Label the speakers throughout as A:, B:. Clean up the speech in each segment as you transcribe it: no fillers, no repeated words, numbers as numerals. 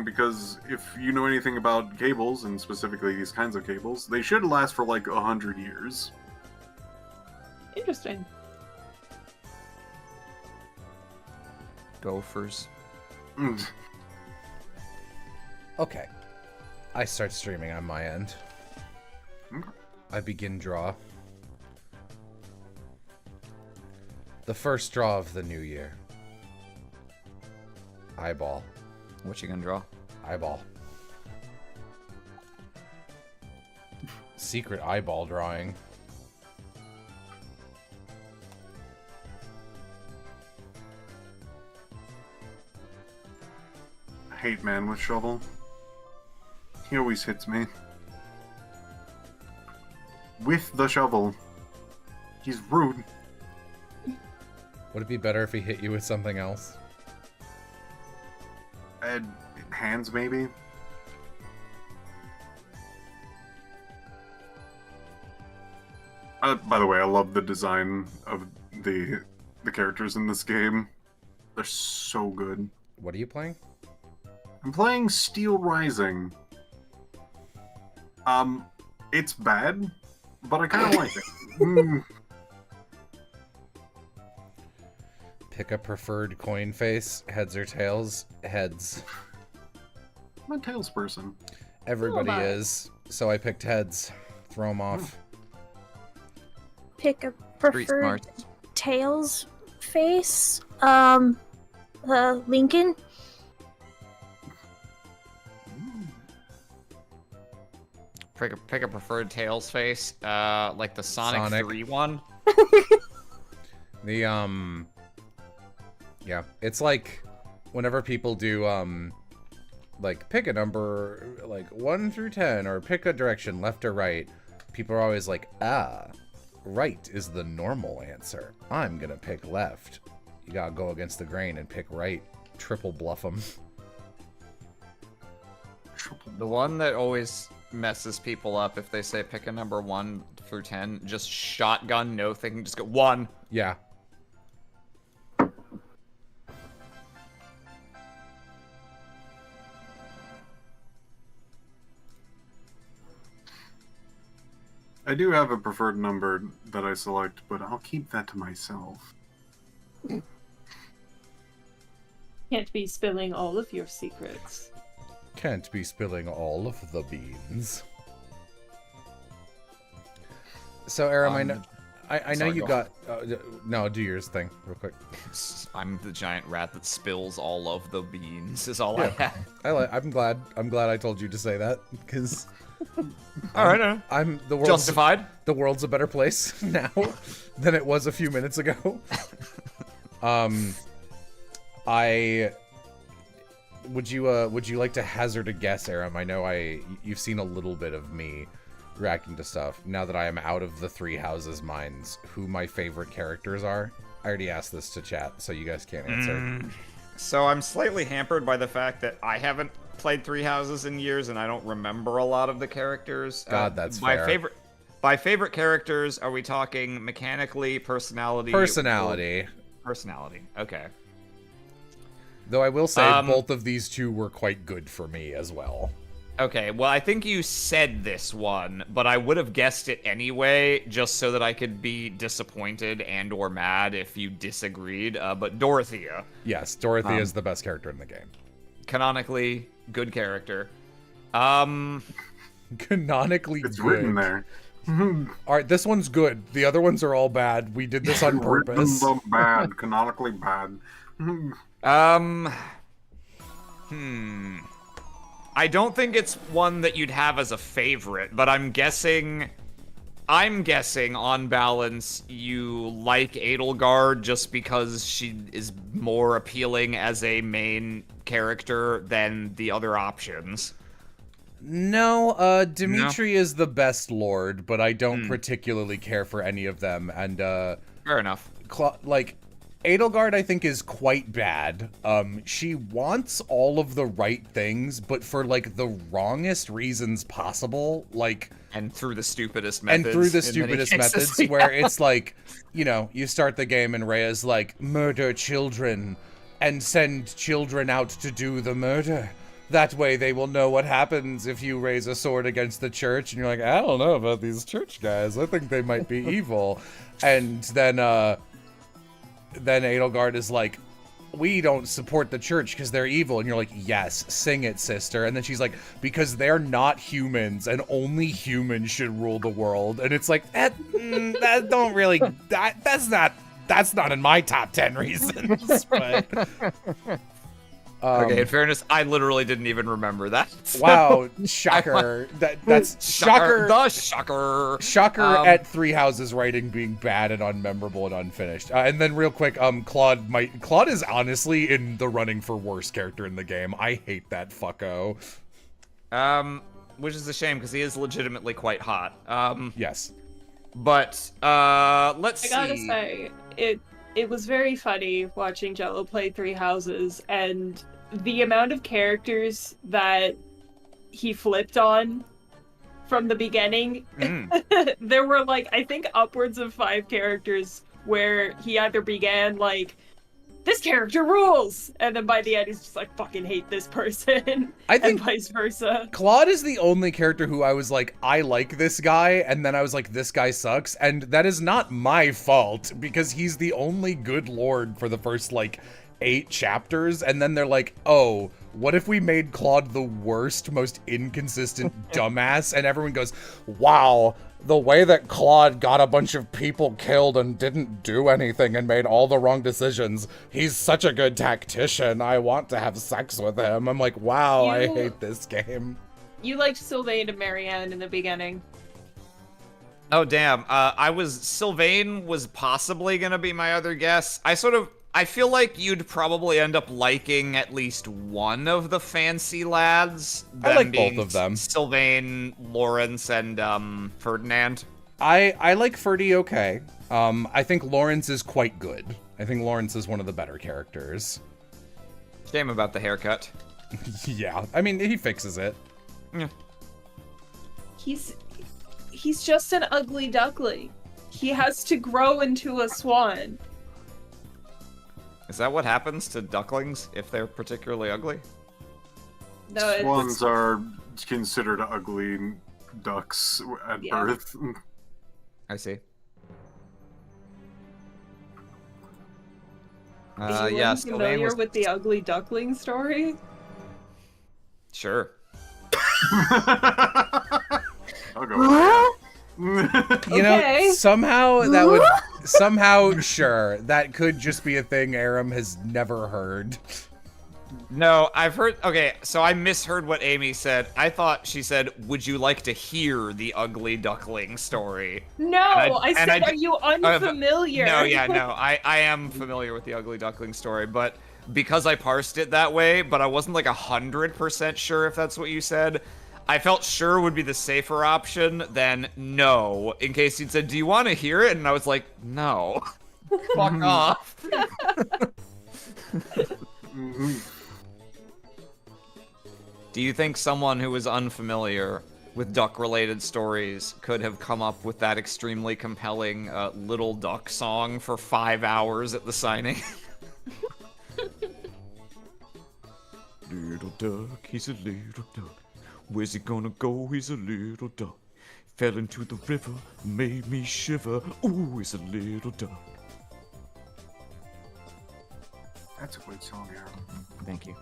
A: because if you know anything about cables, and specifically these kinds of cables, they should last for like 100 years.
B: Interesting.
C: Gophers.
D: Okay. I start streaming on my end.
A: Okay.
D: I begin draw. The first draw of the new year. Eyeball.
C: What you gonna draw?
D: Eyeball. Secret eyeball drawing.
A: I hate man with shovel. He always hits me. With the shovel. He's rude.
D: Would it be better if he hit you with something else?
A: Hands, maybe? By the way, I love the design of the characters in this game. They're so good.
D: What are you playing?
A: I'm playing Steel Rising. It's bad, but I kind of like it.
D: Pick a preferred coin face, heads or tails? Heads.
A: I'm a tails person.
D: Everybody
B: Oh my.
D: is, so I picked heads. Throw them off.
E: Pick a
C: Street
E: preferred
C: smart.
E: tails face. Lincoln.
C: Pick a preferred Tails face. Like the Sonic 3 one.
D: The, yeah, it's like whenever people do, like, pick a number, like, 1 through 10, or pick a direction, left or right, people are always like, right is the normal answer. I'm gonna pick left. You gotta go against the grain and pick right. Triple bluff them.
C: The one that always messes people up if they say pick a number 1 through 10, just shotgun, no thinking, just go 1.
D: Yeah.
A: I do have a preferred number that I select, but I'll keep that to myself.
B: Can't be spilling all of your secrets.
D: Can't be spilling all of the beans. So, Aram, I know
C: sorry,
D: you
C: go
D: got... no, do yours thing, real quick.
C: I'm the giant rat that spills all of the beans, is all
D: Yeah.
C: I have.
D: I'm glad I told you to say that, because...
C: Alright,
D: I'm the world's...
C: justified.
D: The world's a better place now than it was a few minutes ago. Would you like to hazard a guess, Aram? I know you've seen a little bit of me reacting to stuff. Now that I am out of the Three Houses minds, who my favorite characters are? I already asked this to chat, so you guys can't answer.
C: So I'm slightly hampered by the fact that I haven't played Three Houses in years, and I don't remember a lot of the characters.
D: God, that's fair.
C: By favorite characters, are we talking mechanically, personality?
D: Personality.
C: Personality, okay.
D: Though I will say both of these two were quite good for me as well.
C: Okay, well, I think you said this one, but I would have guessed it anyway, just so that I could be disappointed and or mad if you disagreed. But Dorothea.
D: Yes, Dorothea is the best character in the game.
C: Canonically, good character.
D: Canonically
A: It's
D: good.
A: written there.
D: Alright, this one's good. The other ones are all bad. We did this on purpose.
A: Written bad, canonically bad.
C: I don't think it's one that you'd have as a favorite, but I'm guessing on balance you like Edelgard just because she is more appealing as a main character than the other options.
D: No, Dimitri is the best lord, but I don't particularly care for any of them. And,
C: Fair enough.
D: like, Edelgard, I think, is quite bad. She wants all of the right things, but for, like, the wrongest reasons possible, like...
C: And through the stupidest methods.
D: And through the stupidest methods,
C: yeah.
D: where it's like, you know, you start the game and Rhea's like, murder children, and send children out to do the murder. That way they will know what happens if you raise a sword against the church. And you're like, I don't know about these church guys. I think they might be evil. And then Edelgard is like, we don't support the church because they're evil. And you're like, yes, sing it, sister. And then she's like, because they're not humans and only humans should rule the world. And it's like, that's not in my top 10 reasons. But,
C: okay, in fairness, I literally didn't even remember that. So.
D: Wow, shocker. That's shocker.
C: The shocker.
D: Shocker at Three Houses writing being bad and unmemorable and unfinished. And then real quick, Claude is honestly in the running for worst character in the game. I hate that fucko.
C: Which is a shame because he is legitimately quite hot.
D: Yes.
C: But let's see.
B: I gotta say, it was very funny watching Jello play Three Houses, and the amount of characters that he flipped on from the beginning. There were like, I think upwards of 5 characters where he either began like, this character rules, and then by the end he's just like, fucking hate this person.
D: I think
B: and vice versa.
D: Claude is the only character who I was like, I like this guy, and then I was like, this guy sucks, and that is not my fault, because he's the only good lord for the first like 8 chapters, and then they're like, oh, what if we made Claude the worst, most inconsistent dumbass? And everyone goes, wow, the way that Claude got a bunch of people killed and didn't do anything and made all the wrong decisions. He's such a good tactician. I want to have sex with him. I'm like, wow, I hate this game.
B: You liked Sylvain and Marianne in the beginning.
C: Oh, damn. Sylvain was possibly going to be my other guess. I feel like you'd probably end up liking at least one of the fancy lads.
D: I like both of them.
C: Sylvain, Lawrence, and Ferdinand.
D: I like Ferdy okay. I think Lawrence is quite good. I think Lawrence is one of the better characters.
C: Shame about the haircut.
D: Yeah, I mean, he fixes it.
C: Yeah.
B: He's just an ugly duckling. He has to grow into a swan.
C: Is that what happens to ducklings if they're particularly ugly?
B: No,
A: Swans are considered ugly ducks at birth.
C: I see.
B: Are you familiar with the ugly duckling story?
C: Sure.
A: I'll go with that.
D: You know, somehow that would sure, that could just be a thing Aram has never heard.
C: No, I've heard. Okay, so I misheard what Amy said. I thought she said, "Would you like to hear the ugly duckling story?"
B: No, I said, "Are you unfamiliar?"
C: No, yeah, no. I am familiar with the ugly duckling story, but because I parsed it that way, but I wasn't like 100% sure if that's what you said. I felt sure would be the safer option than no, in case you'd said, do you want to hear it? And I was like, no. Fuck off. Do you think someone who is unfamiliar with duck-related stories could have come up with that extremely compelling Little Duck song for 5 hours at the signing? Little duck, he's a little duck. Where's he gonna go? He's a little duck. Fell into the river, made me shiver. Ooh, he's a little duck.
A: That's a great song, Aaron.
C: Thank you.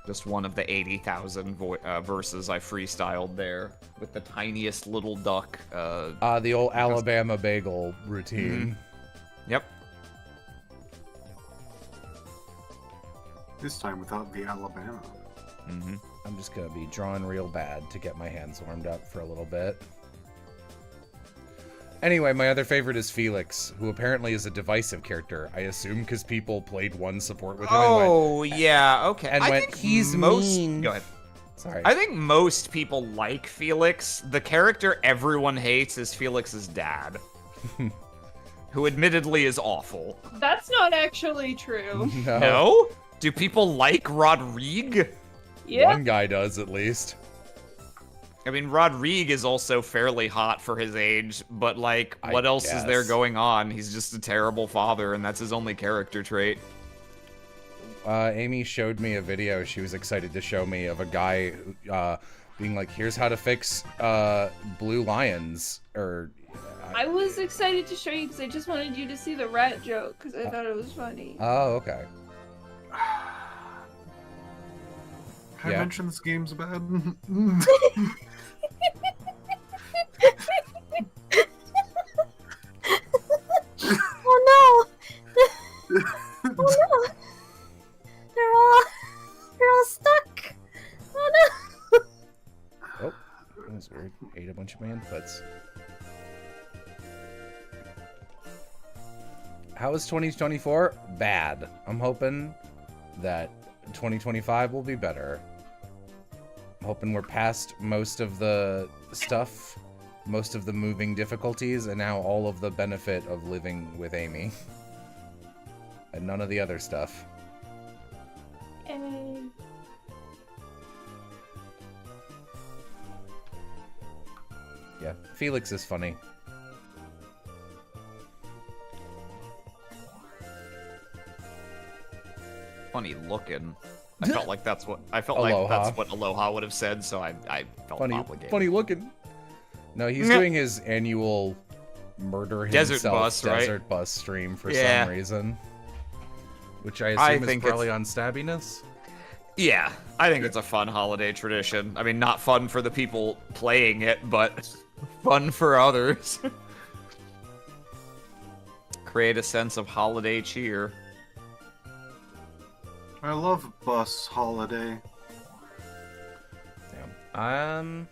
C: Just one of the 80,000 verses I freestyled there with the tiniest little duck.
D: The old Alabama bagel routine.
C: Mm-hmm. Yep.
A: This time without the Alabama.
C: Mm-hmm.
D: I'm just gonna be drawing real bad to get my hands warmed up for a little bit. Anyway, my other favorite is Felix, who apparently is a divisive character. I assume because people played one support with him.
C: Oh, yeah, okay.
D: And went, he's mean.
C: Go ahead.
D: Sorry.
C: I think most people like Felix. The character everyone hates is Felix's dad. Who admittedly is awful.
B: That's not actually true.
C: No? Do people like Rodrigue?
B: Yeah.
D: One guy does, at least.
C: I mean, Rodrigue is also fairly hot for his age, but, like, what else is there going on? He's just a terrible father, and that's his only character trait.
D: Amy showed me a video she was excited to show me of a guy being like, here's how to fix blue lions, or...
B: I was excited to show you because I just wanted you to see the rat joke because I thought it was funny.
D: Oh, okay.
A: I
D: Yeah.
A: mentioned this game's bad.
E: Oh no! Oh no! They're all stuck. Oh no!
D: Oh, that was weird. Ate a bunch of my inputs. How is 2024? Bad. I'm hoping that 2025 will be better. I'm hoping we're past most of the stuff, most of the moving difficulties, and now all of the benefit of living with Amy. And none of the other stuff.
B: Yay.
D: Yeah, Felix is funny.
C: Funny looking. I felt like that's what
D: Aloha.
C: that's what Aloha would have said, so I felt obligated.
D: Funny looking. No, he's doing his annual murder
C: Desert
D: himself
C: bus, right?
D: desert bus stream for
C: Yeah.
D: some reason. Which I
C: I
D: assume is
C: think
D: probably on Stabbiness.
C: Yeah, I think it's a fun holiday tradition. I mean, not fun for the people playing it, but fun for others. Create a sense of holiday cheer.
A: I love bus holiday.
D: Damn.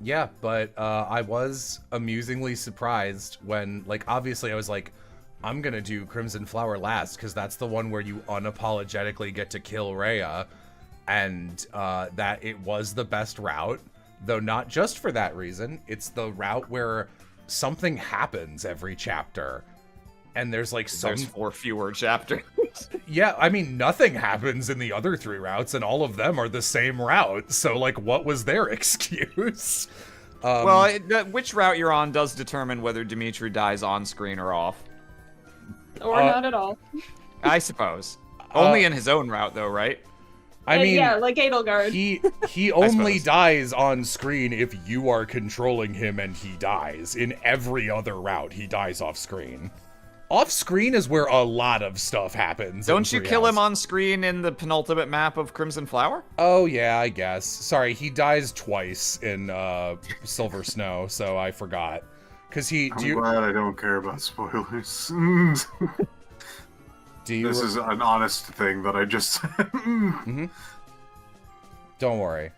D: Yeah, but I was amusingly surprised when, like, obviously I was like, I'm gonna do Crimson Flower last, because that's the one where you unapologetically get to kill Rhea, and that it was the best route, though not just for that reason. It's the route where something happens every chapter, and there's like
C: There's 4 fewer chapters.
D: Yeah, I mean, nothing happens in the other 3 routes, and all of them are the same route, so, like, what was their excuse?
C: Well, which route you're on does determine whether Dimitri dies on screen or off.
B: Or not at all.
C: I suppose. Only in his own route, though, right?
D: I mean,
B: yeah, like Edelgard.
D: he only
C: suppose.
D: dies on screen if you are controlling him and he dies. In every other route, he dies off screen. Off screen is where a lot of stuff happens.
C: Don't you kill him on screen in the penultimate map of Crimson Flower?
D: Oh, yeah, I guess. Sorry, he dies twice in Silver Snow, so I forgot. Because he...
A: I'm glad I don't care about spoilers.
D: Do you...
A: This is an honest thing that I just said.
D: Mm-hmm. Don't worry.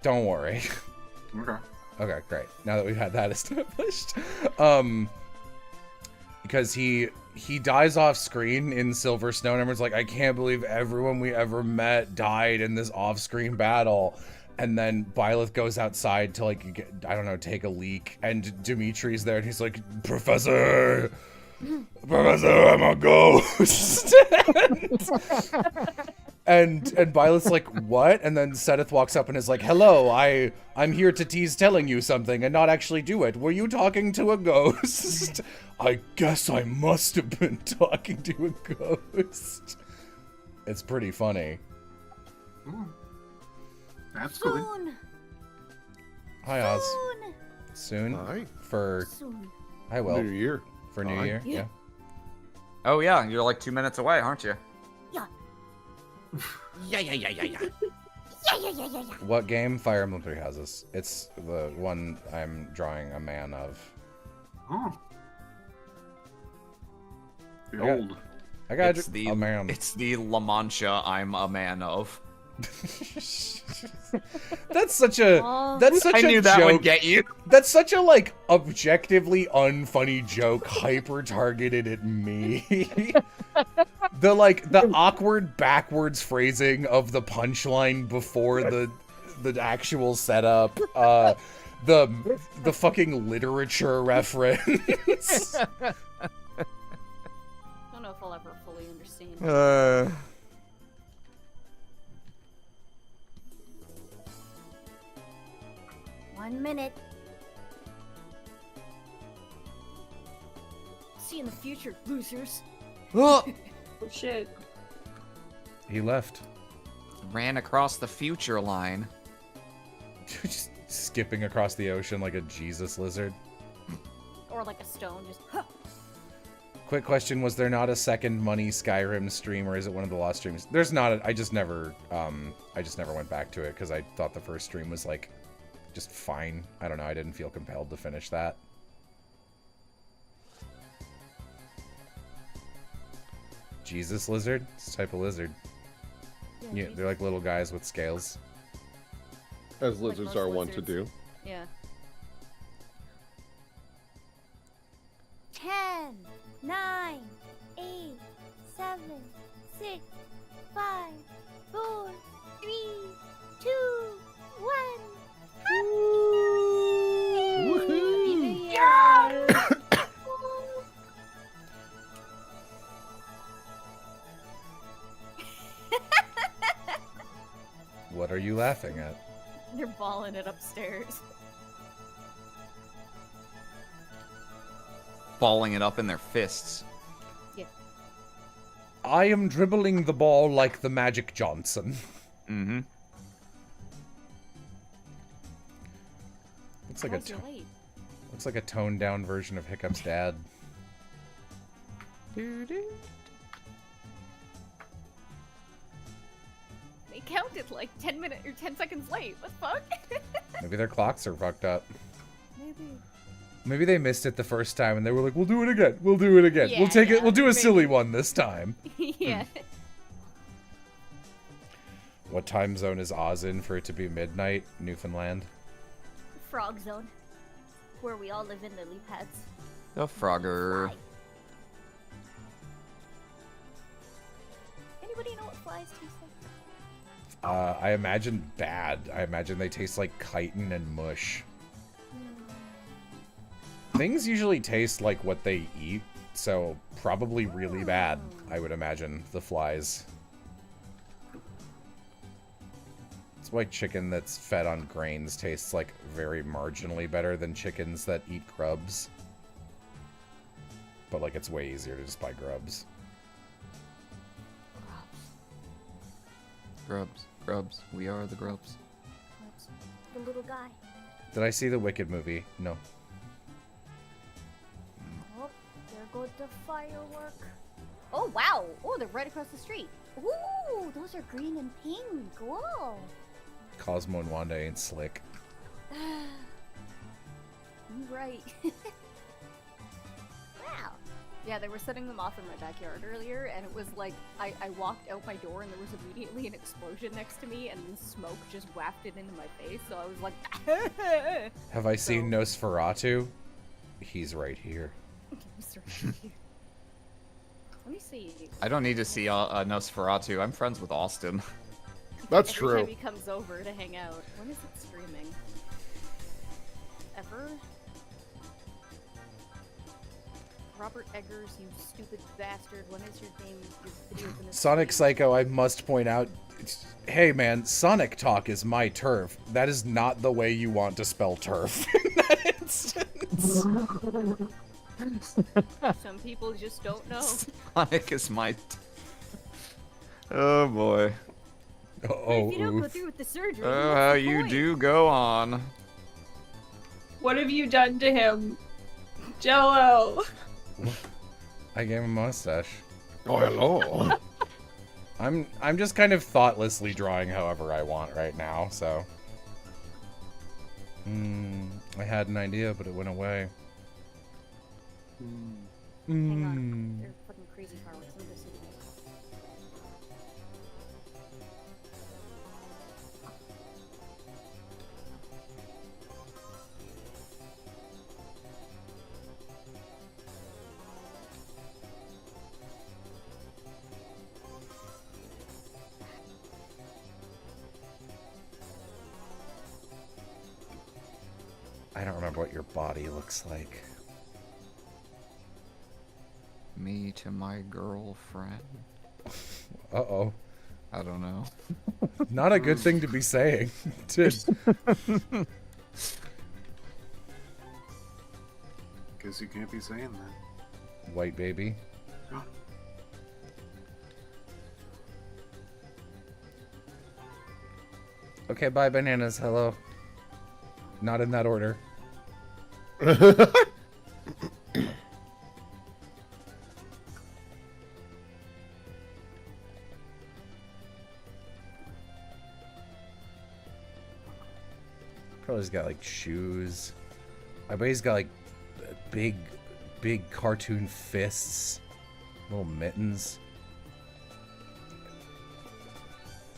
D: Don't worry.
A: Okay.
D: Okay, great. Now that we've had that established. Because he dies off screen in Silver Snow, and everyone's like, I can't believe everyone we ever met died in this off-screen battle. And then Byleth goes outside to, like, I don't know, take a leak, and Dimitri's there, and he's like, Professor, I'm a ghost. and Byleth's like, what? And then Sedith walks up and is like, hello, I'm here to tease telling you something and not actually do it. Were you talking to a ghost? I guess I must have been talking to a ghost. It's pretty funny.
A: Absolutely.
E: Soon.
D: Hi, Oz.
E: Soon.
D: Soon?
F: Hi.
D: For...
E: Soon.
D: I will.
F: New Year.
D: For New
F: Hi.
D: Year?
E: Yeah.
D: Yeah.
C: Oh, yeah, you're like 2 minutes away, aren't you?
E: Yeah.
C: Yeah.
E: Yeah.
D: What game? Fire Emblem Three Houses. It's the one I'm drawing a man of.
A: Oh.
D: got-
A: Behold.
D: I got
C: It's the
D: a man.
C: It's the La Mancha I'm a man of.
D: That's such a
E: Aw.
D: that's such
C: I
D: a
C: knew that
D: joke.
C: would get you.
D: That's such a, like, objectively unfunny joke hyper targeted at me. the awkward backwards phrasing of the punchline before the actual setup. The fucking literature reference.
E: Don't know if I'll ever fully understand. 1 minute. See you in the future, losers.
B: Oh shit.
D: He left.
C: Ran across the future line.
D: Just skipping across the ocean like a Jesus lizard.
E: Or like a stone, just huh.
D: Quick question, was there not a second Money Skyrim stream, or is it one of the lost streams? There's not. I just never went back to it because I thought the first stream was like just fine. I don't know, I didn't feel compelled to finish that. Jesus lizard? It's a type of lizard. Yeah, they're like little guys with scales.
F: As
E: Like
F: lizards
E: most
F: are wont to
E: lizards.
F: do.
E: Yeah. 10, 9, 8, 7, 6, 5, 4, 3, 2, 1.
F: Woohoo!
D: What are you laughing at?
E: They're balling it upstairs.
C: Balling it up in their fists.
D: I am dribbling the ball like the Magic Johnson.
C: Mm-hmm.
D: Looks like a
E: Guys, you're late.
D: looks like a toned down version of Hiccup's dad.
E: They counted like 10 minutes or 10 seconds late. What the fuck?
D: Maybe their clocks are fucked up.
E: Maybe.
D: Maybe they missed it the first time and they were like, "We'll do it again. We'll do it again.
E: Yeah,
D: we'll take it.
E: yeah,
D: We'll do a
E: maybe.
D: silly one this time."
E: Yeah.
D: What time zone is Oz in for it to be midnight? Newfoundland.
E: Frog zone. Where we all live in lily pads.
C: The Frogger.
E: Fly. Anybody know what flies taste like?
D: I imagine bad. I imagine they taste like chitin and mush. Things usually taste like what they eat, so probably really bad, I would imagine, the flies. That's why chicken that's fed on grains tastes like very marginally better than chickens that eat grubs. But like it's way easier to just buy grubs.
C: Grubs. Grubs. We are the grubs.
E: What's the little guy?
D: Did I see the Wicked movie? No.
E: Oh, there goes the firework. Oh, wow. Oh, they're right across the street. Ooh, those are green and pink. Whoa.
D: Cosmo and Wanda ain't slick.
E: You're right. Wow. Yeah, they were setting them off in my backyard earlier, and it was like, I walked out my door and there was immediately an explosion next to me, and then smoke just wafted into my face, so I was like,
D: Have I seen Nosferatu? He's right here.
E: Let me see.
C: I don't need to see Nosferatu. I'm friends with Austin.
F: That's
E: Every
F: true.
E: time he comes over to hang out. When is it streaming? Ever? Robert Eggers, you stupid bastard. When is your game? Your video gonna
D: Sonic
E: stream?
D: Psycho, I must point out, hey man, Sonic talk is my turf. That is not the way you want to spell turf in that instance.
E: Some people just don't know.
C: Sonic is my... Oh boy.
D: Oh,
E: If you don't go
D: oof.
E: through with the surgery,
C: Oh,
E: what's
C: how
E: the
C: you
E: point?
C: do go on.
B: What have you done to him? Jello!
D: I gave him a mustache.
F: Oh, hello.
D: I'm just kind of thoughtlessly drawing however I want right now, so. I had an idea, but it went away.
E: Hang on. They're fucking crazy fireworks. Let me go see.
D: I don't remember what your body looks like.
C: Me to my girlfriend.
D: Uh-oh.
C: I don't know.
D: Not a good thing to be saying.
A: Guess you can't be saying that.
D: White baby. Okay, bye, bananas. Hello. Not in that order. Probably got like shoes. I bet he's got like big cartoon fists, little mittens.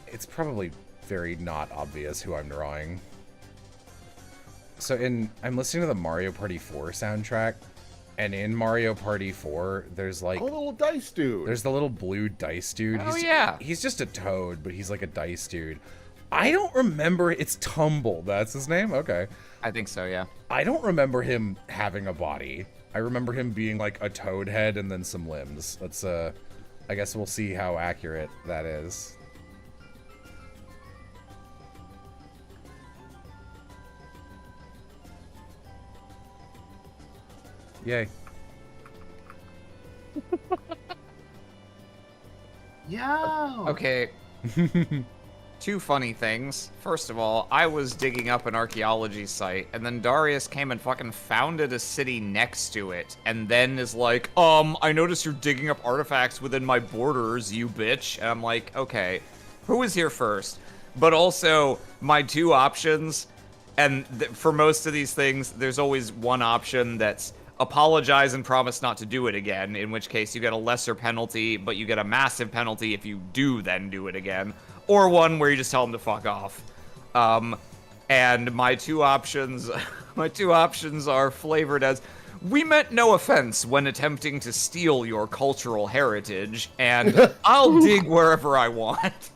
D: It's probably very not obvious who I'm drawing. So I'm listening to the Mario Party 4 soundtrack, and in Mario Party 4, there's like
F: Oh, little dice dude.
D: there's the little blue dice dude.
C: Oh, yeah.
D: He's just a toad, but he's like a dice dude. I don't remember. It's Tumble. That's his name? Okay.
C: I think so, yeah.
D: I don't remember him having a body. I remember him being like a toad head and then some limbs. Let's I guess we'll see how accurate that is. Yay.
A: Yeah.
C: Okay. Two funny things. First of all, I was digging up an archaeology site, and then Darius came and fucking founded a city next to it, and then is like, I noticed you're digging up artifacts within my borders, you bitch. And I'm like, okay, who was here first? But also, my two options, and for most of these things, there's always one option that's apologize and promise not to do it again, in which case you get a lesser penalty, but you get a massive penalty if you do then do it again. Or one where you just tell them to fuck off. And my two options are flavored as, we meant no offense when attempting to steal your cultural heritage, and I'll dig wherever I want.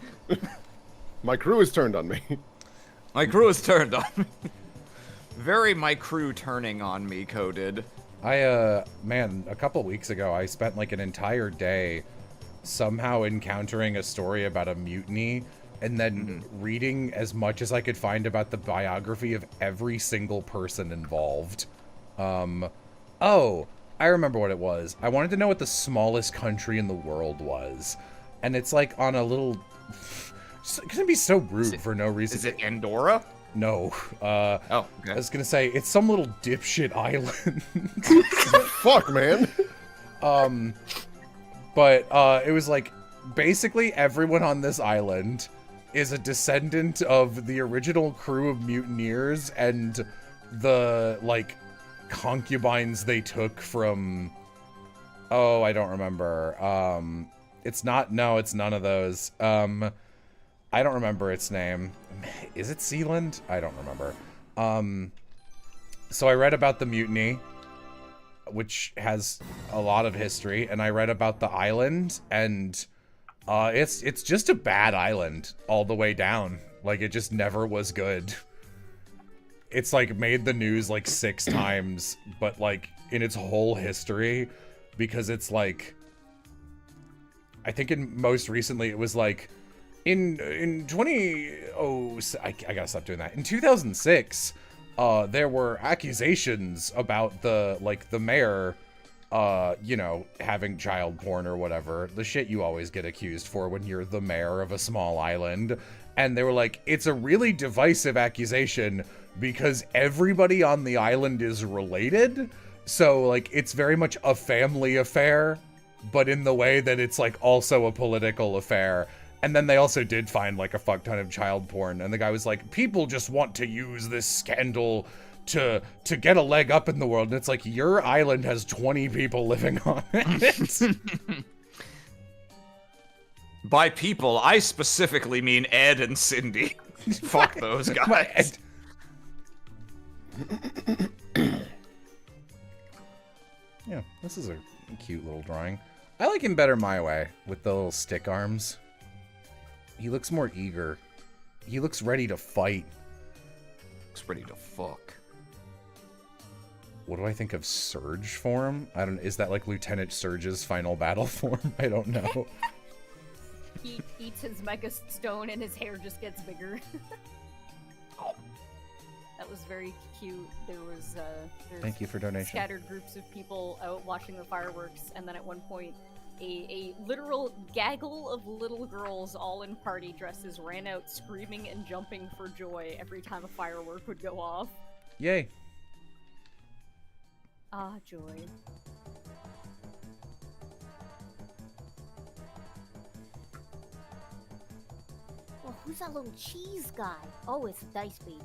F: My crew has turned on me.
C: My crew has turned on me. Very my crew turning on me coded.
D: Man, a couple weeks ago, I spent like an entire day somehow encountering a story about a mutiny and then reading as much as I could find about the biography of every single person involved. Oh, I remember what it was. I wanted to know what the smallest country in the world was. And it's like on a little... It's gonna be so rude for no reason.
C: Is it Andorra?
D: No.
C: Oh, okay.
D: I was gonna say, it's some little dipshit island.
F: Fuck, man.
D: But it was like, basically everyone on this island is a descendant of the original crew of mutineers and the, like, concubines they took from... Oh, I don't remember. It's none of those. I don't remember its name. Is it Sealand? I don't remember. So I read about the mutiny, which has a lot of history, and I read about the island, and it's just a bad island all the way down. Like, it just never was good. It's like made the news like 6 times, but like in its whole history, because it's like, I think most recently it was like in I gotta stop doing that. In 2006, there were accusations about the mayor, you know, having child porn or whatever. The shit you always get accused for when you're the mayor of a small island. And they were like, it's a really divisive accusation because everybody on the island is related. So, like, it's very much a family affair, but in the way that it's, like, also a political affair. And then they also did find, like, a fuck ton of child porn. And the guy was like, people just want to use this scandal to get a leg up in the world. And it's like, your island has 20 people living on it.
C: By people, I specifically mean Ed and Cindy. Fuck those guys.
D: Yeah, this is a cute little drawing. I like him better my way, with the little stick arms. He looks more eager. He looks ready to fight.
C: Looks ready to fuck.
D: What do I think of Surge form? Is that like Lieutenant Surge's final battle form? I don't know.
E: He eats his mega stone and his hair just gets bigger. That was very cute. There was
D: Thank you for donation.
E: Scattered groups of people out watching the fireworks, and then at one point, a literal gaggle of little girls all in party dresses ran out screaming and jumping for joy every time a firework would go off.
D: Yay.
E: Ah, joy.
G: Well, who's that little cheese guy? Oh, it's Dice Baby.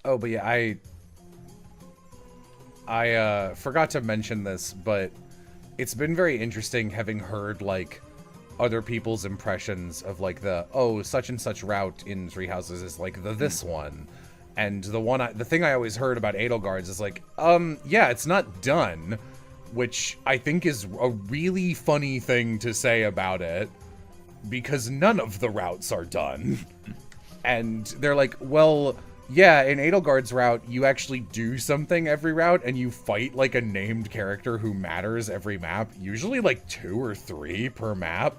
D: Oh, but yeah, I forgot to mention this, but it's been very interesting having heard, like, other people's impressions of, like, the, oh, such and such route in Three Houses is, like, this one. And the thing I always heard about Edelgard's is, like, yeah, it's not done, which I think is a really funny thing to say about it, because none of the routes are done. And they're like, well, yeah, in Edelgard's route, you actually do something every route, and you fight, like, a named character who matters every map, usually, like, 2 or 3 per map,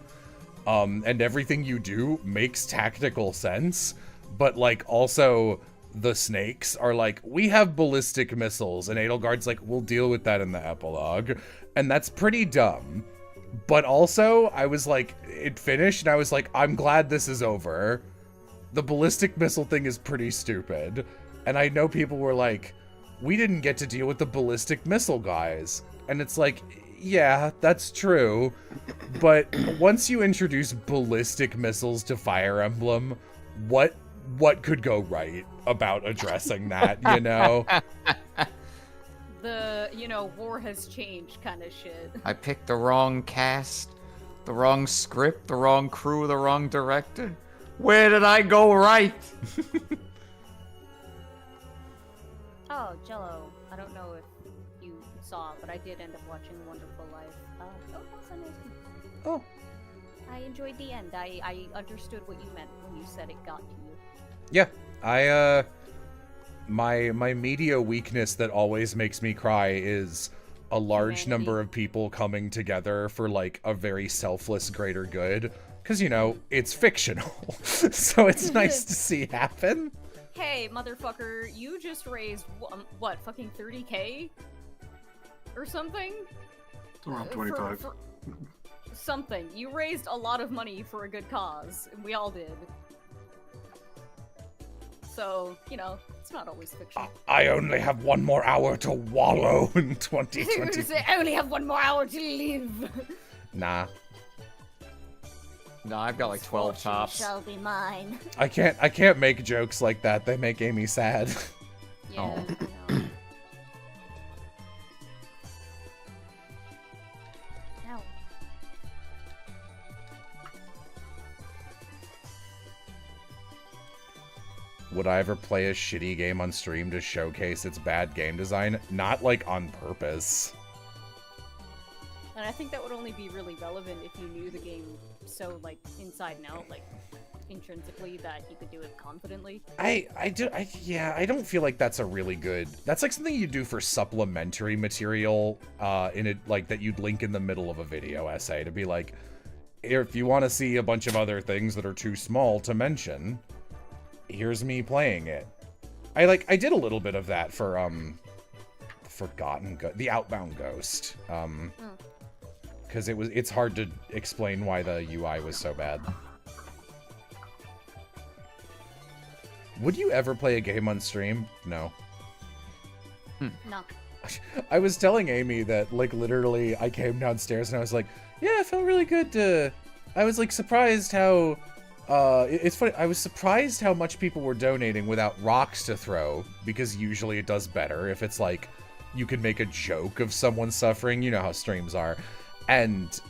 D: and everything you do makes tactical sense, but, like, also, the snakes are like, we have ballistic missiles, and Edelgard's like, we'll deal with that in the epilogue, and that's pretty dumb, but also, I was like, it finished, and I was like, I'm glad this is over. The ballistic missile thing is pretty stupid. And I know people were like, we didn't get to deal with the ballistic missile guys. And it's like, yeah, that's true. But once you introduce ballistic missiles to Fire Emblem, what could go right about addressing that, you know?
E: The, you know, war has changed kind of shit.
C: I picked the wrong cast, the wrong script, the wrong crew, the wrong director. Where did I go right?
E: Oh, Jello. I don't know if you saw it, but I did end up watching Wonderful Life. That's amazing.
D: Oh.
E: I enjoyed the end. I understood what you meant when you said it got to you.
D: Yeah, my media weakness that always makes me cry is a large number of people coming together for, like, a very selfless greater good. Because, you know, it's fictional, so it's nice to see happen.
E: Hey, motherfucker, you just raised, what, fucking 30K? Or something?
A: It's around 25.
E: For something. You raised a lot of money for a good cause, and we all did. So, you know, it's not always fiction.
D: I only have 1 more hour to wallow in 2020.
E: I only have 1 more hour to live.
D: Nah.
C: No, I've got like 12
G: Fortune
C: tops.
G: shall be mine.
D: I can't make jokes like that. They make Amy sad.
E: Yeah,
C: Oh.
E: I know. Ow.
D: Would I ever play a shitty game on stream to showcase its bad game design? Not, like, on purpose.
E: And I think that would only be really relevant if you knew the game so, like, inside and out, like, intrinsically, that you could do it confidently.
D: Yeah, I don't feel like that's a really good... That's, like, something you do for supplementary material, in it, like, that you'd link in the middle of a video essay to be like, if you want to see a bunch of other things that are too small to mention, here's me playing it. I did a little bit of that for, the Outbound Ghost, because it's hard to explain why the UI was so bad. Would you ever play a game on stream? No.
E: No.
D: I was telling Amy that, like, literally, I came downstairs and I was like, yeah, it felt really good to... I was, like, surprised how... it's funny, I was surprised how much people were donating without rocks to throw, because usually it does better if it's, like, you can make a joke of someone suffering, you know how streams are. And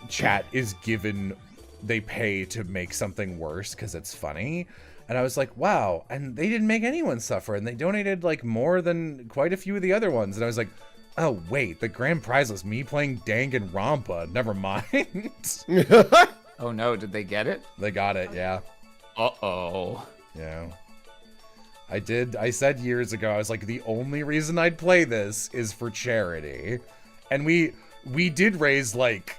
D: chat is given, they pay to make something worse because it's funny. And I was like, wow, and they didn't make anyone suffer, and they donated, like, more than quite a few of the other ones. And I was like, oh, wait, the grand prize was me playing Danganronpa. Never mind.
C: Oh no, did they get it?
D: They got it, yeah.
C: Uh-oh.
D: Yeah. I said years ago, I was like, the only reason I'd play this is for charity. And we did raise, like,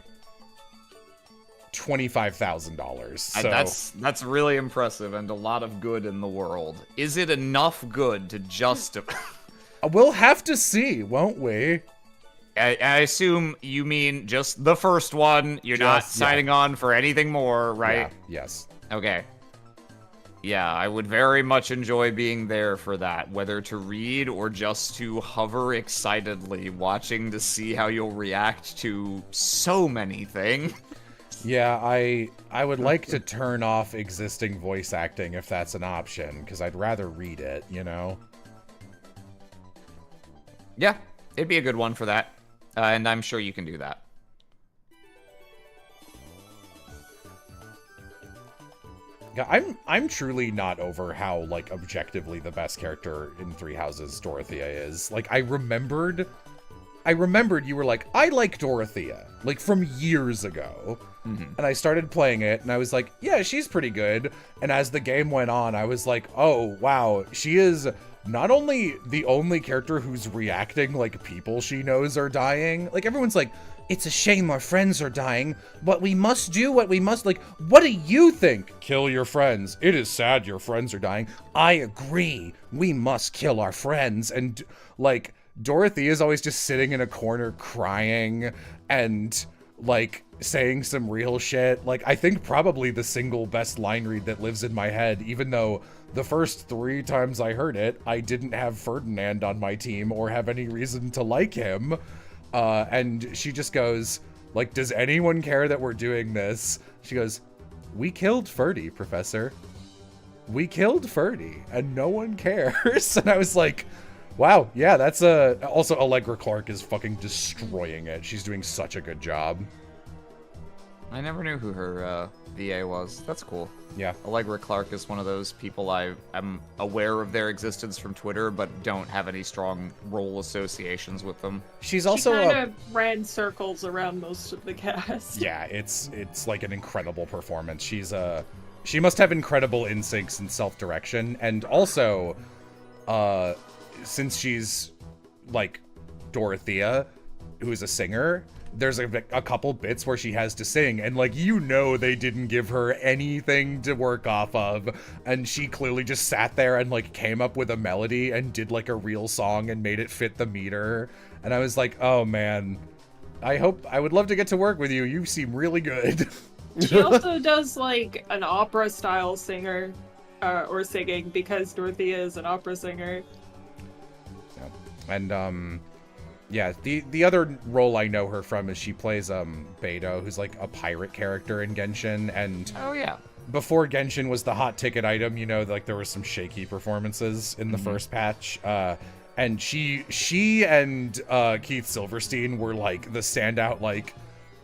D: $25,000. So
C: That's really impressive and a lot of good in the world. Is it enough good to justify?
D: we'll have to see, won't we?
C: I assume you mean just the first one. You're not signing on for anything more, right?
D: Yeah, yes.
C: Okay. Yeah, I would very much enjoy being there for that, whether to read or just to hover excitedly, watching to see how you'll react to so many things.
D: Yeah, I would like to turn off existing voice acting if that's an option, because I'd rather read it, you know?
C: Yeah, it'd be a good one for that. And I'm sure you can do that.
D: Yeah, I'm truly not over how, like, objectively the best character in Three Houses Dorothea is. Like, I remembered you were like, I like Dorothea, like, from years ago.
C: Mm-hmm.
D: And I started playing it, and I was like, yeah, she's pretty good. And as the game went on, I was like, oh, wow, she is not only the only character who's reacting like people she knows are dying. Like, everyone's like, it's a shame our friends are dying, but we must do what we must. Like, what do you think? Kill your friends. It is sad your friends are dying. I agree. We must kill our friends. And, like, Dorothy is always just sitting in a corner crying and, like, saying some real shit. Like, I think probably the single best line read that lives in my head, even though the first 3 times I heard it, I didn't have Ferdinand on my team or have any reason to like him. And she just goes, like, does anyone care that we're doing this? She goes, we killed Ferdy, Professor. We killed Ferdy, and no one cares. And I was like, wow, yeah, that's also Allegra Clark is fucking destroying it. She's doing such a good job.
C: I never knew who her VA was. That's cool.
D: Yeah.
C: Allegra Clark is one of those people I'm aware of their existence from Twitter, but don't have any strong role associations with them.
D: She's also
B: she kind of ran circles around most of the cast.
D: Yeah, it's like an incredible performance. She must have incredible instincts and self-direction, and also, since she's like Dorothea, who is a singer, there's a couple bits where she has to sing, and, like, you know they didn't give her anything to work off of, and she clearly just sat there and, like, came up with a melody and did, like, a real song and made it fit the meter. And I was like, oh man, I would love to get to work with you. You seem really good.
B: She also does, like, an opera style singer or singing, because Dorothea is an opera singer.
D: Yeah. And yeah, the other role I know her from is she plays Beto, who's like a pirate character in Genshin. And
C: oh yeah,
D: before Genshin was the hot ticket item, you know, like there were some shaky performances in the first patch. And she and Keith Silverstein were like the standout, like,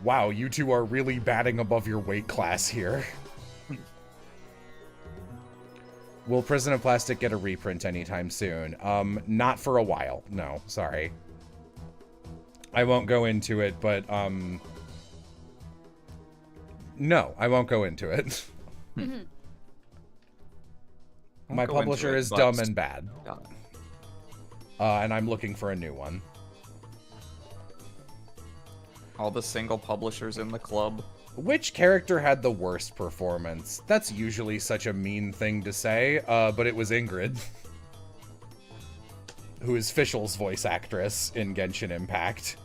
D: wow, you two are really batting above your weight class here. Will Prison of Plastic get a reprint anytime soon? Not for a while. No, sorry. I won't go into it, but, no, I won't go into it. My publisher is dumb and bad. And I'm looking for a new one.
C: All the single publishers in the club.
D: Which character had the worst performance? That's usually such a mean thing to say, but it was Ingrid. Who is Fischl's voice actress in Genshin Impact.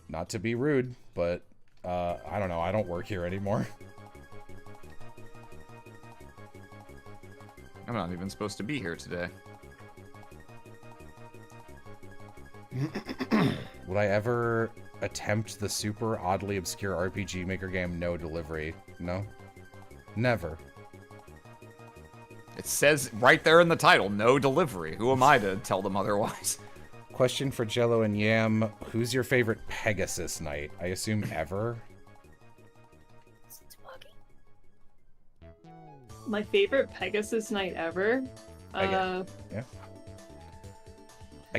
D: Not to be rude, but, I don't know, I don't work here anymore.
C: I'm not even supposed to be here today.
D: Would I ever attempt the super oddly obscure RPG Maker game No Delivery? No. Never.
C: It says right there in the title, no delivery. Who am I to tell them otherwise?
D: Question for Jello and Yam. Who's your favorite Pegasus Knight? I assume ever?
G: Swagging
B: My favorite Pegasus night ever.
D: I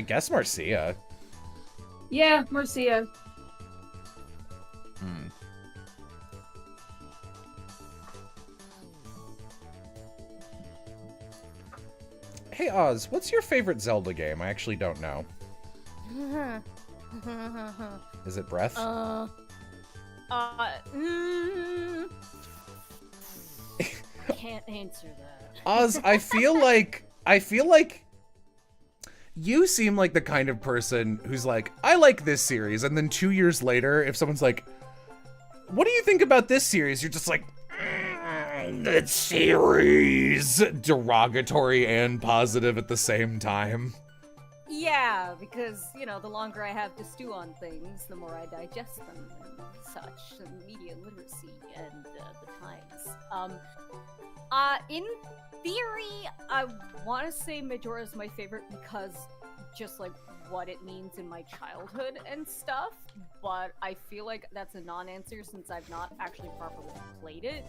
D: guess Marcia.
B: Yeah, Marcia.
D: Hmm. Hey Oz, what's your favorite Zelda game? I actually don't know. Is it Breath?
E: Can't answer that.
D: Oz, I feel like you seem like the kind of person who's like, I like this series, and then 2 years later, if someone's like, what do you think about this series? You're just like, that series. Derogatory and positive at the same time.
E: Yeah, because, you know, the longer I have to stew on things, the more I digest them and such, and media literacy and the times. In theory, I want to say Majora's my favorite because just, like, what it means in my childhood and stuff, but I feel like that's a non-answer since I've not actually properly played it,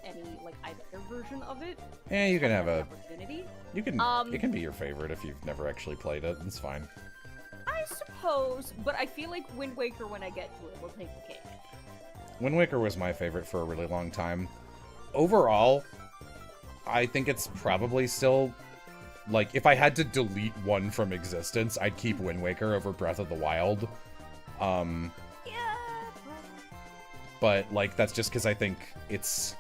E: like, either version of it.
D: Yeah, you can have a
E: opportunity.
D: You can it can be your favorite if you've never actually played it. It's fine.
E: I suppose, but I feel like Wind Waker, when I get to it, will take the cake.
D: Wind Waker was my favorite for a really long time. Overall, I think it's probably still, like, if I had to delete one from existence, I'd keep Wind Waker over Breath of the Wild.
E: Yeah.
D: But, like, that's just because I think it's...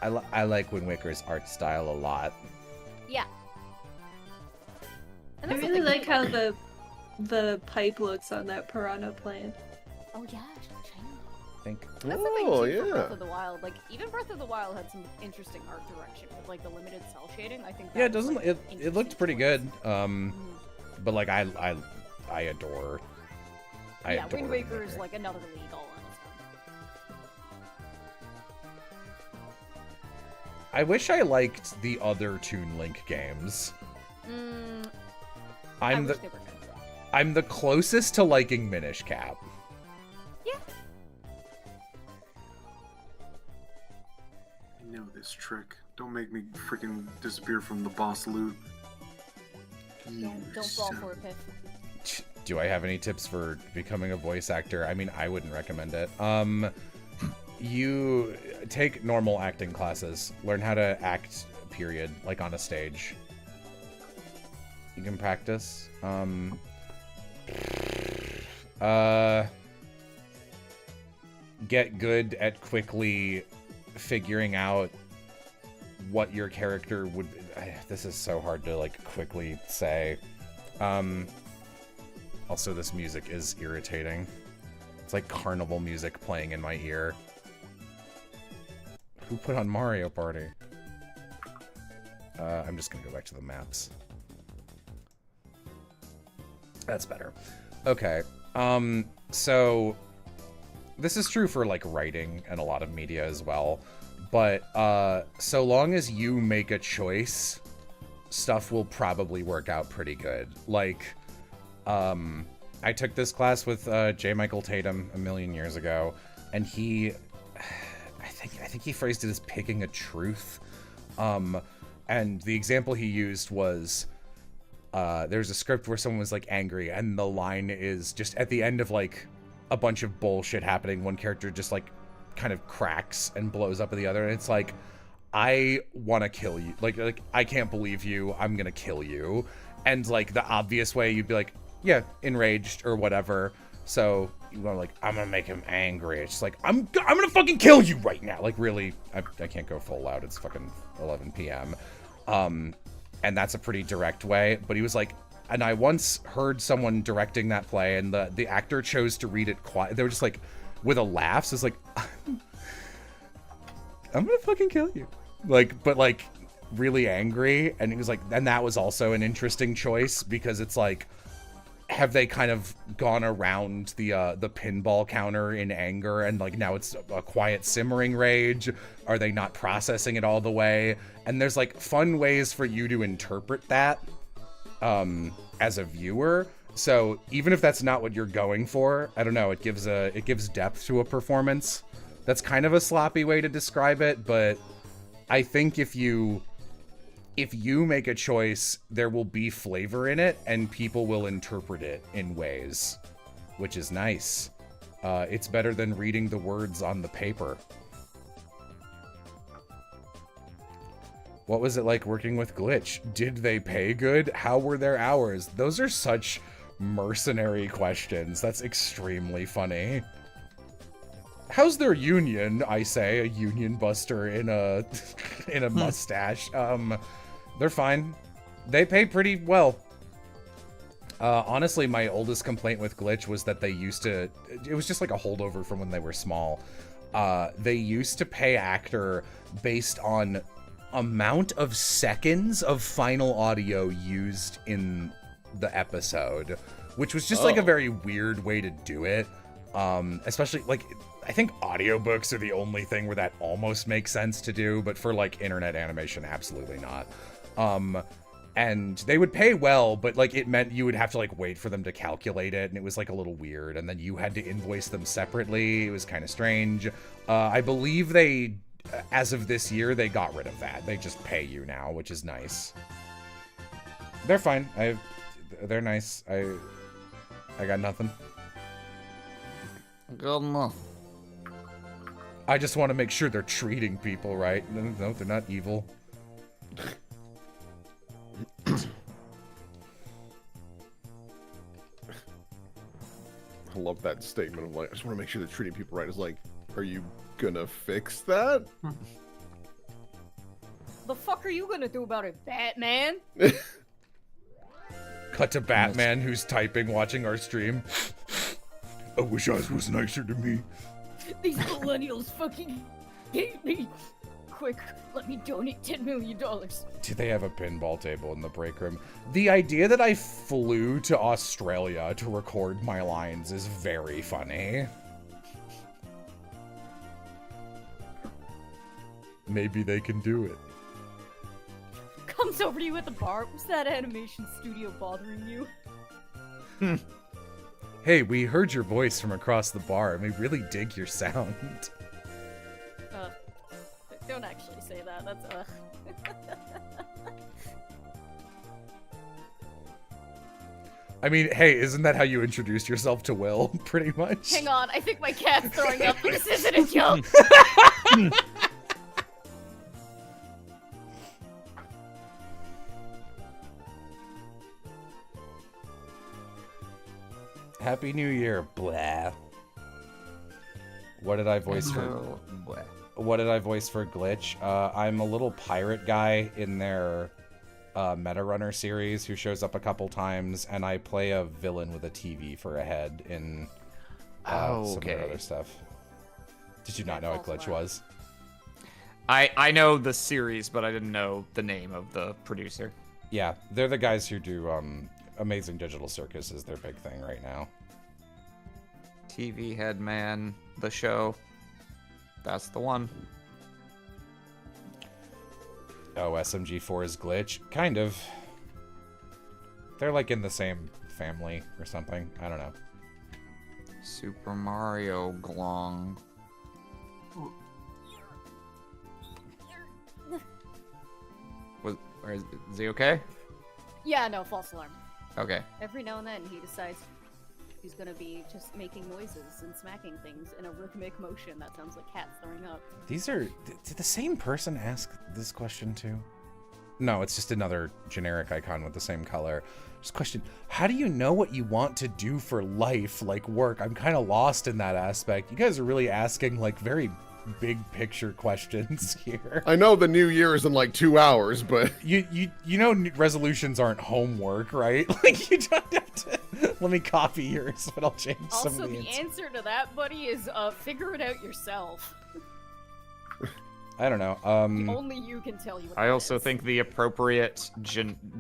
D: I like Wind Waker's art style a lot.
E: Yeah. And
B: I
E: that's the
B: really
E: thing
B: like how
E: about-
B: the pipe looks on that piranha plant.
E: Oh yeah, shiny.
D: I think.
E: That's the thing
F: Oh,
E: too for
F: yeah.
E: Breath of the Wild. Like, even Breath of the Wild had some interesting art direction with, like, the limited cell shading. I think. That
D: Yeah, it
E: was,
D: doesn't...
E: like,
D: It
E: interesting
D: looked pretty
E: choice.
D: good. But, like, I adore... I
E: Yeah,
D: adore
E: Wind Waker is
D: Waker.
E: like another league all on its own.
D: I wish I liked the other Toon Link games.
E: I
D: I'm
E: wish
D: the
E: they were good.
D: I'm the closest to liking Minish Cap.
E: Yeah.
A: I know this trick. Don't make me freaking disappear from the boss loot.
E: Don't fall for it, Piff.
D: Do I have any tips for becoming a voice actor? I mean, I wouldn't recommend it. You take normal acting classes. Learn how to act, period, like on a stage. You can practice. Get good at quickly figuring out what your character would... This is so hard to, like, quickly say. Also, this music is irritating. It's like carnival music playing in my ear. Who put on Mario Party? I'm just gonna go back to the maps. That's better. Okay. So this is true for, like, writing and a lot of media as well. But so long as you make a choice, stuff will probably work out pretty good. Like, I took this class with J. Michael Tatum a million years ago, and he, I think he phrased it as picking a truth. And the example he used was, there's a script where someone was, like, angry, and the line is just at the end of, like, a bunch of bullshit happening, one character just, like, kind of cracks and blows up at the other, and it's like, I want to kill you. Like, I can't believe you. I'm gonna kill you. And, like, the obvious way, you'd be like, yeah, enraged or whatever. So you want to, like, I'm gonna make him angry. It's just like, I'm gonna fucking kill you right now. Like, really, I can't go full out. It's fucking 11 p.m. And that's a pretty direct way. But he was like, and I once heard someone directing that play, and the actor chose to read it quiet. They were just like, with a laugh. So it's like, I'm gonna fucking kill you. Like, but, like, really angry. And he was like, and that was also an interesting choice, because it's like, have they kind of gone around the pinball counter in anger, and, like, now it's a quiet simmering rage? Are they not processing it all the way? And there's, like, fun ways for you to interpret that as a viewer. So even if that's not what you're going for, I don't know, it gives depth to a performance. That's kind of a sloppy way to describe it, but I think if you if you make a choice, there will be flavor in it, and people will interpret it in ways, which is nice. It's better than reading the words on the paper. What was it like working with Glitch? Did they pay good? How were their hours? Those are such mercenary questions. That's extremely funny. How's their union? I say, a union buster in a in a mustache. They're fine. They pay pretty well. Honestly, my oldest complaint with Glitch was that they used to... It was just like a holdover from when they were small. They used to pay actor based on amount of seconds of final audio used in the episode, which was just like a very weird way to do it. Especially, like, I think audiobooks are the only thing where that almost makes sense to do, but for, like, internet animation, absolutely not. And they would pay well, but, like, it meant you would have to, like, wait for them to calculate it, and it was, like, a little weird, and then you had to invoice them separately. It was kind of strange. I believe they, as of this year, they got rid of that. They just pay you now, which is nice. They're fine. They're nice. I got nothing.
C: Good enough.
D: I just want to make sure they're treating people right. No, they're not evil.
F: I love that statement of like, I just want to make sure they're treating people right. It's like, are you gonna fix that?
E: The fuck are you gonna do about it, Batman?
D: Cut to Batman, who's typing, watching our stream. I wish Oz was nicer to me.
E: These millennials fucking hate me. Quick, let me donate $10 million.
D: Do they have a pinball table in the break room? The idea that I flew to Australia to record my lines is very funny. Maybe they can do it.
E: Comes over to you at the bar. Was that animation studio bothering you?
D: Hey, we heard your voice from across the bar, and we really dig your sound.
E: Don't actually say that. That's
D: I mean, hey, isn't that how you introduced yourself to Will, pretty much?
E: Hang on, I think my cat's throwing up. This isn't a joke.
D: Happy New Year, blah. What did I voice for? What did I voice for Glitch? I'm a little pirate guy in their Meta Runner series who shows up a couple times, and I play a villain with a TV for a head in some of their other stuff. Did you not know what Glitch was?
C: I know the series, but I didn't know the name of the producer.
D: Yeah, they're the guys who do Amazing Digital Circus is their big thing right now.
C: TV Headman, the show. That's the one.
D: Oh, SMG4 is Glitch? Kind of. They're like in the same family or something. I don't know.
C: Super Mario Glong. Is he okay?
E: Yeah, no, false alarm.
C: Okay.
E: Every now and then he decides he's gonna be just making noises and smacking things in a rhythmic motion that sounds like cats throwing up.
D: These are... Did the same person ask this question too? No, it's just another generic icon with the same color. Just question, how do you know what you want to do for life, like work? I'm kind of lost in that aspect. You guys are really asking like very big picture questions here.
F: I know the new year is in like 2 hours, but
D: You know resolutions aren't homework, right? Like you don't have to... Let me copy yours, but I'll change some
E: Also,
D: of the
E: the
D: answers.
E: answer to that, buddy, is figure it out yourself.
D: I don't know.
E: Only you can tell you what
C: I
E: that
C: also
E: is.
C: think the appropriate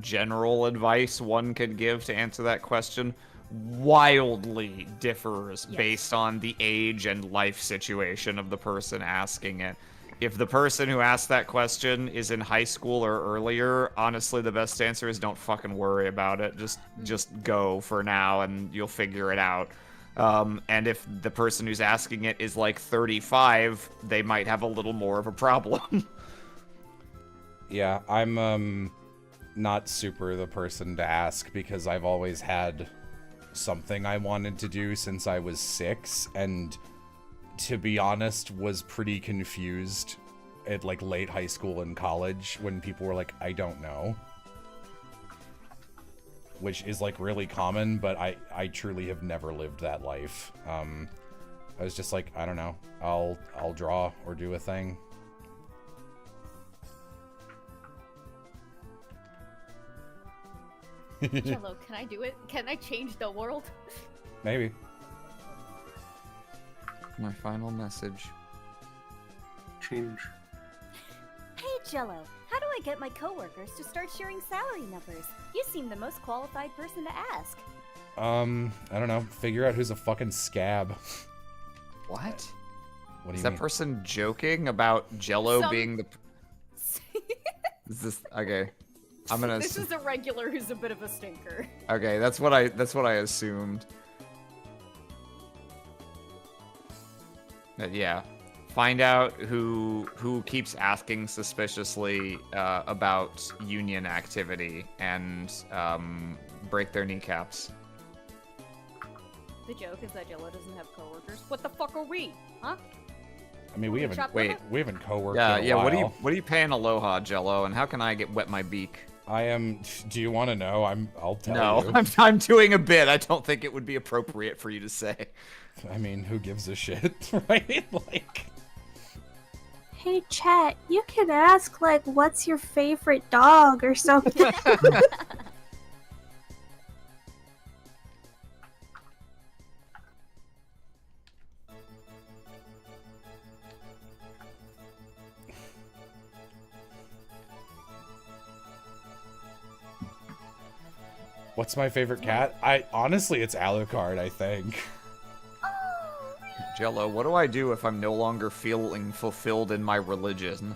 C: general advice one could give to answer that question wildly differs based on the age and life situation of the person asking it. If the person who asked that question is in high school or earlier, honestly, the best answer is don't fucking worry about it. Just go for now and you'll figure it out. And if the person who's asking it is like 35, they might have a little more of a problem.
D: Yeah, I'm not super the person to ask because I've always had something I wanted to do since I was 6, and to be honest, was pretty confused at like late high school and college when people were like, I don't know. Which is like really common, but I truly have never lived that life. I was just like, I don't know, I'll draw or do a thing.
E: Jello, can I do it? Can I change the world?
D: Maybe.
C: My final message.
A: Change.
G: Hey, Jello, how do I get my coworkers to start sharing salary numbers? You seem the most qualified person to ask.
D: I don't know. Figure out who's a fucking scab.
C: What?
D: What do
C: Is
D: you
C: that
D: mean?
C: person joking about Jello
E: Some-
C: being the... Is this... Okay. I'm gonna...
E: This is a regular who's a bit of a stinker.
C: Okay, that's what I assumed. Yeah. Find out who keeps asking suspiciously about union activity and break their kneecaps.
E: The joke is that Jello doesn't have coworkers. What the fuck are we? Huh?
D: I mean, we haven't
E: Chop
C: wait.
E: liver?
D: we haven't co-worked
C: Yeah,
D: in a
C: yeah.
D: while.
C: What are you paying Aloha, Jello? And how can I get wet my beak?
D: I am. Do you want to know? I'll tell
C: No,
D: you.
C: I'm doing a bit. I don't think it would be appropriate for you to say.
D: I mean, who gives a shit, right? Like,
H: Hey, chat, you can ask, like, what's your favorite dog or something.
D: what's my favorite cat? Honestly, it's Alucard, I think.
C: Jello, what do I do if I'm no longer feeling fulfilled in my religion?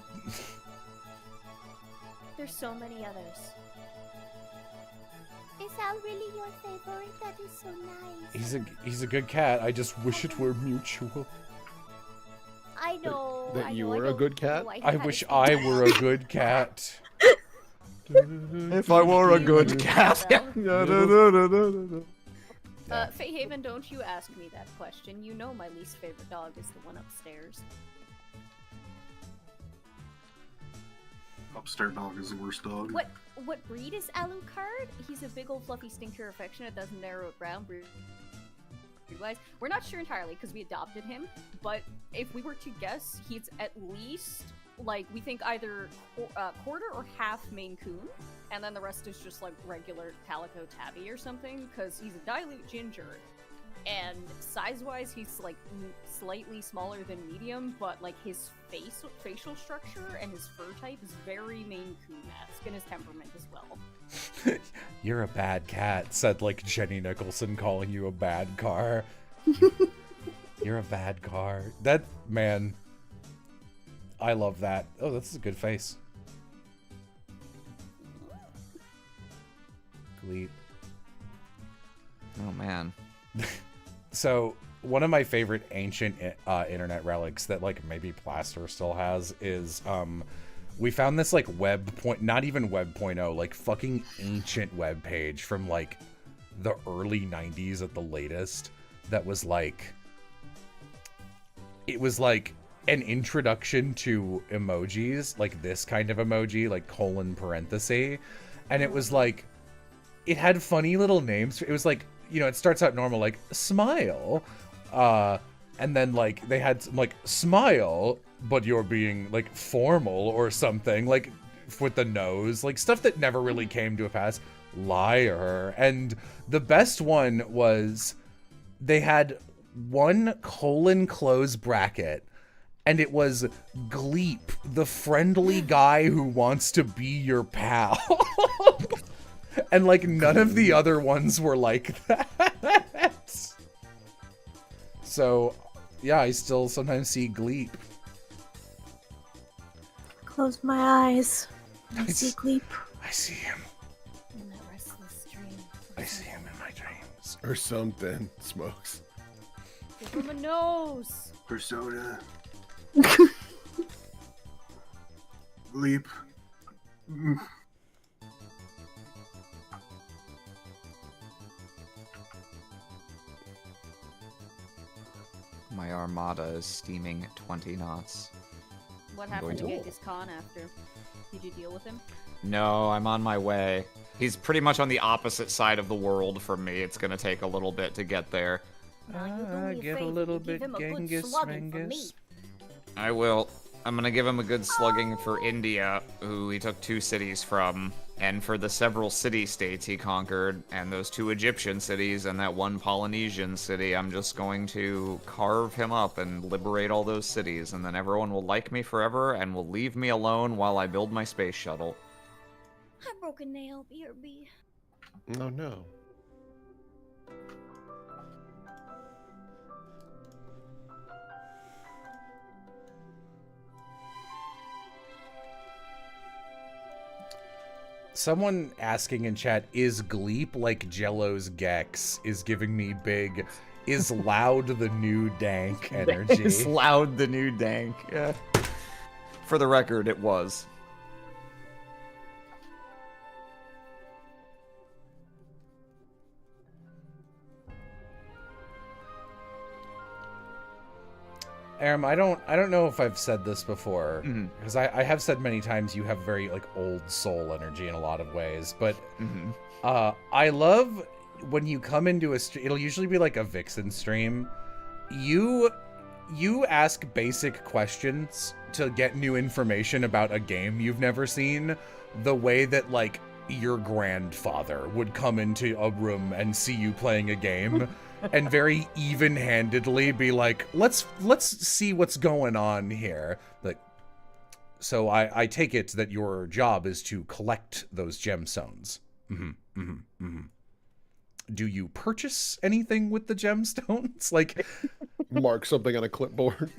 G: There's so many others. Is Al really your favorite? That is so nice.
D: He's a good cat. I just wish it were mutual.
G: I know.
F: That
G: I
F: you
G: know,
F: were
G: I
F: a
G: don't
F: good cat?
G: know,
D: I
G: had
D: wish
G: a
D: I
G: thing.
D: were a good cat.
C: If I were a good cat.
E: Faye Haven, don't you ask me that question. You know my least favorite dog is the one upstairs.
A: Upstairs dog is the worst dog.
E: What breed is Alucard? He's a big old fluffy stinker affectionate, doesn't narrow it brown breed-wise. We're not sure entirely because we adopted him, but if we were to guess, he's at least, like, we think either quarter or half Maine Coon, and then the rest is just like regular Calico Tabby or something, because he's a dilute ginger. And size-wise, he's like slightly smaller than medium, but like his facial structure and his fur type is very Maine Coon-esque, and his temperament as well.
D: You're a bad cat, said like Jenny Nicholson calling you a bad car. You're a bad car. That, man, I love that. Oh, that's a good face. Gleep.
C: Oh man.
D: So one of my favorite ancient internet relics that like maybe Plaster still has is we found this like not even web.0, like fucking ancient web page from like the early 90s at the latest that was like, it was like an introduction to emojis, like this kind of emoji, like colon parenthesis, and it was like, it had funny little names. It was like, you know, it starts out normal, like smile, and then like they had some, like smile, but you're being like formal or something, like with the nose, like stuff that never really came to a pass. Liar. And the best one was they had one colon close bracket, and it was Gleep, the friendly guy who wants to be your pal. And like none of the other ones were like that. So yeah, I still sometimes see Gleep.
H: Close my eyes. I see Gleep.
D: I see him.
E: In that restless dream.
D: I see him in my dreams.
F: Or something. Smokes.
E: Give him a nose.
A: Persona. Leap.
C: My armada is steaming 20 knots.
E: What
C: I'm
E: happened to
C: going
E: Genghis Khan after? Did you deal with him?
C: No, I'm on my way. He's pretty much on the opposite side of the world from me. It's gonna take a little bit to get there.
E: Now you do me
D: Get a
E: favor,
D: little
E: you give
D: bit
E: him a good
D: Genghis
E: slugging for me.
D: Rengus.
C: I will. I'm gonna give him a good slugging for India, who he took 2 cities from, and for the several city-states he conquered, and those 2 Egyptian cities and that 1 Polynesian city. I'm just going to carve him up and liberate all those cities, and then everyone will like me forever and will leave me alone while I build my space shuttle.
G: I broke a nail, BRB.
F: Oh no.
D: Someone asking in chat, is Gleep like Jello's Gex, is giving me big, is Loud the new dank energy.
C: It's Loud the new dank. Yeah. For the record, it was.
D: Aram, I don't know if I've said this before,
C: Mhm.
D: because I have said many times you have very like old soul energy in a lot of ways, but
C: Mhm.
D: I love when you come into a stream. It'll usually be like a Vixen stream. You ask basic questions to get new information about a game you've never seen, the way that like your grandfather would come into a room and see you playing a game and very even-handedly be like, let's see what's going on here. Like, so I take it that your job is to collect those gemstones. Do you purchase anything with the gemstones? Like,
F: Mark something on a clipboard.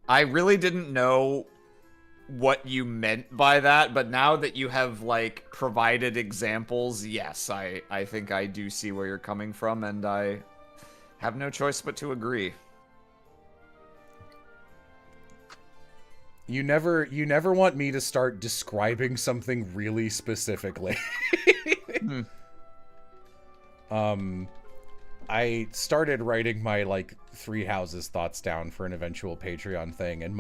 C: I really didn't know what you meant by that, but now that you have, like, provided examples, yes, I think I do see where you're coming from, and I have no choice but to agree.
D: You never want me to start describing something really specifically. I started writing my like 3 houses thoughts down for an eventual Patreon thing, and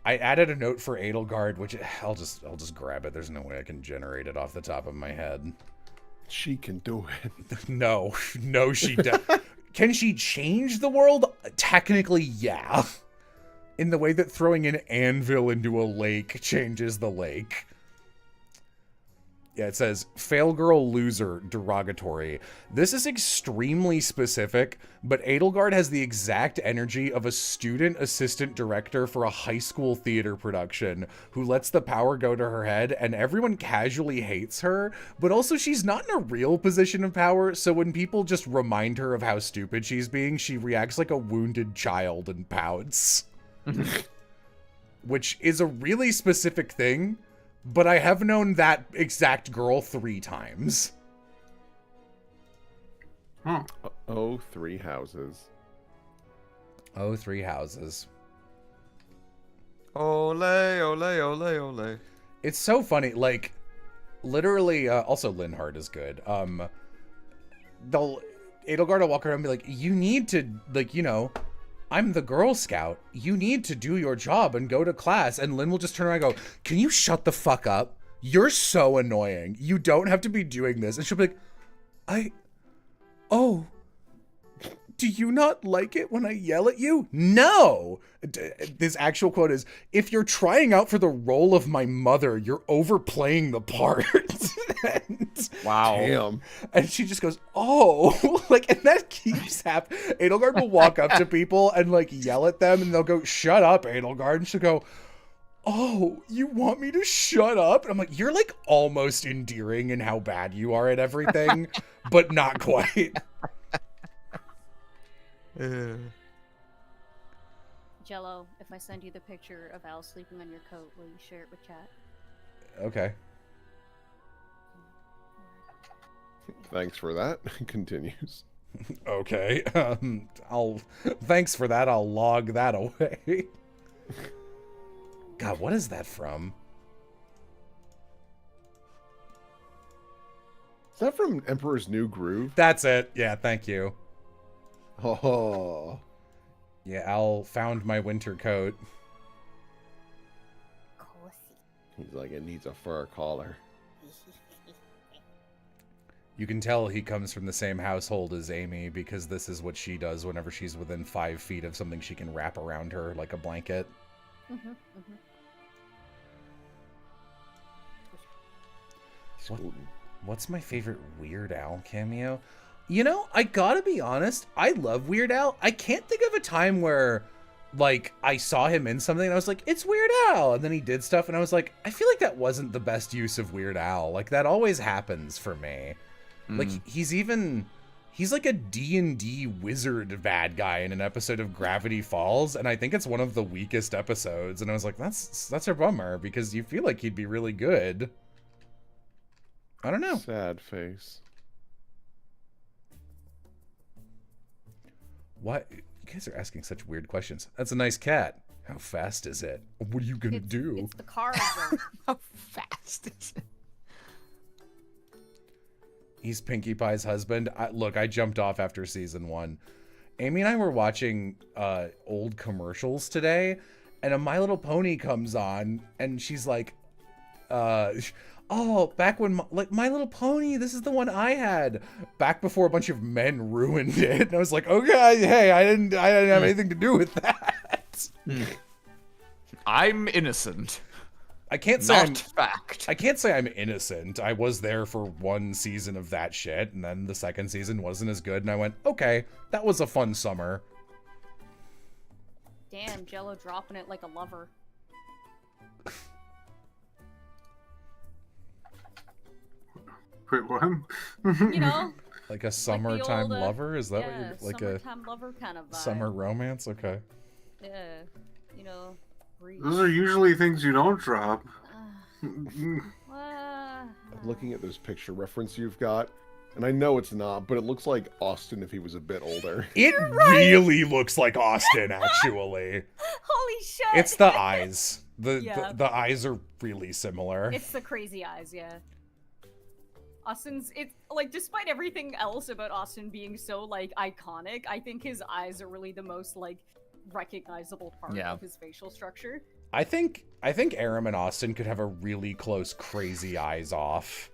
D: I added a note for Edelgard, which I'll just grab it. There's no way I can generate it off the top of my head.
F: She can do it.
D: No, she does. Can she change the world? Technically, yeah. In the way that throwing an anvil into a lake changes the lake. Yeah, it says, fail girl loser, derogatory. This is extremely specific, but Edelgard has the exact energy of a student assistant director for a high school theater production who lets the power go to her head, and everyone casually hates her, but also she's not in a real position of power, so when people just remind her of how stupid she's being, she reacts like a wounded child and pouts. Which is a really specific thing, but I have known that exact girl 3 times.
A: Huh.
F: Oh, 3 houses.
D: Oh, 3 houses.
C: Ole, ole, ole, ole.
D: It's so funny, like, literally, also Linhard is good. Edelgard will walk around and be like, you need to, like, you know, I'm the Girl Scout. You need to do your job and go to class. And Lynn will just turn around and go, can you shut the fuck up? You're so annoying. You don't have to be doing this. And she'll be like, oh, do you not like it when I yell at you? No. This actual quote is, if you're trying out for the role of my mother, you're overplaying the part.
C: Wow.
F: Damn.
D: And she just goes, oh, like, and that keeps happening. Edelgard will walk up to people and like yell at them and they'll go, shut up, Edelgard. And she'll go, oh, you want me to shut up? And I'm like, you're like almost endearing in how bad you are at everything, but not quite.
E: Jello, if I send you the picture of Al sleeping on your coat, will you share it with chat?
D: Okay.
F: Thanks for that. Continues.
D: Okay. Thanks for that. I'll log that away. God, what is that from?
F: Is that from Emperor's New Groove?
D: That's it. Yeah, thank you.
F: Oh.
D: Yeah, Al found my winter coat.
F: He's like, it needs a fur collar.
D: You can tell he comes from the same household as Amy because this is what she does whenever she's within 5 feet of something she can wrap around her like a blanket. What's my favorite Weird Al cameo? You know, I gotta be honest, I love Weird Al. I can't think of a time where, like, I saw him in something and I was like, it's Weird Al! And then he did stuff and I was like, I feel like that wasn't the best use of Weird Al. Like, that always happens for me. Like, he's like a D&D wizard bad guy in an episode of Gravity Falls, and I think it's one of the weakest episodes, and I was like, that's a bummer, because you feel like he'd be really good. I don't know.
F: Sad face.
D: What? You guys are asking such weird questions. That's a nice cat. How fast is it? What are you gonna do?
E: It's the car. Though.
C: How fast is it?
D: He's Pinkie Pie's husband. Look, I jumped off after season 1. Amy and I were watching old commercials today, and a My Little Pony comes on, and she's like, oh, back when, My Little Pony, this is the one I had. Back before a bunch of men ruined it. And I was like, okay, hey, I didn't have anything to do with that.
C: I'm innocent.
D: I can't say
C: fact.
D: I can't say I'm innocent. I was there for 1 season of that shit, and then the second season wasn't as good, and I went, okay, that was a fun summer.
E: Damn, Jello dropping it like a lover.
A: Wait, what?
E: You know?
D: Like a summertime
E: old,
D: lover? Is that
E: yeah,
D: what you're, like
E: summertime lover kind of vibe.
D: Summer romance? Okay.
E: Yeah, you know.
A: Those are usually things you don't drop.
F: I'm looking at this picture reference you've got, and I know it's not, but it looks like Austin if he was a bit older.
D: It really looks like Austin, actually.
E: Holy shit!
D: It's the eyes.
E: Yeah.
D: The eyes are really similar.
E: It's the crazy eyes, yeah. Austin's, it's like, despite everything else about Austin being so, like, iconic, I think his eyes are really the most, like, recognizable part of his facial structure.
D: I think Aram and Austin could have a really close crazy eyes off.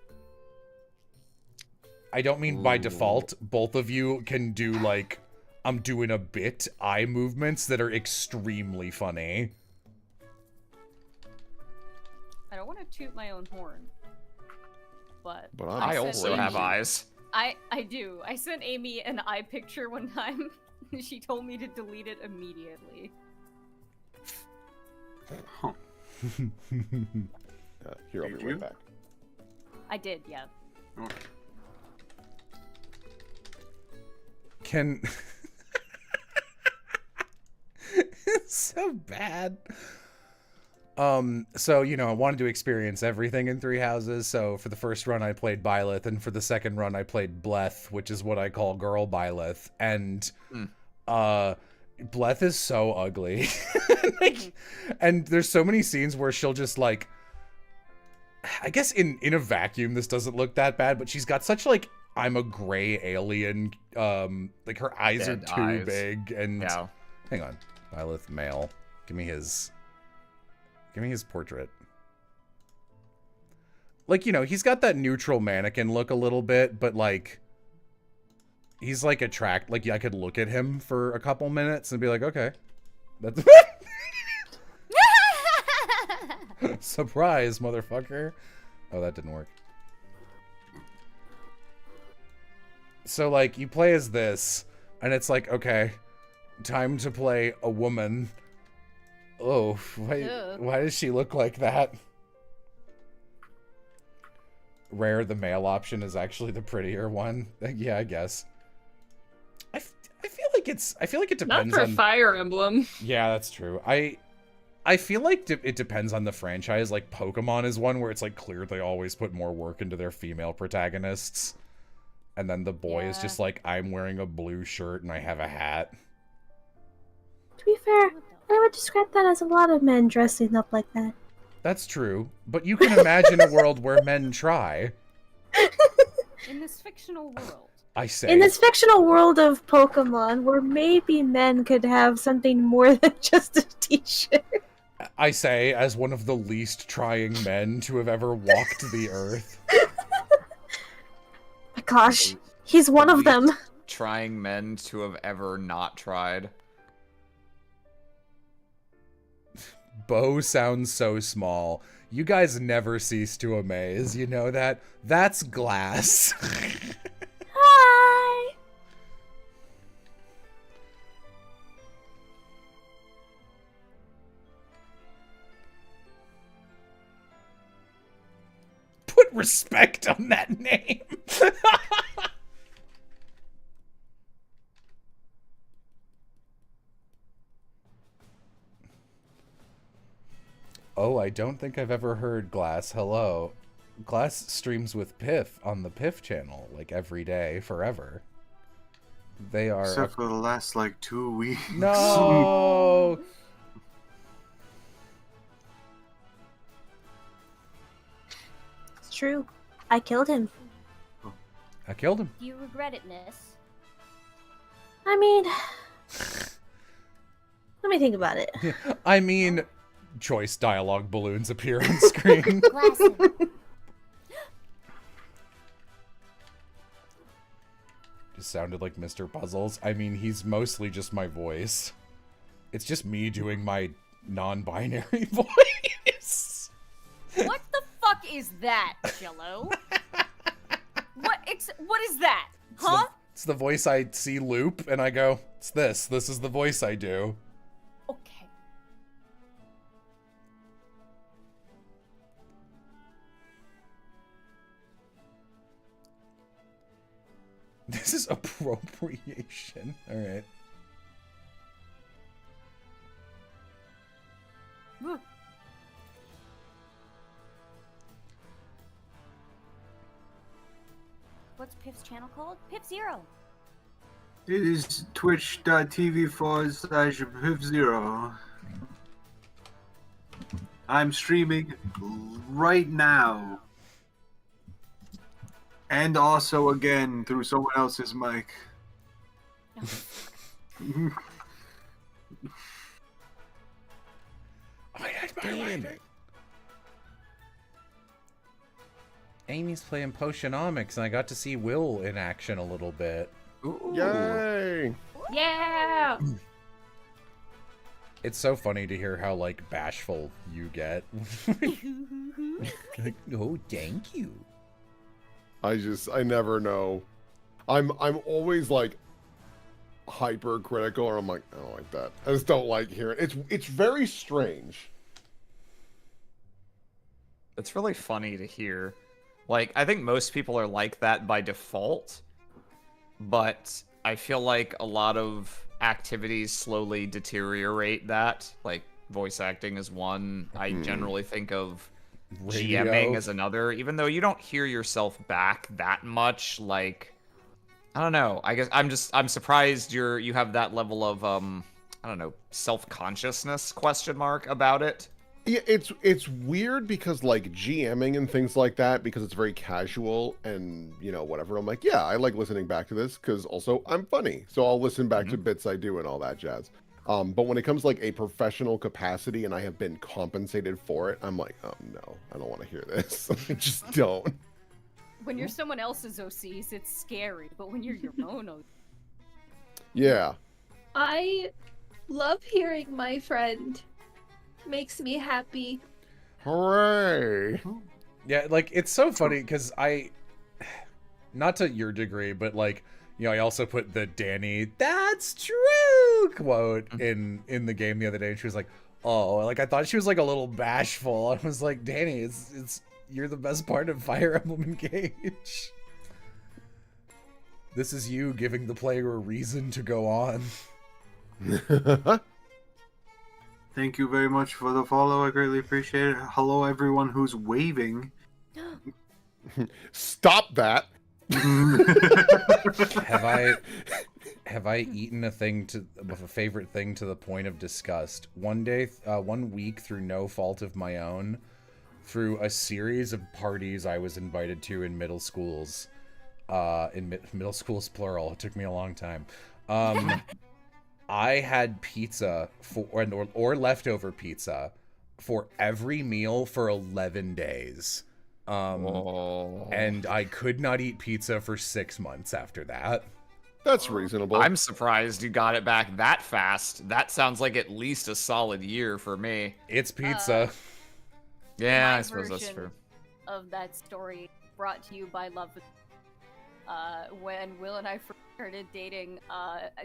D: I don't mean by default. Both of you can do, like, I'm doing a bit eye movements that are extremely funny.
E: I don't want to toot my own horn, but
C: I also have eyes.
E: I do. I sent Amy an eye picture one time. She told me to delete it immediately.
A: Huh.
F: Here, I'll be right back.
E: I did, yeah.
A: Oh.
D: Can... It's so bad. So, you know, I wanted to experience everything in Three Houses, so for the first run I played Byleth, and for the second run I played Bleth, which is what I call Girl Byleth, and, Bleth is so ugly. Like, and there's so many scenes where she'll just, like, I guess in a vacuum this doesn't look that bad, but she's got such, like, I'm a gray alien, like, her eyes are too big, and...
C: Yeah.
D: Hang on. Byleth male. Give me his portrait. Like, you know, he's got that neutral mannequin look a little bit, but, like, he's, like, like, I could look at him for a couple minutes and be like, okay. That's... Surprise, motherfucker. Oh, that didn't work. So, like, you play as this, and it's like, okay, time to play a woman. Oh, why does she look like that? Rare, the male option is actually the prettier one. Yeah, I guess. I feel like it depends
B: Not for
D: on
B: Fire Emblem.
D: Yeah, that's true. I feel like it depends on the franchise. Like Pokemon is one where it's like clear they always put more work into their female protagonists. And then the boy is just like, I'm wearing a blue shirt and I have a hat.
H: To be fair, I would describe that as a lot of men dressing up like that.
D: That's true, but you can imagine a world where men try.
E: In this fictional world.
D: I say.
H: In this fictional world of Pokemon, where maybe men could have something more than just a t-shirt.
D: I say, as one of the least trying men to have ever walked the earth.
H: My gosh, he's one of them.
C: Trying men to have ever not tried.
D: Bo sounds so small. You guys never cease to amaze, you know that? That's Glass.
H: Hi!
D: Put respect on that name. Oh, I don't think I've ever heard Glass. Hello. Glass streams with Piff on the Piff channel, like every day, forever. They are...
A: Except for the last, like, 2 weeks.
D: No!
H: It's true. I killed him.
D: I killed him.
E: Do you regret it, miss?
H: I mean... Let me think about it.
D: I mean, choice dialogue balloons appear on screen.
E: Classic.
D: Just sounded like Mr. Puzzles. I mean, he's mostly just my voice. It's just me doing my non-binary voice.
E: What the fuck is that, Jello? What is that? Huh?
D: It's the voice I see loop, and I go, it's this. This is the voice I do.
E: Okay.
D: This is appropriation. Alright.
E: Woo. What's Piff's channel called? Piff Zero.
A: It is twitch.tv/PiffZero. I'm streaming right now. And also again through someone else's mic.
D: Damn it. Amy's playing Potionomics, and I got to see Will in action a little bit.
C: Ooh.
F: Yay!
B: Yeah!
D: It's so funny to hear how, like, bashful you get. Like, oh, thank you.
F: I never know. I'm always like hypercritical, or I'm like, I don't like that. I just don't like hearing it. It's very strange.
C: It's really funny to hear. Like, I think most people are like that by default, but I feel like a lot of activities slowly deteriorate that. Like, voice acting is one. I generally think of
D: Radio.
C: GMing as another, even though you don't hear yourself back that much. Like, I don't know. I guess I'm surprised you have that level of I don't know, self-consciousness about it.
F: Yeah, it's weird because like GMing and things like that, because it's very casual and you know whatever. I'm like, yeah, I like listening back to this because also I'm funny, so I'll listen back to bits I do and all that jazz. But when it comes to, like, a professional capacity and I have been compensated for it, I'm like, oh no, I don't want to hear this. I just don't.
E: When you're someone else's OCs, it's scary, but when you're your own OC...
F: Yeah.
I: I love hearing my friend. Makes me happy.
F: Hooray!
D: Yeah, like, it's so funny because not to your degree, but like, you know, I also put the Danny, that's true quote in the game the other day, and she was like, oh, like, I thought she was like a little bashful. I was like, Danny, it's you're the best part of Fire Emblem Engage. This is you giving the player a reason to go on.
A: Thank you very much for the follow. I greatly appreciate it. Hello, everyone who's waving.
F: Stop that!
D: have I eaten a favorite thing to the point of disgust? One week through no fault of my own, through a series of parties I was invited to in middle schools, middle schools plural. It took me a long time. I had pizza or leftover pizza for every meal for 11 days. And I could not eat pizza for 6 months after that.
F: That's reasonable.
C: I'm surprised you got it back that fast. That sounds like at least a solid year for me.
D: It's pizza.
C: Yeah,
E: My
C: I suppose that's
E: version
C: true.
E: Of that story brought to you by Love. When Will and I first started dating,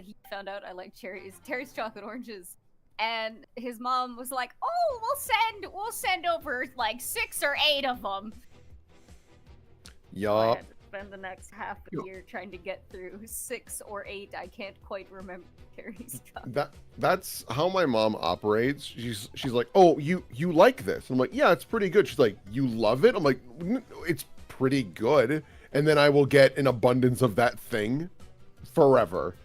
E: he found out I like Terry's chocolate oranges, and his mom was like, "Oh, we'll send over like 6 or 8 of them."
F: Yeah.
E: I had to spend the next half a year trying to get through 6 or 8. I can't quite remember Terry's chocolate.
F: That's how my mom operates. She's like, "Oh, you like this?" I'm like, "Yeah, it's pretty good." She's like, "You love it?" I'm like, "It's pretty good." And then I will get an abundance of that thing forever.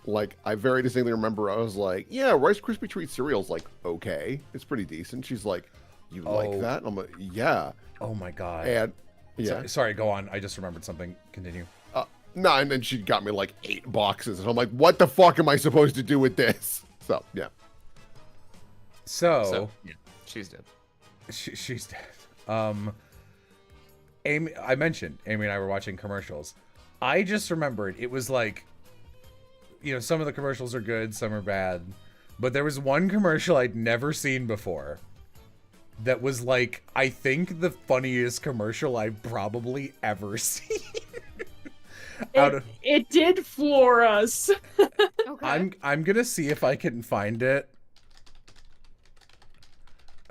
F: Like, I very distinctly remember I was like, "Yeah, Rice Krispie Treat cereal's like okay, it's pretty decent." She's like, "You like that?" I'm like, "Yeah."
D: Oh my god.
F: And yeah,
D: Sorry, go on. I just remembered something. Continue.
F: no, and then she got me like 8 boxes, and I'm like, "What the fuck am I supposed to do with this?" So yeah.
D: So
C: Yeah, she's dead.
D: She's dead. Amy, I mentioned Amy and I were watching commercials. I just remembered it was like, some of the commercials are good, some are bad, but there was one commercial I'd never seen before that was like, I think the funniest commercial I've probably ever seen.
B: It did floor us.
E: Okay.
D: I'm gonna see if I can find it.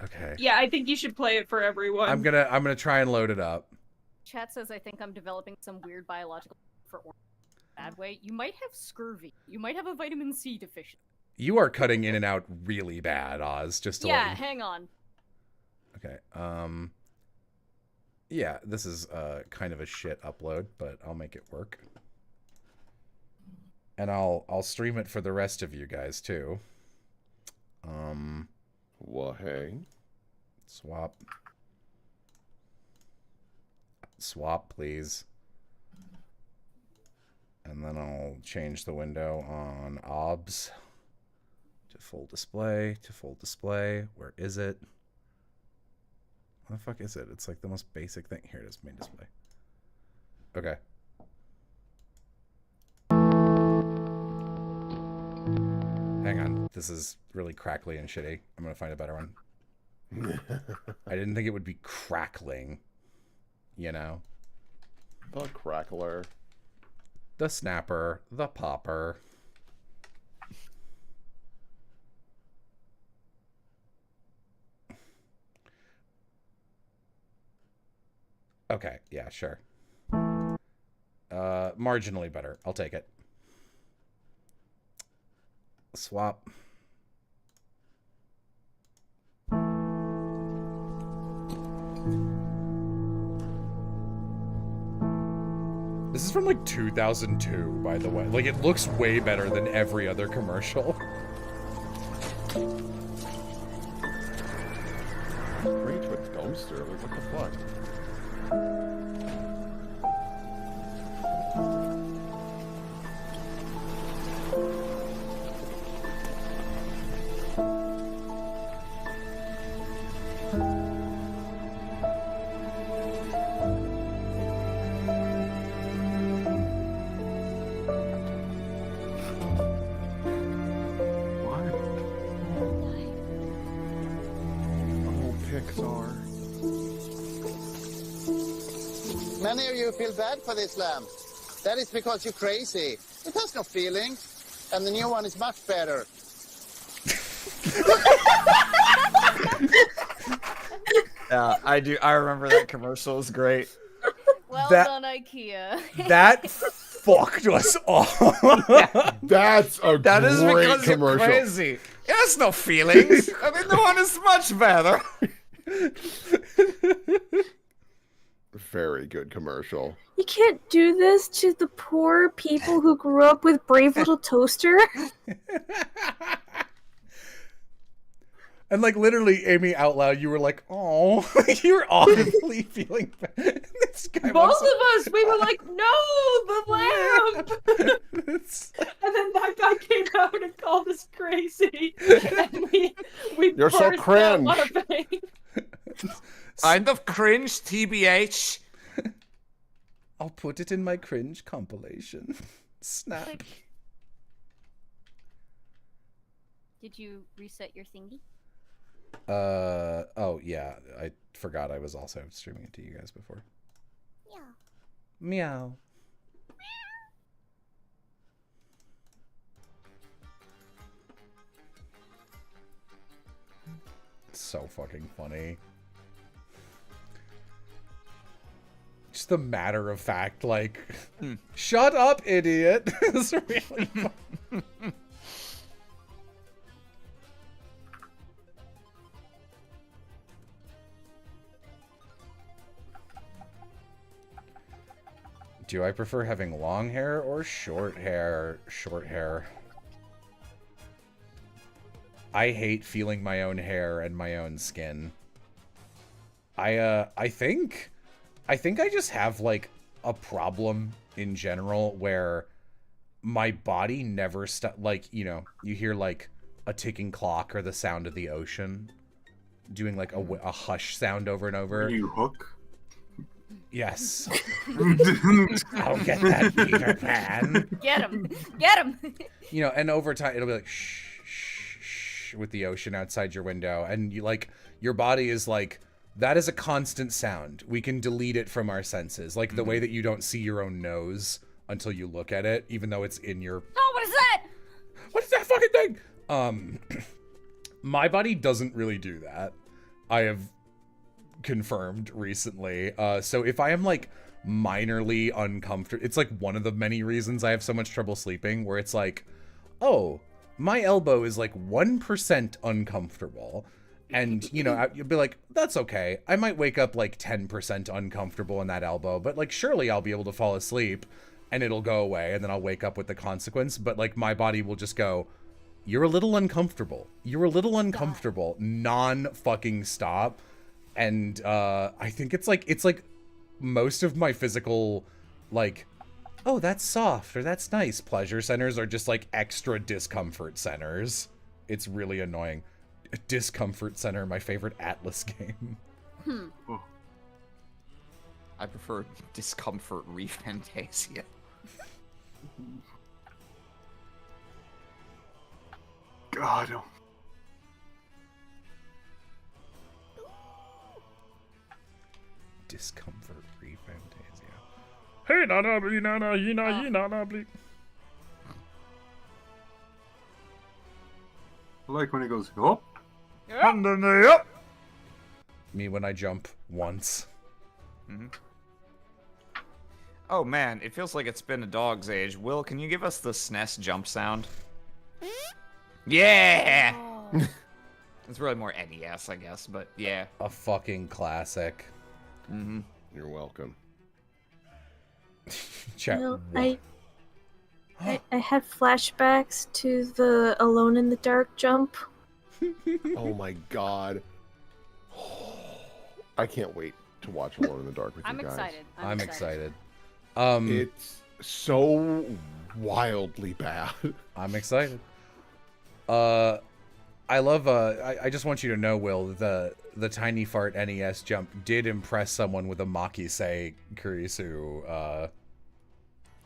D: Okay.
B: Yeah, I think you should play it for everyone.
D: I'm gonna try and load it up.
E: Chat says, "I think I'm developing some weird biological for bad way. You might have scurvy. You might have a vitamin C deficiency."
D: You are cutting in and out really bad, Oz. Just to let you...
E: hang on.
D: Okay. Yeah, this is kind of a shit upload, but I'll make it work. And I'll stream it for the rest of you guys too.
F: Well, hey.
D: Swap, please. And then I'll change the window on OBS to full display, Where is it? What the fuck is it? It's like the most basic thing. Here it is, main display. Okay. Hang on. This is really crackly and shitty. I'm gonna find a better one. I didn't think it would be crackling.
F: The crackler.
D: The snapper. The popper. Okay, yeah, sure. Marginally better. I'll take it. Swap. This is from like 2002, by the way. Like, it looks way better than every other commercial.
F: Straight to a dumpster. Like, what the fuck?
J: Many of you feel bad for this lamp. That is because you're crazy. It has no feelings, and the new one is much better.
C: Yeah, I do. I remember that commercial. It was great.
E: Well done, IKEA.
D: That fucked us off.
F: That's a
C: That is
F: great
C: because
F: commercial.
C: you're crazy. It has no feelings. I mean, the one is much better.
F: very good commercial.
H: You can't do this to the poor people who grew up with Brave Little Toaster.
D: And like literally, Amy, out loud, you were like, "Oh," you're audibly feeling bad. This guy
B: Both of us, we were like, no, the lamp! And then that guy came out and called us crazy. And we
F: You're so
B: burst out
F: cringe.
B: laughing.
C: Kind of cringe, TBH.
D: I'll put it in my cringe compilation. Snap.
E: Did you reset your thingy?
D: Oh yeah, I forgot I was also streaming it to you guys before.
G: Yeah.
D: Meow. It's so fucking funny. Just the matter of fact, like, shut up, idiot. It's really fun. Do I prefer having long hair or short hair? Short hair. I hate feeling my own hair and my own skin. I think I just have like a problem in general where my body never like, you know, you hear like a ticking clock or the sound of the ocean doing like a hush sound over and over.
A: You hook?
D: Yes. I'll get that, Peter Pan.
E: Get him! Get him!
D: You know, and over time it'll be like shh, shh, shh with the ocean outside your window, and you like your body is like, that is a constant sound. We can delete it from our senses, like the way that you don't see your own nose until you look at it, even though it's in your.
E: Oh, what is that?
D: What is that fucking thing? My body doesn't really do that. I have confirmed recently. So if I am like minorly uncomfortable, it's like one of the many reasons I have so much trouble sleeping, where it's like, oh, my elbow is like 1% uncomfortable. And, you know, you'll be like, that's okay. I might wake up like 10% uncomfortable in that elbow, but like surely I'll be able to fall asleep and it'll go away and then I'll wake up with the consequence. But like my body will just go, you're a little uncomfortable. You're a little uncomfortable. Non-fucking stop. And I think it's like most of my physical, like, oh, that's soft or that's nice pleasure centers are just like extra discomfort centers. It's really annoying. Discomfort Center, my favorite Atlas game.
A: Oh.
C: I prefer Discomfort Refantasia.
A: God.
D: Discomfort Refantasia. Hey, nana, blee, nana, yina, yina, blee.
A: I like when it goes, oh.
C: Yep.
D: Me when I jump once.
C: Oh man, it feels like it's been a dog's age. Will, can you give us the SNES jump sound? Yeah! It's really more NES, I guess, but yeah.
D: A fucking classic.
F: You're welcome.
D: Chat.
H: No, I had flashbacks to the Alone in the Dark jump.
F: Oh my god. I can't wait to watch Alone in the Dark with you
E: I'm
F: guys.
E: excited.
D: I'm excited.
F: It's so wildly bad.
D: I'm excited. I love, I just want you to know, Will, the Tiny Fart NES jump did impress someone with a Maki-sei Kurisu,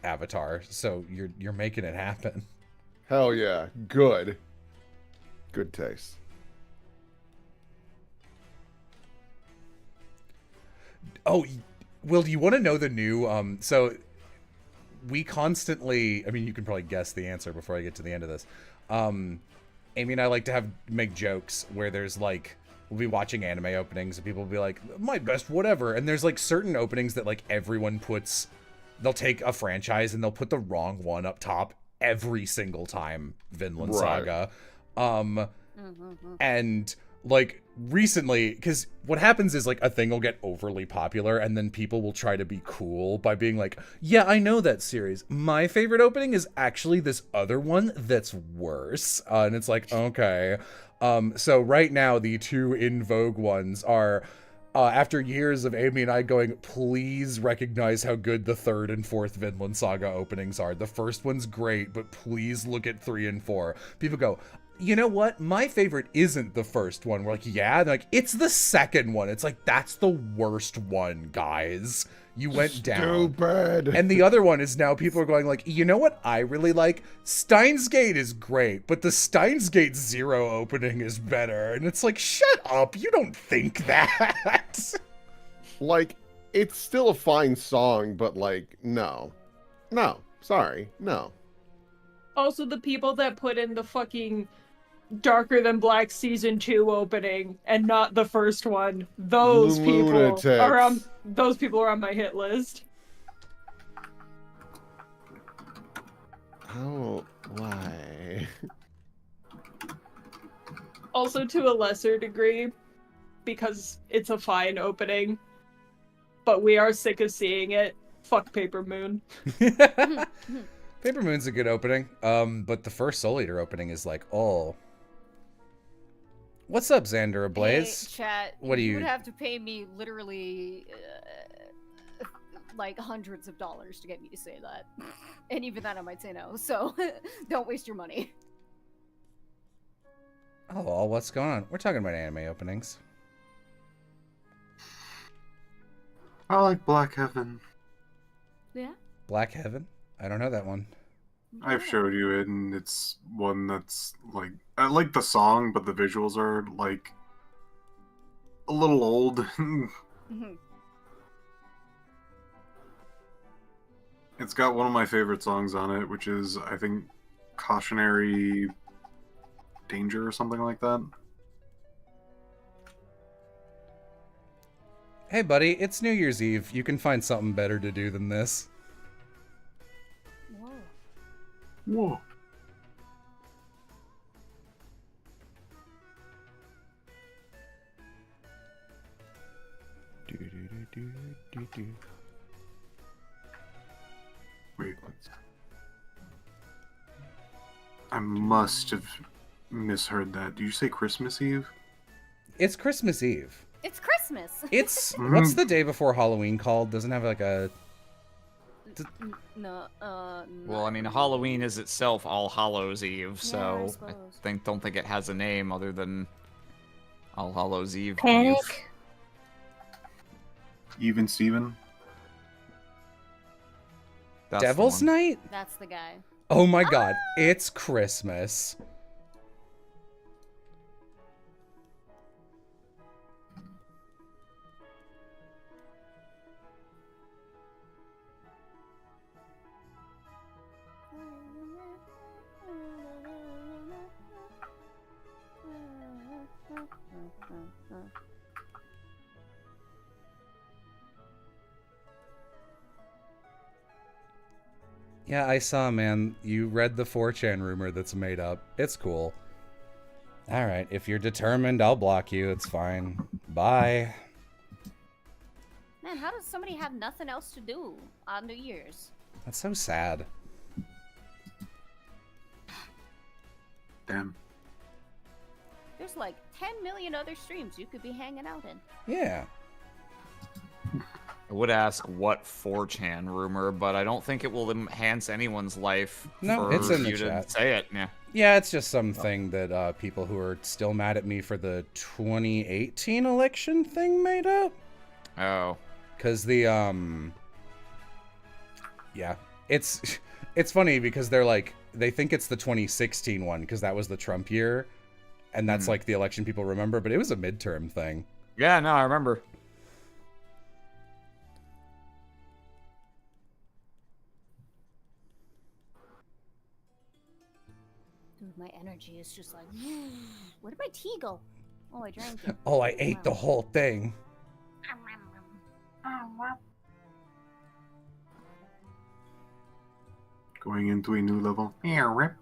D: avatar, so you're making it happen.
F: Hell yeah. Good. Good taste.
D: Oh, Will, do you want to know the new, so we constantly, I mean, you can probably guess the answer before I get to the end of this. Amy and I like to make jokes where there's like, we'll be watching anime openings and people will be like, my best whatever. And there's like certain openings that like everyone puts, they'll take a franchise and they'll put the wrong one up top every single time. Vinland Saga. And like recently, because what happens is like a thing will get overly popular and then people will try to be cool by being like, yeah, I know that series. My favorite opening is actually this other one that's worse. And it's like, okay. So right now the two in vogue ones are after years of Amy and I going, please recognize how good the 3rd and 4th Vinland Saga openings are. The first one's great, but please look at 3 and 4. People go, you know what? My favorite isn't the first one. We're like, yeah? They're like, it's the second one. It's like, that's the worst one, guys. You went down.
F: Stupid.
D: And the other one is now people are going like, you know what I really like? Steins Gate is great, but the Steins Gate 0 opening is better. And it's like, shut up. You don't think that.
F: Like, it's still a fine song, but like, no. No. Sorry. No.
B: Also, the people that put in the fucking Darker Than Black Season 2 opening and not the first one, those
F: Lunatics.
B: people are on my hit list.
F: Oh, why?
B: Also, to a lesser degree, because it's a fine opening, but we are sick of seeing it. Fuck Paper Moon.
D: Paper Moon's a good opening, but the first Soul Eater opening is like, oh. What's up, Xander Ablaze?
E: Hey, chat.
D: What do you
E: would have to pay me literally like hundreds of dollars to get me to say that. And even then I might say no, so don't waste your money.
D: Oh, well, what's going on? We're talking about anime openings.
A: I like Black Heaven.
E: Yeah?
D: Black Heaven? I don't know that one.
A: I've showed you it, and it's one that's like, I like the song, but the visuals are like a little old.
E: Mm-hmm.
A: It's got one of my favorite songs on it, which is, I think, Cautionary Danger or something like that.
D: Hey, buddy, it's New Year's Eve. You can find something better to do than this.
A: Whoa. Wait. I must have misheard that. Did you say Christmas Eve?
D: It's Christmas Eve.
E: It's Christmas.
D: It's what's the day before Halloween called? Doesn't have like a
E: No,
C: Well, I mean, Halloween is itself All Hallows Eve,
E: I
C: so
E: suppose.
C: don't think it has a name other than All Hallows Eve.
H: Panic.
A: Even Steven?
C: That's the
D: Devil's
C: one.
D: Night?
E: That's the guy.
D: Oh my god, it's Christmas. Yeah, I saw, man. You read the 4chan rumor that's made up. It's cool. Alright, if you're determined, I'll block you. It's fine. Bye.
E: Man, how does somebody have nothing else to do on New Year's?
D: That's so sad.
A: Damn.
E: There's like 10 million other streams you could be hanging out in.
D: Yeah.
C: I would ask what 4chan rumor, but I don't think it will enhance anyone's life.
D: No,
C: for
D: it's in the
C: you
D: chat.
C: to say it. Yeah.
D: Yeah, it's just something that people who are still mad at me for the 2018 election thing made up.
C: Oh.
D: Because the, yeah. It's funny because they're like, they think it's the 2016 one because that was the Trump year. And that's like the election people remember, but it was a midterm thing.
C: Yeah, no, I remember.
E: Dude, my energy is just like, where did my tea go? Oh, I drank it.
D: Oh, I ate the whole thing.
A: Going into a new level. Yeah, rip.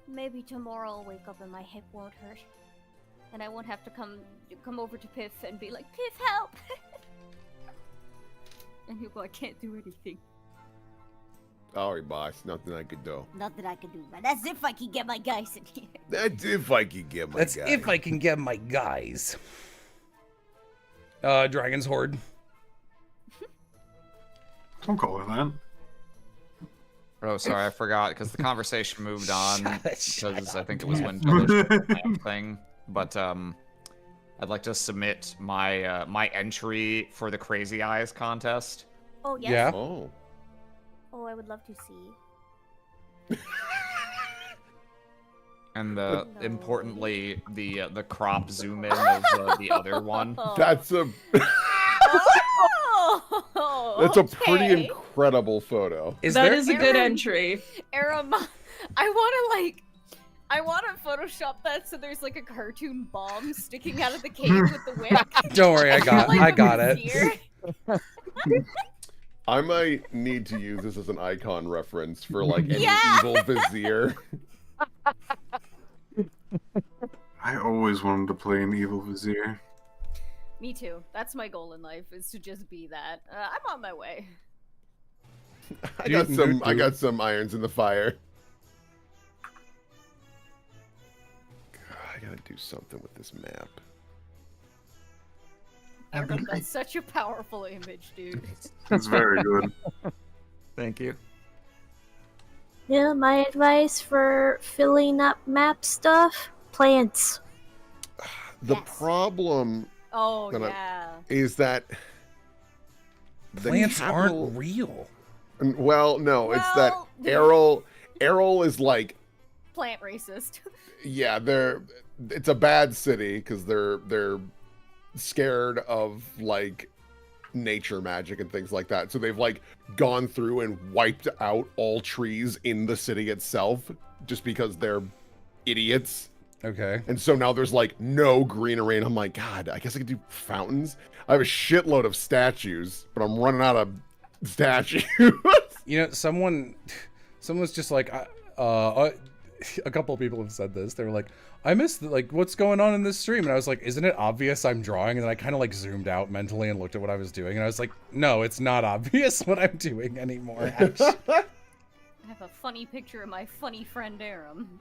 E: Maybe tomorrow I'll wake up and my hip won't hurt. And I won't have to come over to Piff and be like, Piff, help! And he'll go, I can't do anything.
F: Sorry, boss. Nothing I could do.
G: Nothing I can do, but that's if I can get my guys in here.
F: That's if I can get my
D: That's
F: guy.
D: if I can get my guys. Dragon's Horde.
A: Don't call it that.
C: Oh, sorry, I forgot because the conversation moved on
D: Shut
C: because I
D: up,
C: think it was when
A: dude.
C: Village thing. But I'd like to submit my my entry for the Crazy Eyes contest.
G: Oh, yes?
D: Yeah.
F: Oh.
G: Oh, I would love to see.
C: And
G: No.
C: importantly, the crop zoom in of the other one.
F: That's a
E: Oh,
F: that's a pretty
E: okay.
F: incredible photo.
D: Is
B: That
D: there?
B: is a good
E: Aaron-
B: entry.
E: Aram, I want to Photoshop that so there's like a cartoon bomb sticking out of the cave with the wick.
D: Don't worry, I got
E: Like
D: I
E: a
D: got it.
E: vizier.
F: I might need to use this as an icon reference for like any
E: Yeah.
F: evil vizier.
A: I always wanted to play an evil vizier.
E: Me too. That's my goal in life, is to just be that. I'm on my way.
F: I got some irons in the fire. God, I gotta do something with this map.
E: Aram, that's such a powerful image, dude.
A: It's very good.
C: Thank you.
H: Yeah, my advice for filling up map stuff: plants.
F: The
G: Yes.
F: problem
E: Oh,
F: Then I-
E: yeah.
F: is that the
D: Plants
F: capital-
D: aren't real.
F: Well, no, it's that
E: Well-
F: Errol is like,
E: Plant racist.
F: yeah, it's a bad city because they're scared of like nature magic and things like that. So they've like gone through and wiped out all trees in the city itself just because they're idiots.
D: Okay.
F: And so now there's like no greenery, and I'm like, God, I guess I could do fountains. I have a shitload of statues, but I'm running out of statues.
D: You know, someone's just like, a couple of people have said this. They were like, I missed like what's going on in this stream, and I was like, isn't it obvious I'm drawing? And then I kind of like zoomed out mentally and looked at what I was doing, and I was like, no, it's not obvious what I'm doing anymore. Actually.
E: I have a funny picture of my funny friend Aram.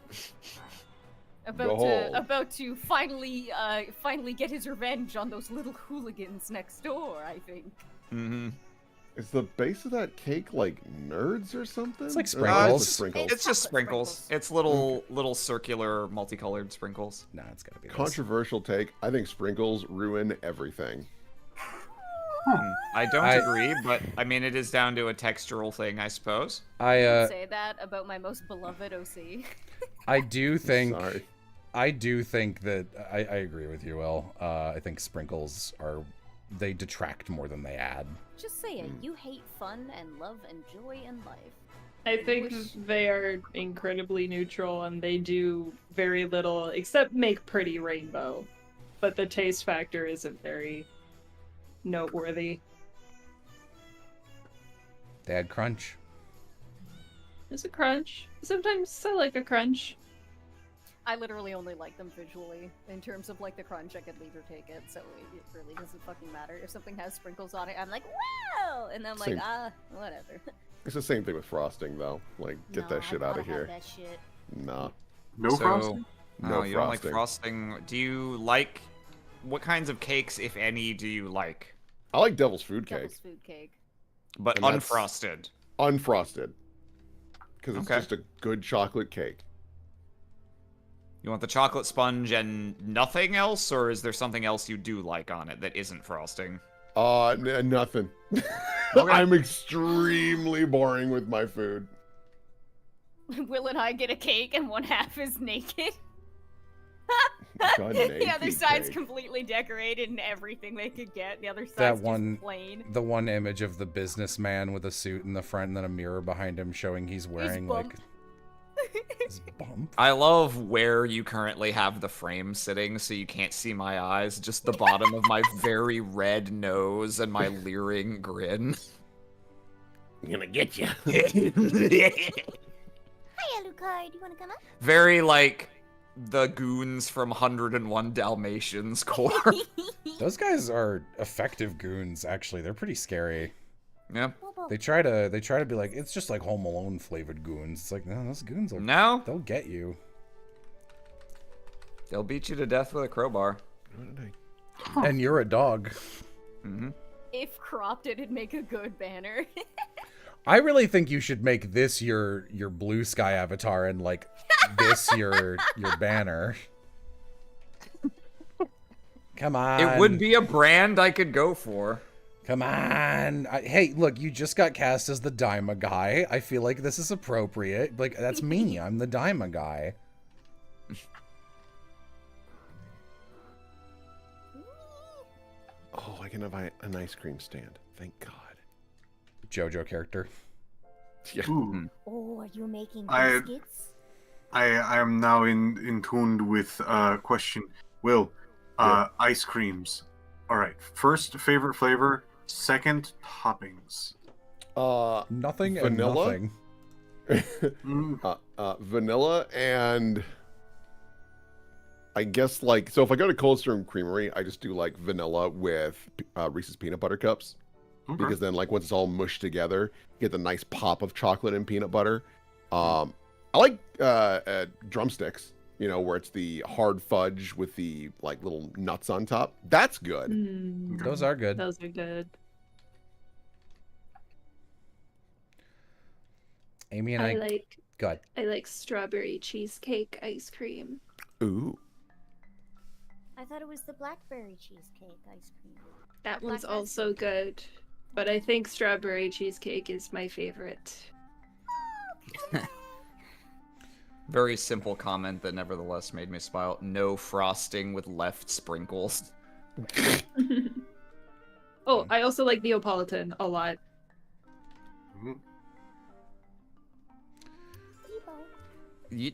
E: About to finally get his revenge on those little hooligans next door, I think.
C: Mm-hmm.
F: Is the base of that cake like nerds or something?
D: It's like
F: Or
D: sprinkles.
F: just sprinkles.
C: It's just
E: chocolate
C: sprinkles.
E: sprinkles.
C: It's little circular, multicolored sprinkles.
D: Nah, it's gotta be this.
F: Controversial take. I think sprinkles ruin everything.
C: I don't
D: I-
C: agree, but I mean it is down to a textural thing, I suppose.
D: I
E: Say that about my most beloved OC.
D: I do think
F: Sorry.
D: that I agree with you, Will. I think sprinkles they detract more than they add.
E: Just say it. You hate fun and love and joy in life.
B: I think
E: Wish-
B: they are incredibly neutral and they do very little except make pretty rainbow. But the taste factor isn't very noteworthy.
D: They add crunch.
B: It's a crunch. Sometimes I like a crunch.
E: I literally only like them visually. In terms of like the crunch, I could leave or take it, so it really doesn't fucking matter. If something has sprinkles on it, I'm like, wow! And then I'm like,
F: Same.
E: Whatever.
F: It's the same thing with frosting, though. Like, get
G: No,
F: that shit
G: I
F: out
G: gotta
F: of
G: have
F: here.
G: That shit.
F: Nah.
A: No
C: So-
A: frosting?
C: No,
F: No
C: you don't like
F: frosting.
C: frosting. Do you like what kinds of cakes, if any, do you like?
F: I like devil's food cake.
E: Devil's food cake.
C: But
F: And that's-
C: unfrosted.
F: Unfrosted. Because it's
C: Okay.
F: just a good chocolate cake.
C: You want the chocolate sponge and nothing else, or is there something else you do like on it that isn't frosting?
F: Nothing.
C: Okay.
F: I'm extremely boring with my food.
E: Will and I get a cake and one half is naked.
F: God,
E: The other
F: naked
E: side's
F: cake.
E: completely decorated and everything they could get. The other side's
D: That
E: just
D: one-
E: plain.
D: The one image of the businessman with a suit in the front and then a mirror behind him showing he's wearing like
E: bump.
D: his bump.
C: I love where you currently have the frame sitting so you can't see my eyes, just the bottom of my very red nose and my leering grin.
F: I'm gonna get you.
G: Hiya, Alucard, you wanna come up?
C: Very like the goons from 101 Dalmatians core.
D: Those guys are effective goons, actually. They're pretty scary.
C: Yeah.
D: They try to be like, it's just like Home Alone flavored goons. It's like, no, those goons will
C: No.
D: they'll get you.
C: They'll beat you to death with a crowbar.
D: And you're a dog.
C: Mm-hmm.
E: If cropped, it'd make a good banner.
D: I really think you should make this your blue sky avatar and like this your banner. Come on.
C: It would be a brand I could go for.
D: Come on. Hey, look, you just got cast as the Daima guy. I feel like this is appropriate. Like, that's me. I'm the Daima guy.
F: Oh, I can have an ice cream stand. Thank God.
D: JoJo character.
F: Yeah.
A: Ooh.
G: Oh, are you making
A: I-
G: biscuits?
A: I am now in tuned with question. Will, ice creams. All right. First, favorite flavor. Second, toppings.
D: Nothing
F: Vanilla?
D: and nothing.
F: Vanilla and I guess like, so if I go to Cold Stone Creamery, I just do like vanilla with Reese's peanut butter cups.
A: Okay.
F: Because then like once it's all mushed together, you get the nice pop of chocolate and peanut butter. I like drumsticks, you know, where it's the hard fudge with the like little nuts on top. That's good.
B: Mm,
D: Those are good.
B: those are good.
D: Amy and
I: I
D: I
I: like
D: Good.
I: I like strawberry cheesecake ice cream.
F: Ooh.
G: I thought it was the blackberry cheesecake ice cream.
I: That one's
G: Black
I: also good, but I think strawberry cheesecake is my favorite.
C: Very simple comment that nevertheless made me smile. No frosting with left sprinkles.
B: Oh, I also like Neapolitan a lot.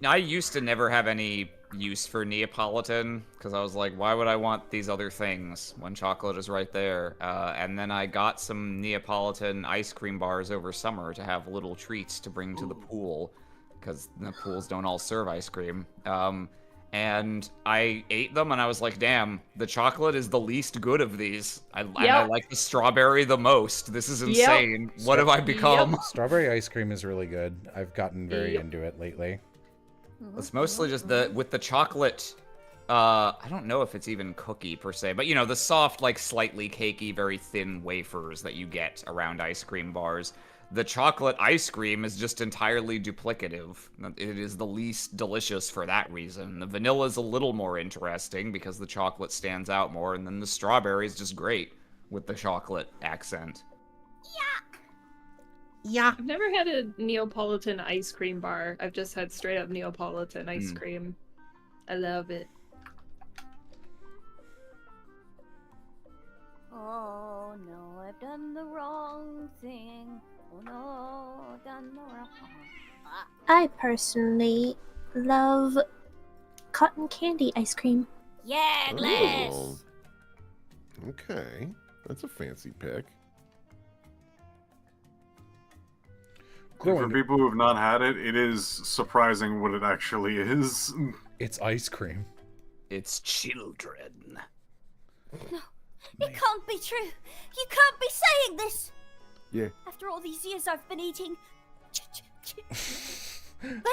C: I used to never have any use for Neapolitan because I was like, why would I want these other things when chocolate is right there? And then I got some Neapolitan ice cream bars over summer to have little treats to bring to the pool because the pools don't all serve ice cream. And I ate them and I was like, damn, the chocolate is the least good of these. And I like the strawberry the most. This is insane. What have I become?
D: Strawberry ice cream is really good. I've gotten very into it lately.
C: It's mostly just with the chocolate. I don't know if it's even cookie per se, but you know, the soft, like slightly cakey, very thin wafers that you get around ice cream bars. The chocolate ice cream is just entirely duplicative. It is the least delicious for that reason. The vanilla is a little more interesting because the chocolate stands out more, and then the strawberry is just great with the chocolate accent.
B: Yeah. I've never had a Neapolitan ice cream bar. I've just had straight up Neapolitan ice
C: Mm.
B: cream. I love it.
G: Oh no, I've done the wrong thing. Oh no, I've done the wrong ah.
H: I personally love cotton candy ice cream.
G: Yeah, Glass!
F: Oh. Okay. That's a fancy pick.
A: For people who have not had it, it is surprising what it actually is.
D: It's ice cream.
C: It's children.
G: No, it can't be true. You can't be saying this.
F: Yeah.
G: After all these years I've been eating.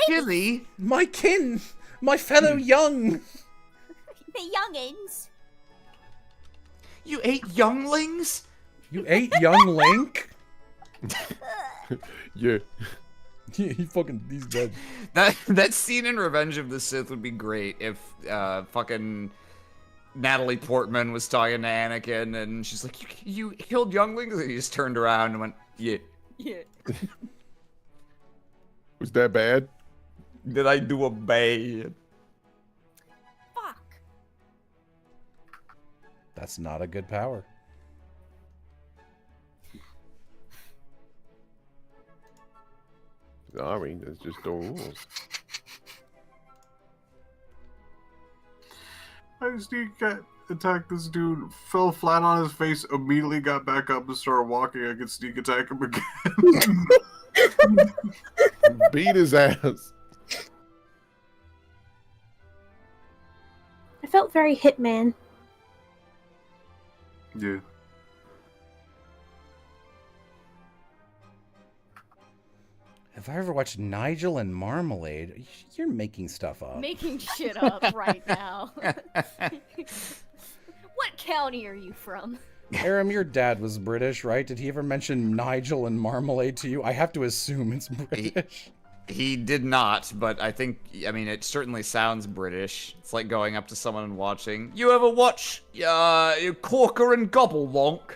C: Chili?
D: My kin! My fellow young!
G: The youngins.
C: You ate younglings?
D: You ate young Link?
F: Yeah.
D: He's dead.
C: That scene in Revenge of the Sith would be great if fucking Natalie Portman was talking to Anakin and she's like, you killed younglings? And he just turned around and went, yeah.
E: Yeah.
F: Was that bad?
C: Did I do a bad?
G: Fuck.
D: That's not a good power.
F: Sorry, that's just the rules.
A: I sneak attacked this dude, fell flat on his face, immediately got back up and started walking. I could sneak attack him again.
F: Beat his ass.
H: felt very Hitman.
A: Yeah.
D: Have I ever watched Nigel and Marmalade? You're making stuff up.
E: Making shit up right now. What county are you from?
D: Aram, your dad was British, right? Did he ever mention Nigel and Marmalade to you? I have to assume it's British.
C: He did not, but I think, I mean, it certainly sounds British. It's like going up to someone and watching, you ever watch Corker and Gobblewonk?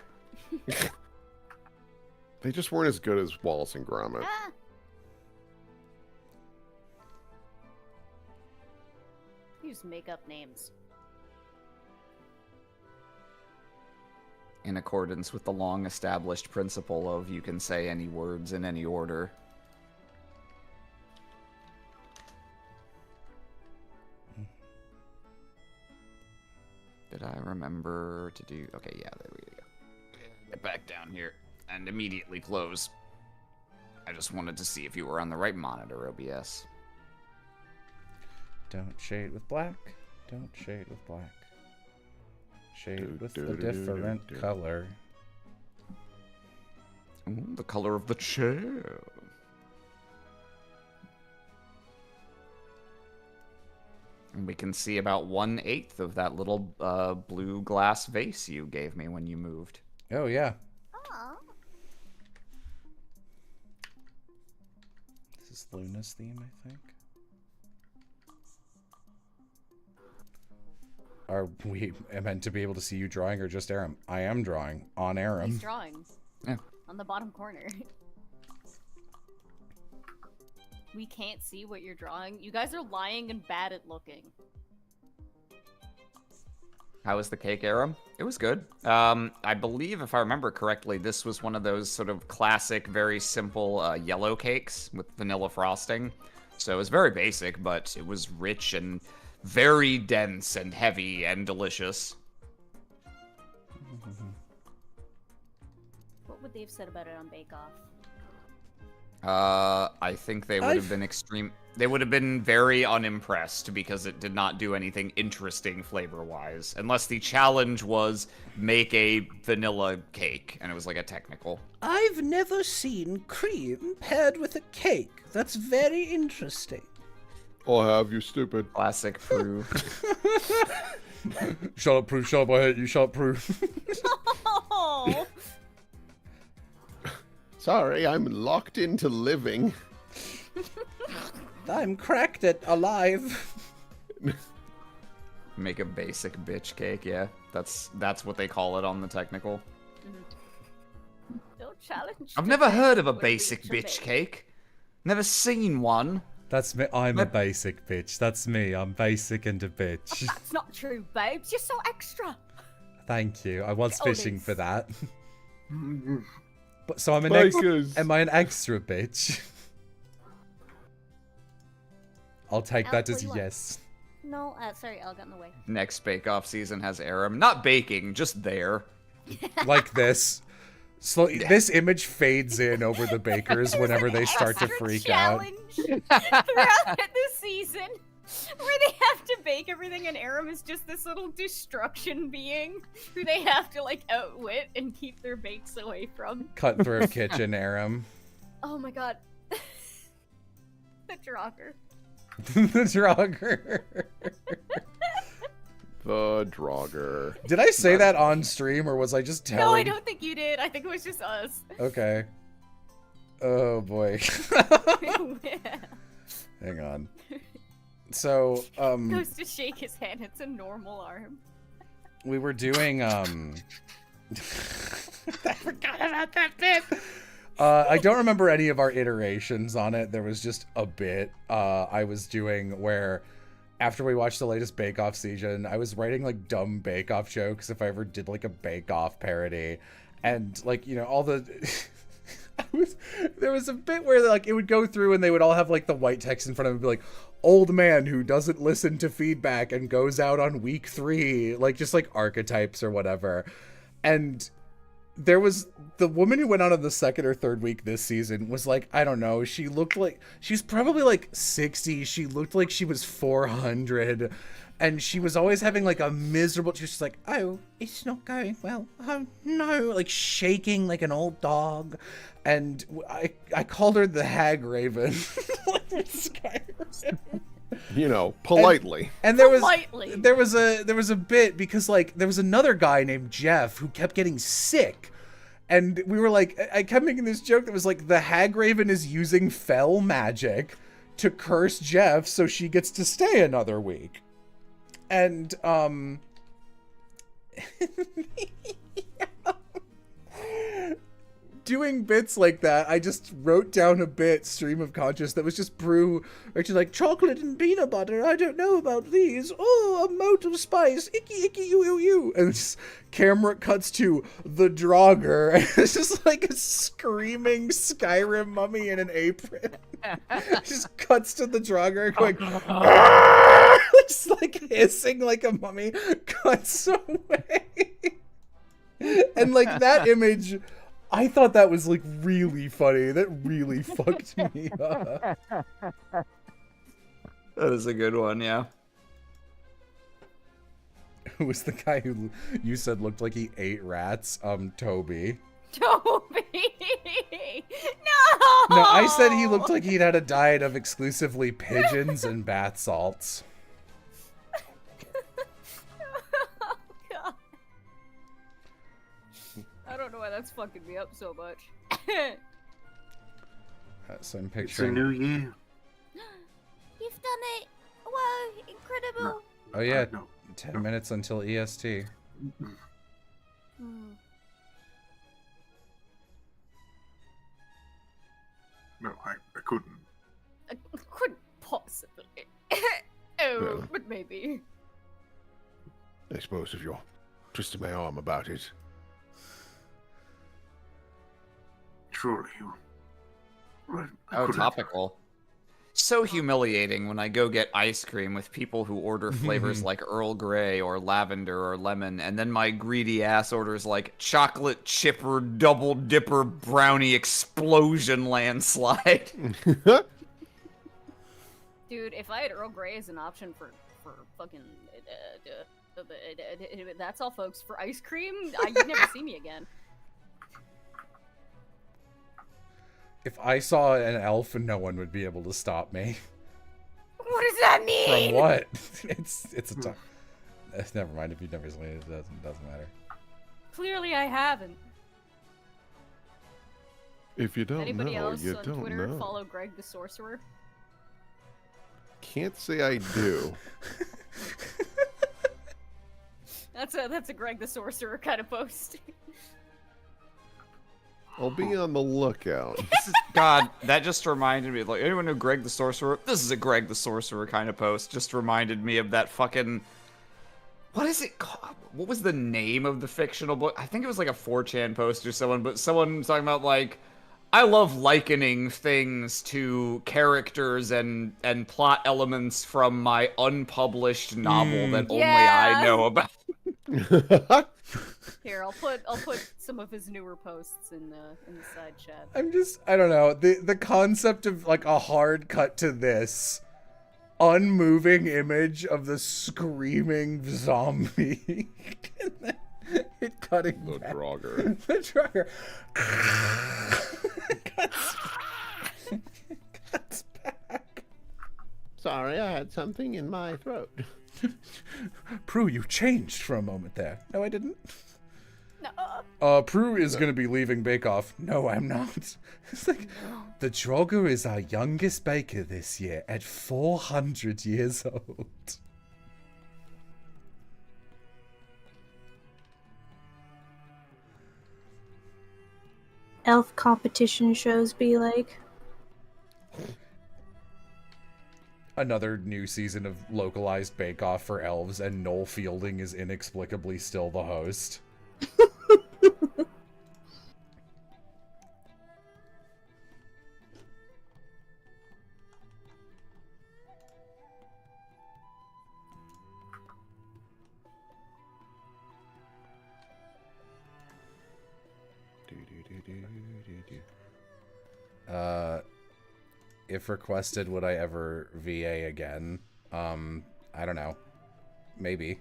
F: They just weren't as good as Wallace and Gromit.
E: Ah. You just make up names.
C: In accordance with the long-established principle of you can say any words in any order. Did I remember to do... Okay, yeah, there we go. Get back down here and immediately close. I just wanted to see if you were on the right monitor, OBS.
D: Don't shade with black. Don't shade with black. Shade with the different color.
C: Ooh, the color of the chair. And we can see about 1/8 of that little blue glass vase you gave me when you moved.
D: Oh, yeah.
E: Aww.
D: This is Luna's theme, I think. Are we meant to be able to see you drawing or just Aram? I am drawing on Aram.
E: He's drawing.
C: Yeah.
E: On the bottom corner. We can't see what you're drawing. You guys are lying and bad at looking.
C: How was the cake, Aram? It was good. I believe, if I remember correctly, this was one of those sort of classic, very simple yellow cakes with vanilla frosting. So it was very basic, but it was rich and very dense and heavy and delicious.
E: What would they have said about it on Bake Off?
C: I think they would have been extreme. They would have been very unimpressed because it did not do anything interesting flavor-wise, unless the challenge was make a vanilla cake, and it was like a technical.
K: I've never seen cream paired with a cake. That's very interesting.
F: I'll have you, stupid.
C: Classic Prue.
D: Shut up, Prue. Shut up, I hate you. Shut up, Prue.
E: Oh.
F: Sorry, I'm locked into living.
K: I'm cracked at alive.
C: Make a basic bitch cake, yeah. That's what they call it on the technical.
E: Don't challenge.
C: I've never heard of a basic bitch cake. Never seen one.
D: That's me. I'm a basic bitch. That's me. I'm basic and a bitch.
E: That's not true, babes. You're so extra.
D: Thank you. I was
E: Olive.
D: fishing for that. But so I'm an
F: Bikers.
D: am I an extra bitch? I'll take that
E: Alex, what
D: as
E: do
D: a
E: you want?
D: yes.
E: No, sorry, Elle got in the way.
C: Next Bake Off season has Aram. Not baking, just there.
D: Like this. This image fades in over the bakers whenever they start to freak out.
E: Throughout the season, where they have to bake everything, and Aram is just this little destruction being who they have to like outwit and keep their bakes away from.
D: Cutthroat Kitchen, Aram.
E: Oh my god, the Draugr.
D: The Draugr.
F: The Draugr.
D: Did I say that on stream, or was I just telling?
E: No, I don't think you did. I think it was just us.
D: Okay. Oh boy. Hang on. So,
E: Goes to shake his hand. It's a normal arm.
D: we were doing, I forgot about that bit! I don't remember any of our iterations on it. There was just a bit I was doing where, after we watched the latest Bake Off season, I was writing, like, dumb Bake Off jokes if I ever did, like, a Bake Off parody. And, like, you know, all the... there was a bit where, like, it would go through and they would all have, like, the white text in front of them and be like, old man who doesn't listen to feedback and goes out on week 3. Like, just, like, archetypes or whatever. And there was... The woman who went on in the second or third week this season was like, I don't know, she looked like... She was probably, like, 60. She looked like she was 400. And she was always having like a miserable, she was just like, oh, it's not going well. Oh no, like shaking like an old dog. And I called her the Hag Raven.
F: You know, politely.
D: And there was a bit because like there was another guy named Jeff who kept getting sick. And we were like, I kept making this joke that was like, the Hag Raven is using fell magic to curse Jeff so she gets to stay another week. And, doing bits like that, I just wrote down a bit, stream of conscious, that was just Prue, where she's like, chocolate and peanut butter, I don't know about these. Oh, a mote of spice, icky, icky, you. And just, camera cuts to the Draugr, and it's just like a screaming Skyrim mummy in an apron. Just cuts to the Draugr going, just like hissing like a mummy, cuts away. And like that image, I thought that was like really funny. That really fucked me up.
C: That is a good one, yeah.
D: Who was the guy who you said looked like he ate rats? Toby.
E: Toby! No!
D: No, I said he looked like he'd had a diet of exclusively pigeons and bath salts.
E: Oh, God. I don't know why that's fucking me up so much.
D: So I'm
A: It's a
D: picturing.
A: new year.
G: You've done it! Whoa, incredible!
D: Oh yeah,
A: No.
D: 10 minutes until EST.
G: Hmm.
A: No, I couldn't.
E: I couldn't possibly. Oh, but maybe.
F: I suppose if you're twisting my arm about it.
A: Truly. Right, I
C: Oh,
A: couldn't.
C: topical. So humiliating when I go get ice cream with people who order flavors like Earl Grey or lavender or lemon, and then my greedy ass orders like chocolate chipper double dipper brownie explosion landslide.
E: Dude, if I had Earl Grey as an option for fucking that's all, folks. For ice cream, you'd never see me again.
D: If I saw an elf, no one would be able to stop me.
E: What does that mean?
D: From what? It's a tough. Never mind. If you've never seen it, it doesn't matter.
E: Clearly, I haven't.
F: If you don't
E: Anybody
F: know,
E: else
F: you
E: on
F: don't
E: Twitter
F: know.
E: follow Greg the Sorcerer?
F: Can't say I do.
E: That's a Greg the Sorcerer kind of post.
F: I'll be on the lookout.
C: God, that just reminded me, like, anyone know Greg the Sorcerer? This is a Greg the Sorcerer kind of post. Just reminded me of that fucking... What is it called? What was the name of the fictional book? I think it was like a 4chan post or someone, but someone was talking about, like, I love likening things to characters and plot elements from my unpublished novel that only I know about.
E: Here, I'll put some of his newer posts in the side chat.
D: I don't know. The concept of like a hard cut to this unmoving image of the screaming zombie. And then it cutting
F: The
D: back.
F: Draugr.
D: The Draugr. cuts back.
F: Sorry, I had something in my throat.
D: Prue, you changed for a moment there. No, I didn't.
E: No.
D: Prue is gonna be leaving Bake Off. No, I'm not. It's like, the Draugr is our youngest baker this year at 400 years old.
H: Elf competition shows be like.
D: Another new season of localized Bake Off for elves, and Noel Fielding is inexplicably still the host. If requested, would I ever VA again? I don't know. maybe.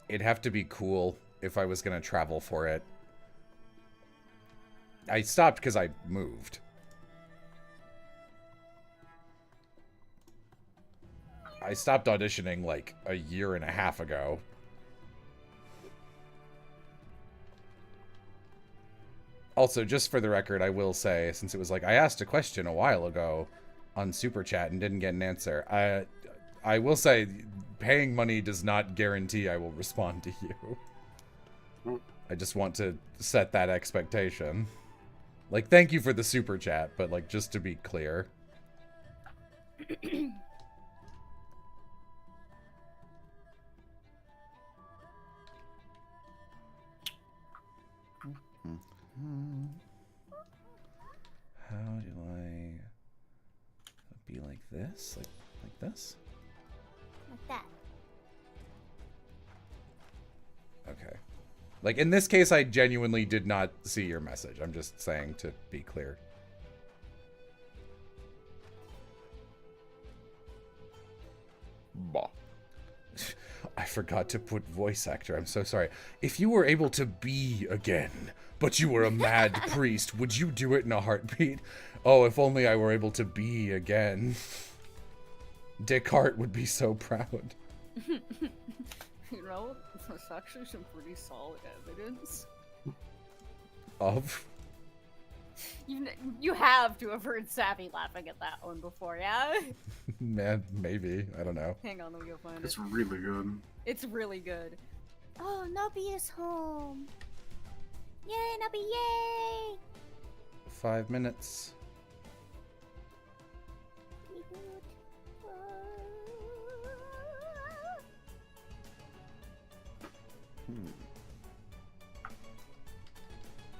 D: It'd have to be cool if I was gonna travel for it. I stopped because I moved. I stopped auditioning like a year and a half ago. Also, just for the record, I will say, since it was like, I asked a question a while ago on Super Chat and didn't get an answer. I will say, paying money does not guarantee I will respond to you. I just want to set that expectation. Like, thank you for the Super Chat, but like, just to be clear. How do I be like this? Like this?
G: Like that.
D: Okay. Like, in this case, I genuinely did not see your message. I'm just saying to be clear.
F: Bah.
D: I forgot to put voice actor. I'm so sorry. If you were able to be again, but you were a mad priest, would you do it in a heartbeat? Oh, if only I were able to be again. Descartes would be so proud.
E: You know, there's actually some pretty solid evidence.
D: Of?
E: You have to have heard Savvy laughing at that one before, yeah?
D: Man, maybe. I don't know.
E: Hang on, let me go find it.
A: It's really good.
E: It's really good.
G: Oh, Nubby is home. Yay, Nubby, yay!
D: 5 minutes.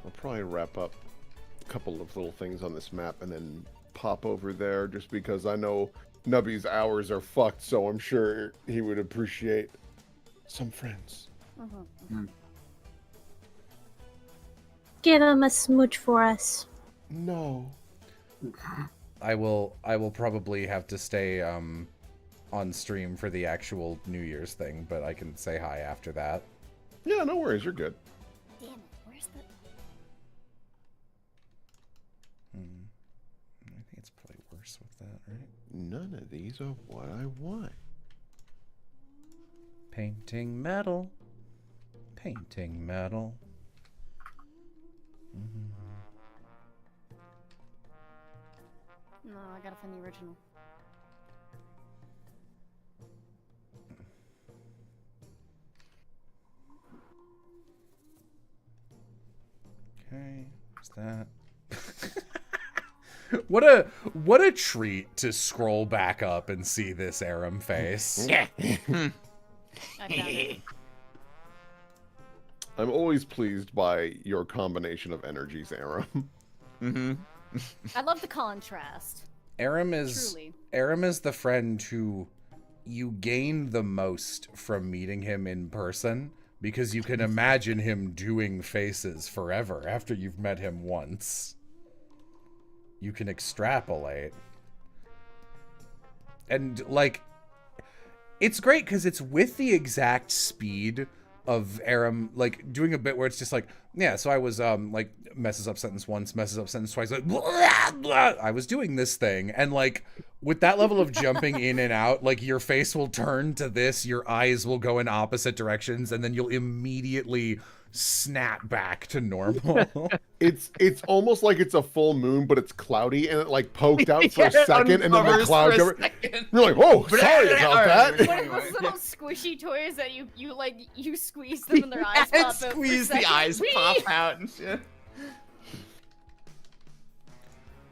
F: I'll probably wrap up a couple of little things on this map and then pop over there just because I know Nubby's hours are fucked, so I'm sure he would appreciate some friends.
H: Give him a smooch for us.
F: No.
D: I will probably have to stay on stream for the actual New Year's thing, but I can say hi after that.
F: Yeah, no worries, you're good.
G: Damn it, where's the...
D: I think it's probably worse with that, right?
F: None of these are what I want.
D: Painting metal. Painting metal.
E: No, I gotta find the original.
D: Okay, what's that? What a treat to scroll back up and see this Aram face.
E: I found it.
F: I'm always pleased by your combination of energies, Aram.
E: I love the contrast.
D: Aram is
E: Truly.
D: Aram is the friend who you gain the most from meeting him in person, because you can imagine him doing faces forever after you've met him once. You can extrapolate. And, like, it's great because it's with the exact speed of Aram, like, doing a bit where it's just like, yeah, so I was, like, messes up sentence once, messes up sentence twice, like, blah, blah. I was doing this thing. And, like, with that level of jumping in and out, like, your face will turn to this, your eyes will go in opposite directions, and then you'll immediately snap back to normal.
F: It's almost like it's a full moon, but it's cloudy, and it, like, poked out for a second, and then the cloud cover... You're like, whoa, sorry about that.
E: One of those little squishy toys that you squeeze them and their eyes pop out.
C: Squeeze the eyes pop out and shit.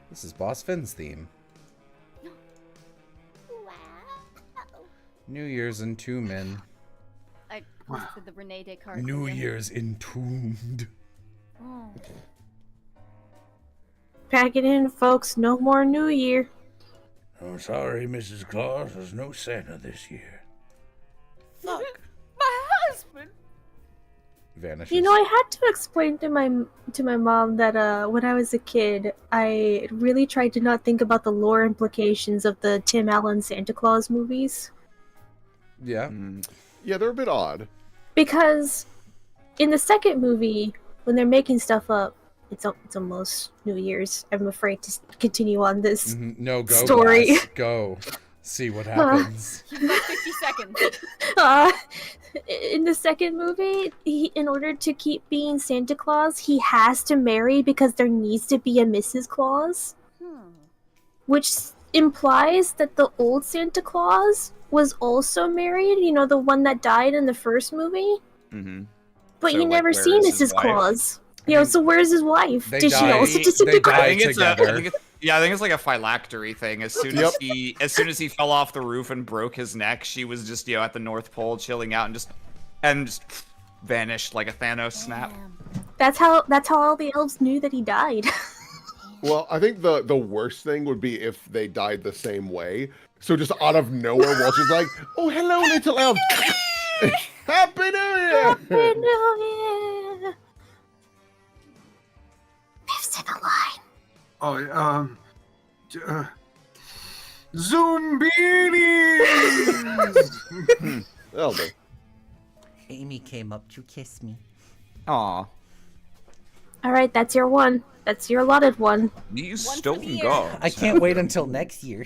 D: This is Boss Finn's theme.
G: Wow.
D: New Year's Entombment.
E: I posted the Rene Descartes.
D: New
E: video.
D: Year's Entombed.
E: Oh.
H: Pack it in, folks. No more New Year.
K: Oh, sorry, Mrs. Claus. There's no Santa this year.
E: Fuck. My husband.
D: Vanishes.
H: You know, I had to explain to my mom that when I was a kid, I really tried to not think about the lore implications of the Tim Allen Santa Claus movies.
D: Yeah.
F: Yeah, they're a bit odd.
H: Because in the second movie, when they're making stuff up, it's almost New Year's. I'm afraid to continue on this
D: No, go,
H: story.
D: Glass. Go. See what happens.
E: You've got 50 seconds.
H: In the second movie, in order to keep being Santa Claus, he has to marry because there needs to be a Mrs. Claus. Which implies that the old Santa Claus was also married, the one that died in the first movie.
C: Mm-hmm.
H: But
C: So,
H: you
C: like,
H: never
C: where
H: see
C: is his
H: Mrs.
C: wife?
H: Claus. So where's his wife?
D: They
H: Did she
D: died-
H: also
D: they
H: disintegrate?
D: died together.
C: I think it's like a phylactery thing. As soon as he fell off the roof and broke his neck, she was just at the North Pole chilling out and just vanished like a Thanos snap.
H: That's how all the elves knew that he died.
F: Well, I think the worst thing would be if they died the same way. So just out of nowhere, Walter's like, "Oh, hello, little elf. Happy New Year!"
H: Happy New Year. Lives in a line.
A: Oh, Zombies!
F: That'll do.
K: Amy came up to kiss me.
C: Aw.
H: All right, that's your one. That's your allotted one.
C: These
E: One for
C: stone
E: the year.
C: gods.
K: I can't wait until next year.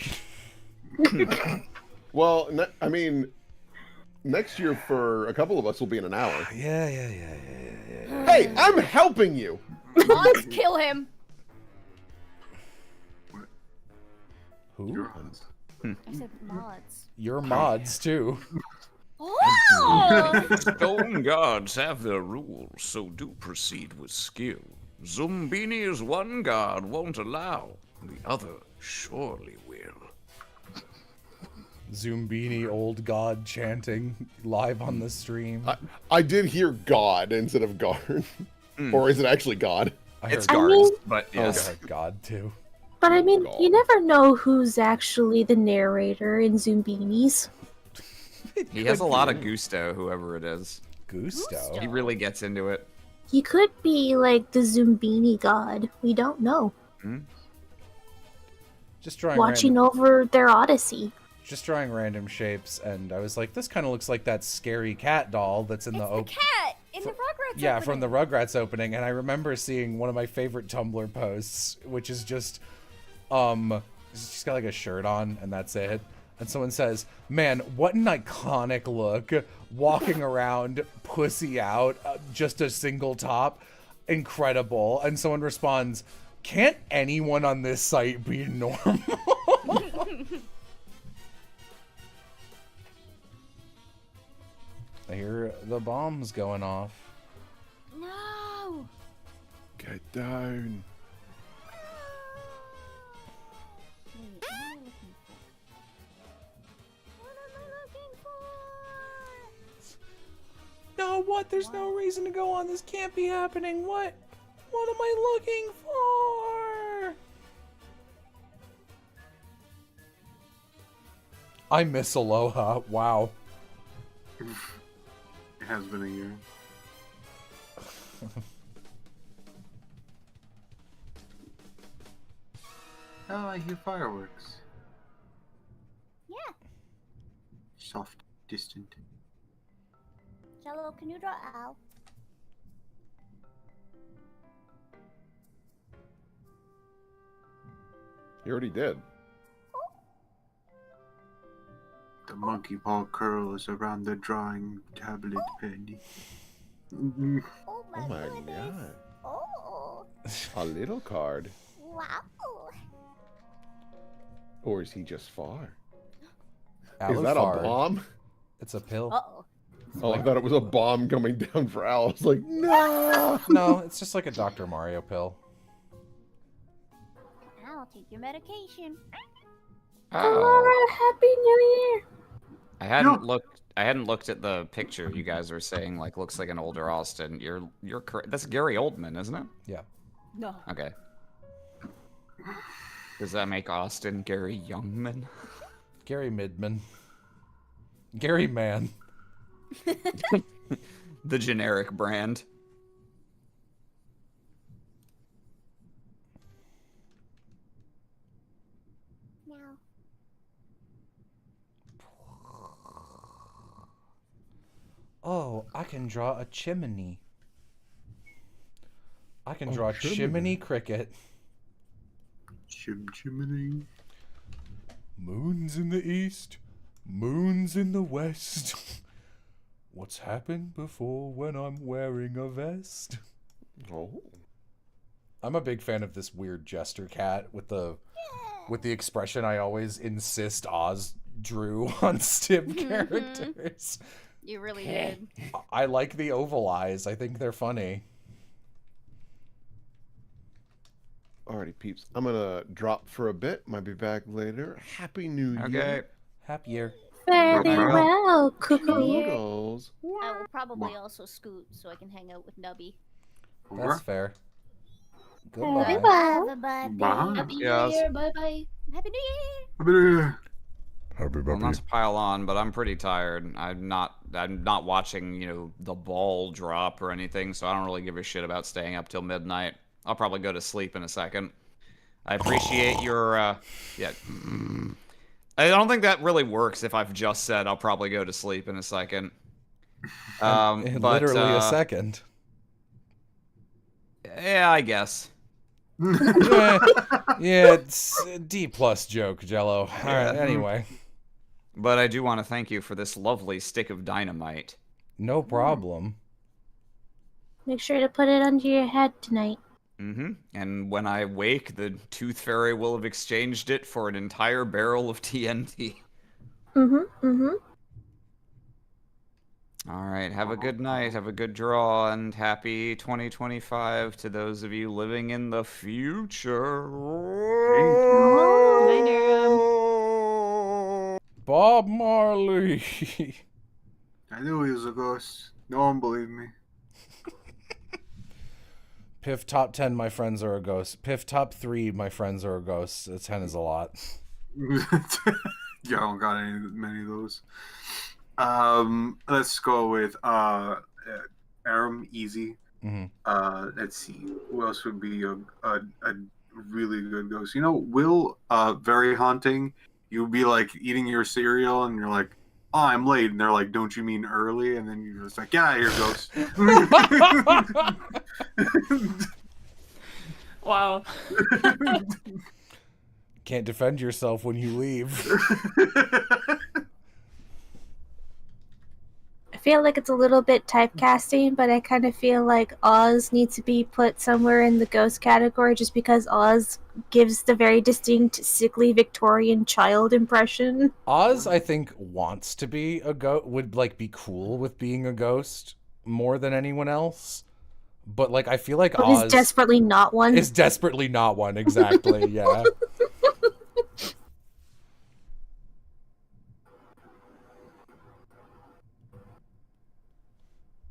F: Well, I mean, next year for a couple of us will be in an hour.
D: Yeah.
F: Hey, I'm helping you.
E: Let's kill him.
D: Who?
E: I said mods.
D: Your mods, too.
E: Oh!
C: Stone gods have their rules, so do proceed with skill. Zumbini is one god won't allow, the other surely will.
D: Zumbini old god chanting live on the stream.
F: I did hear God instead of guard. Or is it actually God?
C: It's
H: I
C: guards,
H: mean-
C: but yes.
D: Oh, God, too.
H: But I mean,
F: God.
H: you never know who's actually the narrator in Zumbinis.
C: He has a lot of gusto, whoever it is.
D: Gusto.
C: He really gets into it.
H: He could be like the Zumbini god. We don't know.
D: Just drawing
H: Watching
D: random,
H: over their odyssey.
D: just drawing random shapes, and I was like, this kind of looks like that scary cat doll that's in the
E: It's the cat in the Rugrats
D: Yeah,
E: opening.
D: from the Rugrats opening, and I remember seeing one of my favorite Tumblr posts, which is just, she's got like a shirt on, and that's it. And someone says, "Man, what an iconic look, walking around, pussy out, just a single top, incredible." And someone responds, "Can't anyone on this site be normal?" I hear the bombs going off.
E: No!
F: Get down.
E: Wait, what am I looking for?
D: No, what? There's no reason to go on. This can't be happening. What? What am I looking for? I miss Aloha. Wow.
A: It has been a year. Oh, I hear fireworks.
G: Yeah.
A: Soft, distant.
G: Jello, can you draw Al?
F: You already did.
A: The monkey paw curls around the drawing tablet penny.
G: Oh my,
F: Oh my
G: goodness.
F: god.
G: Oh,
F: A little card.
G: wow.
F: Or is he just far?
D: Alucard.
F: Is that a bomb?
D: It's a pill.
E: Uh-oh.
F: Oh, I thought it was a bomb coming down for Al. I was like, no!
D: No, it's just like a Dr. Mario pill.
G: I'll take your medication.
H: Alright, Happy New Year!
C: I hadn't looked at the picture you guys were saying, like, looks like an older Austin. You're correct. That's Gary Oldman, isn't it?
D: Yeah.
E: No.
C: Okay. Does that make Austin Gary Youngman?
D: Gary Midman. Gary Man.
C: The generic brand.
G: Now.
D: Oh, I can draw a chimney. I can
F: Oh,
D: draw
F: chimney.
D: chimney cricket.
A: Chimney.
D: Moon's in the east, moon's in the west. What's happened before when I'm wearing a vest?
F: Oh.
D: I'm a big fan of this weird jester cat with the expression I always insist Oz drew on Stib characters.
E: You really did.
D: I like the oval eyes. I think they're funny.
F: Alrighty, peeps. I'm gonna drop for a bit. Might be back later. Happy New
C: Okay.
F: Year.
D: Happy year.
H: Very well, Cuckoo.
F: Noodles.
E: I will probably also scoot so I can hang out with Nubby.
D: That's fair.
H: Very
D: Goodbye.
H: well.
A: Bye.
I: Happy
C: Yes.
I: New Year. Bye bye.
E: Happy New Year!
C: Well, not to pile on, but I'm pretty tired. I'm not watching, you know, the ball drop or anything, so I don't really give a shit about staying up till midnight. I'll probably go to sleep in a second. I appreciate your, yeah. I don't think that really works if I've just said I'll probably go to sleep in a second.
D: In
C: But,
D: literally a second.
C: Yeah, I guess.
D: Yeah, it's a D+ joke, Jello. All right, anyway.
C: But I do want to thank you for this lovely stick of dynamite.
D: No problem.
H: Make sure to put it under your head tonight.
C: Mm-hmm. And when I wake, the Tooth Fairy will have exchanged it for an entire barrel of TNT. All right, have a good night, have a good draw, and happy 2025 to those of you living in the future.
I: Night, Aram.
D: Bob Marley.
A: I knew he was a ghost. No one believed me.
D: Piff top 10, my friends are a ghost. Piff top 3, my friends are a ghost. 10 is a lot.
A: Yeah, I don't got many of those. Let's go with Aram, easy. Let's see, who else would be a really good ghost? You know, Will, very haunting. You'd be like eating your cereal and you're like, oh, I'm late, and they're like, don't you mean early? And then you're just like, yeah, you're a ghost.
B: Wow.
D: Can't defend yourself when you leave.
H: I feel like it's a little bit typecasting, but I kind of feel like Oz needs to be put somewhere in the ghost category just because Oz gives the very distinct sickly Victorian child impression.
D: Oz, I think, wants to be a ghost, would like be cool with being a ghost more than anyone else. But like, I feel like
H: But
D: Oz
H: is desperately not one.
D: is desperately not one. Exactly. Yeah.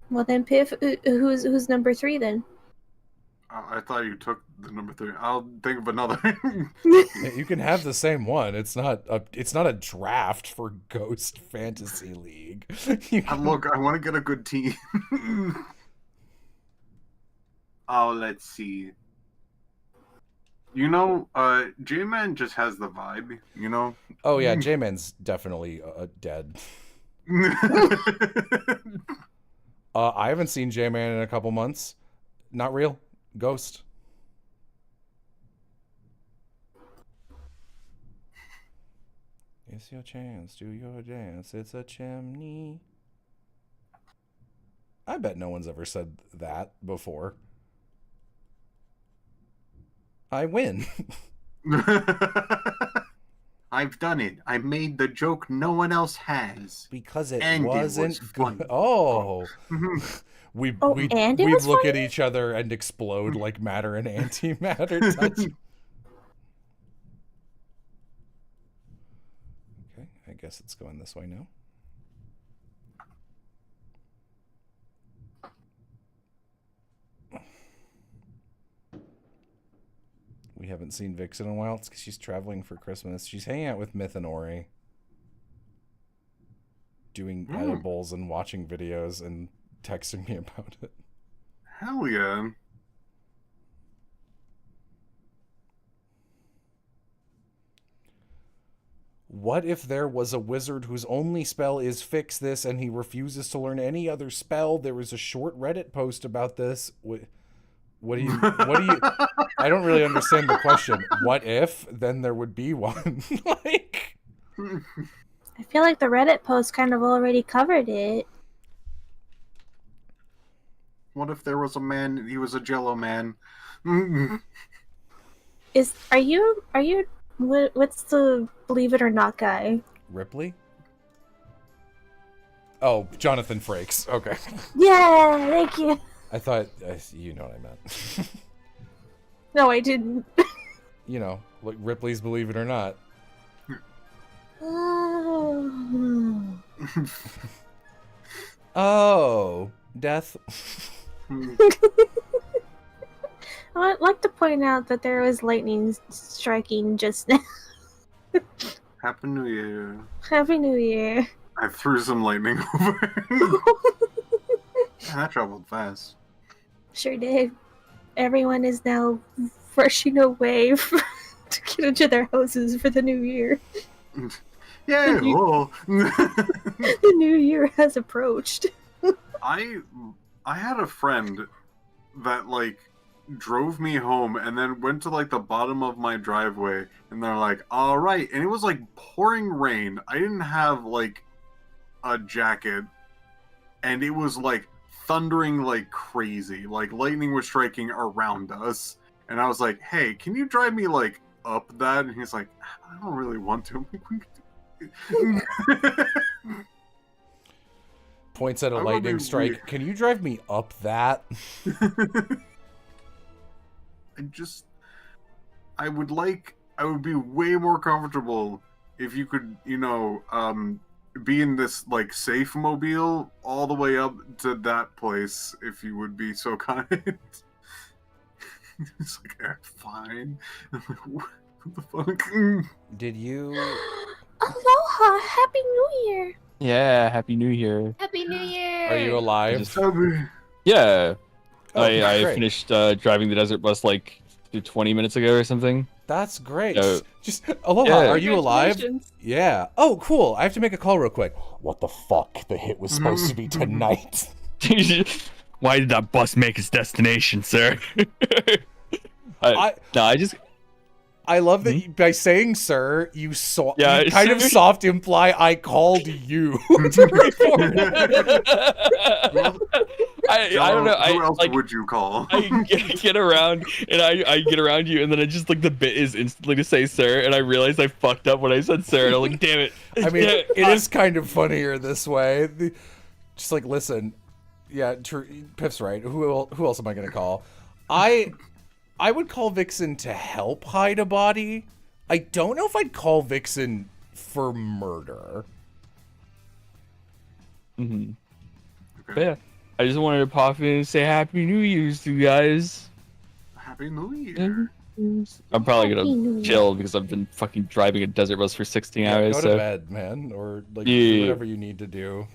H: Well then, Piff, who's number 3 then?
A: I thought you took the number 3. I'll think of another.
D: You can have the same one. It's not a draft for Ghost Fantasy League.
A: Look, I want to get a good team. Oh, let's see. You know, J-Man just has the vibe, you know?
D: Oh yeah, J-Man's definitely dead. I haven't seen J-Man in a couple months. Not real. Ghost. It's your chance, do your dance. It's a chimney. I bet no one's ever said that before. I win.
A: I've done it. I made the joke no one else has.
D: Because it
A: And
D: wasn't
A: it was funny.
D: good. Oh. We'd look at each other and explode like matter and antimatter touch. Okay, I guess it's going this way now. We haven't seen Vix in a while. It's because she's traveling for Christmas. She's hanging out with Myth and Ori. Doing edibles and watching videos and texting me about it.
A: Hell yeah.
D: What if there was a wizard whose only spell is fix this and he refuses to learn any other spell? There was a short Reddit post about this. What do you I don't really understand the question. What if? Then there would be one. Like,
H: I feel like the Reddit post kind of already covered it.
A: What if there was a man, he was a Jello man?
H: Are you what's the believe it or not guy?
D: Ripley? Oh, Jonathan Frakes. Okay.
H: Yeah, thank you.
D: I thought you know what I meant.
H: No, I didn't.
D: You know, like Ripley's Believe It or Not. Oh, death.
H: I'd like to point out that there was lightning striking just now.
A: Happy New Year.
H: Happy New Year.
A: I threw some lightning over. That traveled fast.
H: Sure did. Everyone is now rushing away to get into their houses for the new year.
A: Yeah, well.
H: The new year has approached.
A: I had a friend that like drove me home and then went to like the bottom of my driveway and they're like, all right, and it was like pouring rain. I didn't have like a jacket and it was like thundering like crazy, like lightning was striking around us, and I was like, hey, can you drive me like up that? And he's like, I don't really want to.
D: Points at a lightning strike. Weird. Can you drive me up that?
A: I would be way more comfortable if you could, be in this like safe mobile all the way up to that place, if you would be so kind. It's like, fine. What the fuck?
D: Did you?
H: Aloha! Happy New Year!
L: Yeah, Happy New Year.
B: Happy New Year!
D: Are you alive?
L: Yeah.
D: Oh,
L: I finished driving the desert bus like 20 minutes ago or something.
D: That's great. Just Aloha,
L: yeah.
D: Are you alive? Yeah. Oh, cool. I have to make a call real quick. What the fuck? The hit was supposed to be tonight.
L: Why did that bus make its destination, sir? I
D: love that by saying "sir," you kind of soft imply I called you.
L: I don't know.
A: Who else would you call?
L: I get around and I get around you, and then I just like the bit is instantly to say "sir," and I realized I fucked up when I said "sir," and I'm like, damn it.
D: I mean, it is kind of funnier this way. Just like, listen, yeah, Piff's right. Who else am I gonna call? I would call Vixen to help hide a body. I don't know if I'd call Vixen for murder.
L: Mm-hmm. Okay. But yeah, I just wanted to pop in and say Happy New Year's to you guys.
A: Happy New Year.
L: I'm probably gonna chill because I've been fucking driving a desert bus for 16 hours.
D: Go to bed, man, or like do whatever you need to do.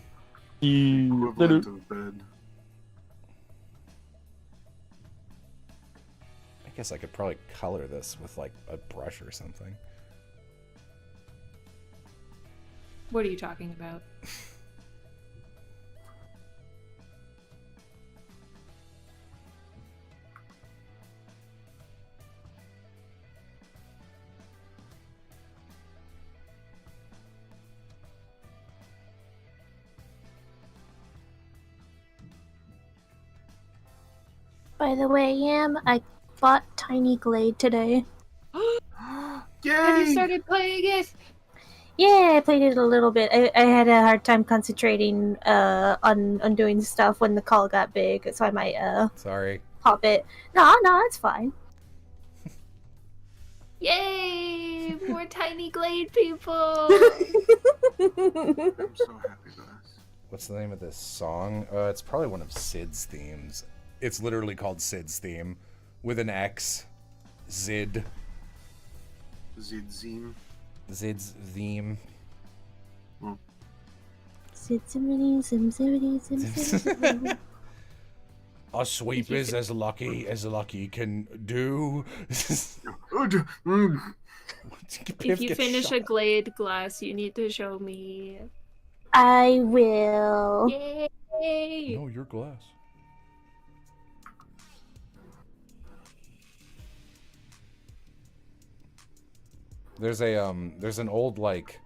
A: Equivalent of bed.
D: I guess I could probably color this with like a brush or something.
B: What are you talking about?
H: By the way, I bought Tiny Glade today.
A: Yay!
B: Have you started playing it?
H: Yeah, I played it a little bit. I had a hard time concentrating on doing stuff when the call got big, so I might
D: sorry.
H: Pop it. No, it's fine.
B: Yay! More Tiny Glade people!
A: I'm so happy for this.
D: What's the name of this song? It's probably one of Sid's themes. It's literally called Sid's theme. With an X. Zid.
A: Zid's theme.
D: Zid's theme.
H: Zid zimmity zim zimmity zim zim.
D: A sweep is as lucky can do.
B: If you finish a Glade glass, you need to show me.
H: I will.
B: Yay!
D: No, your glass. There's an old like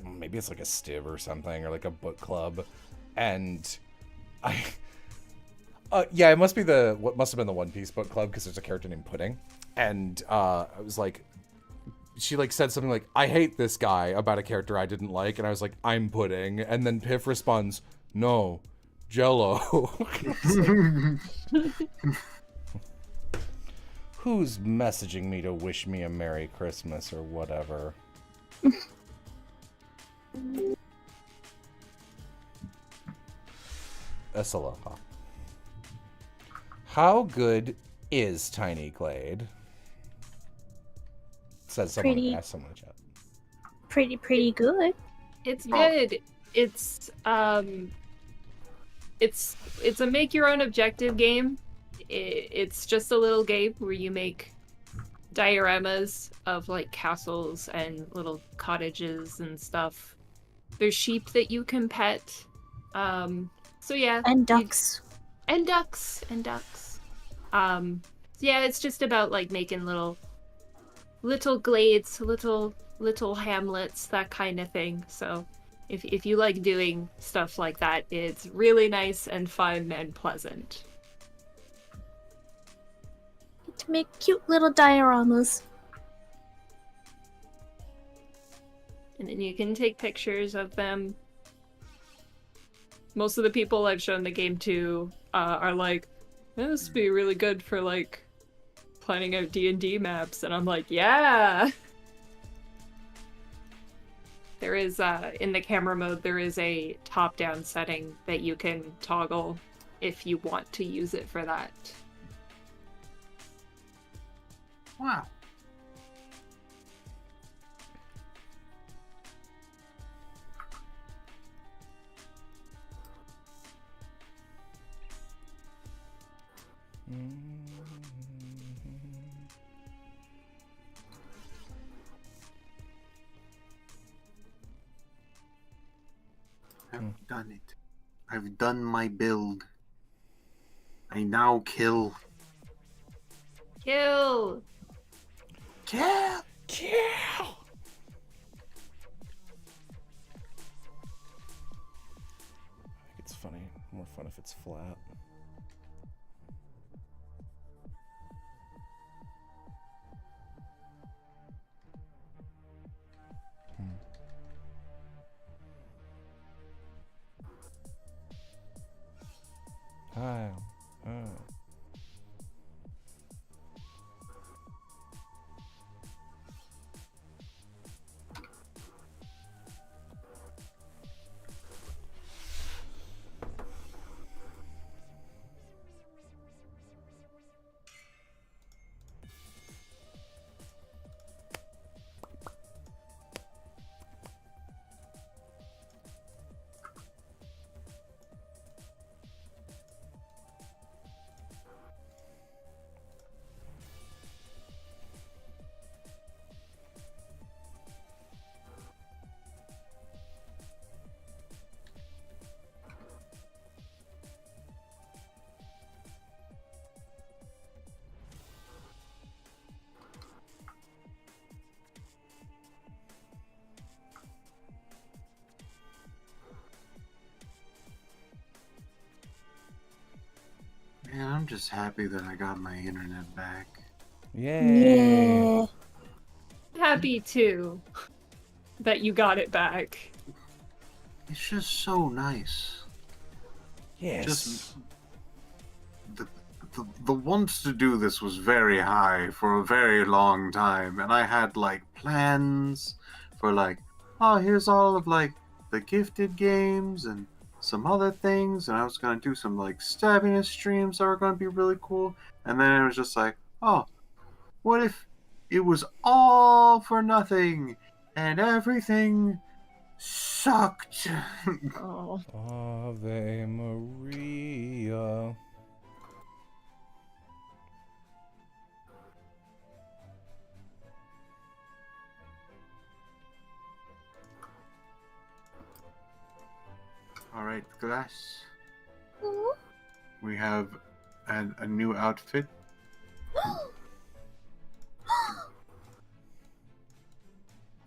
D: maybe it's like a Stiv or something, or like a book club, and yeah, it must be what must have been the One Piece book club, because there's a character named Pudding, and I was like, she like said something like, I hate this guy, about a character I didn't like, and I was like, I'm Pudding, and then Piff responds, no, Jello. Who's messaging me to wish me a Merry Christmas or whatever? Aloha. How good is Tiny Glade? Said someone. Asked someone to chat.
H: Pretty good.
B: It's good. It's a make your own objective game. It's just a little game where you make dioramas of like castles and little cottages and stuff. There's sheep that you can pet. So yeah.
H: And ducks.
B: And ducks. Yeah, it's just about like making little glades, little hamlets, that kind of thing. So if you like doing stuff like that, it's really nice and fun and pleasant.
H: To make cute little dioramas.
B: And then you can take pictures of them. Most of the people I've shown the game to are like, this would be really good for like planning out D&D maps, and I'm like, yeah. There is in the camera mode, there is a top-down setting that you can toggle if you want to use it for that.
A: Wow. I've done it. I've done my build. I now kill.
B: Kill!
A: Kill!
D: Kill! I think it's funny. More fun if it's flat. Hi.
A: Man, I'm just happy that I got my internet back.
D: Yay.
H: Yeah.
B: Happy too that you got it back.
A: It's just so nice.
D: Yes.
A: Just the wants to do this was very high for a very long time, and I had like plans for like, oh, here's all of like the gifted games and some other things, and I was gonna do some like stabbiness streams that were gonna be really cool, and then it was just like, oh, what if it was all for nothing and everything sucked.
B: Oh.
D: Ave Maria.
A: All right, Glass. We have a new outfit.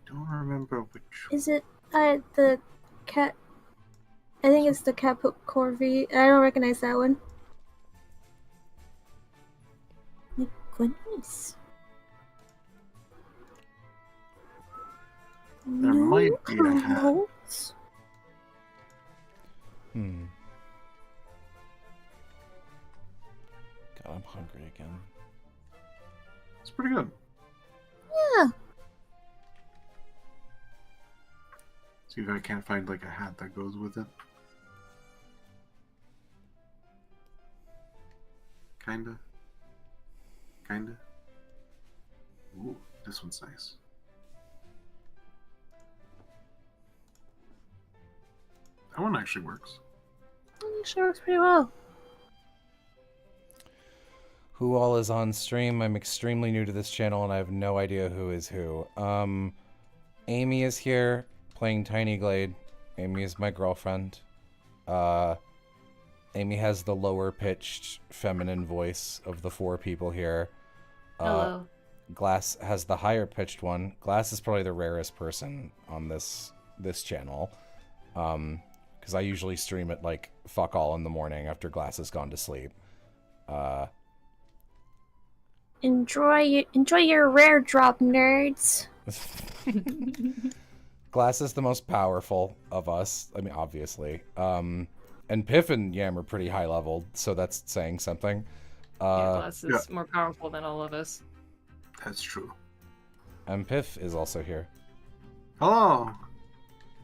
A: Don't remember which.
H: Is it the cat? I think it's the cat Corvi. I don't recognize that one. My goodness.
A: There might be a hat.
H: Notes?
D: God, I'm hungry again.
A: It's pretty good.
H: Yeah.
A: See if I can't find like a hat that goes with it. Kinda. Ooh, this one's nice. That one actually works.
H: Sure works pretty well.
D: Who all is on stream? I'm extremely new to this channel and I have no idea who is who. Amy is here playing Tiny Glade. Amy is my girlfriend. Amy has the lower pitched feminine voice of the four people here.
I: Hello.
D: Glass has the higher pitched one. Glass is probably the rarest person on this channel. Because I usually stream at like fuck all in the morning after Glass has gone to sleep.
H: Enjoy your rare drop, nerds.
D: Glass is the most powerful of us. I mean, obviously. And Piff and Yam are pretty high leveled, so that's saying something.
B: Yeah, Glass is more powerful than all of us.
A: That's true.
D: And Piff is also here.
A: Hello.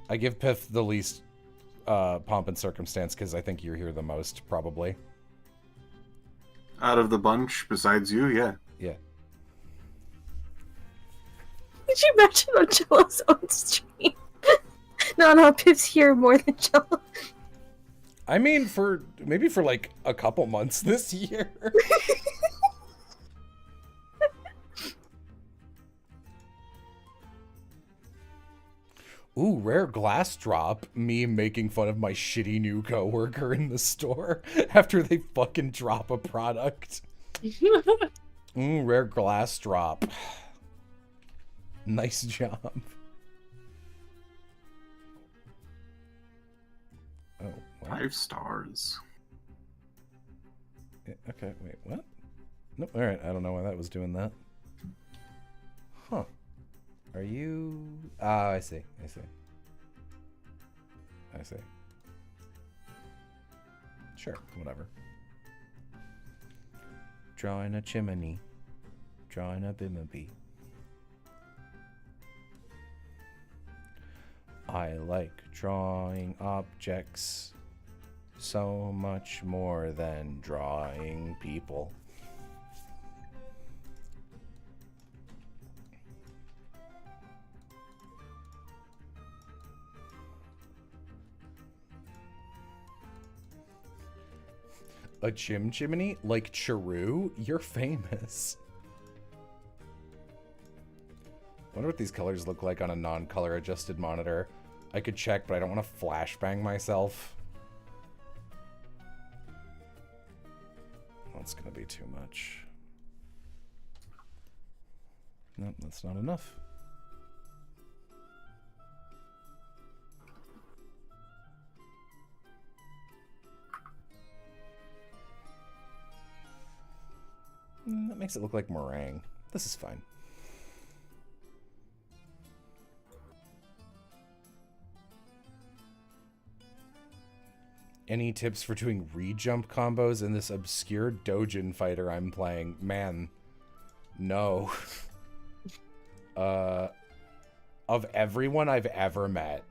D: I give Piff the least pomp and circumstance because I think you're here the most, probably.
A: Out of the bunch, besides you, yeah.
D: Yeah.
H: Could you imagine on Jello's own stream? No, Pip's here more than Jello.
D: I mean, maybe for like a couple months this year. Ooh, rare glass drop. Me making fun of my shitty new coworker in the store after they fucking drop a product. Ooh, rare glass drop. Nice job. Oh, what?
A: 5 stars.
D: Okay, wait, what? Nope, alright, I don't know why that was doing that. Huh. Are you... Ah, I see. Sure, whatever. Drawing a chimney. Drawing a bimabee. I like drawing objects so much more than drawing people. A chimney? Like Chiru? You're famous. Wonder what these colors look like on a non-color adjusted monitor. I could check, but I don't want to flashbang myself. That's gonna be too much. Nope, that's not enough. That makes it look like meringue. This is fine. Any tips for doing re-jump combos in this obscure Dojin fighter I'm playing? Man, no. Of everyone I've ever met,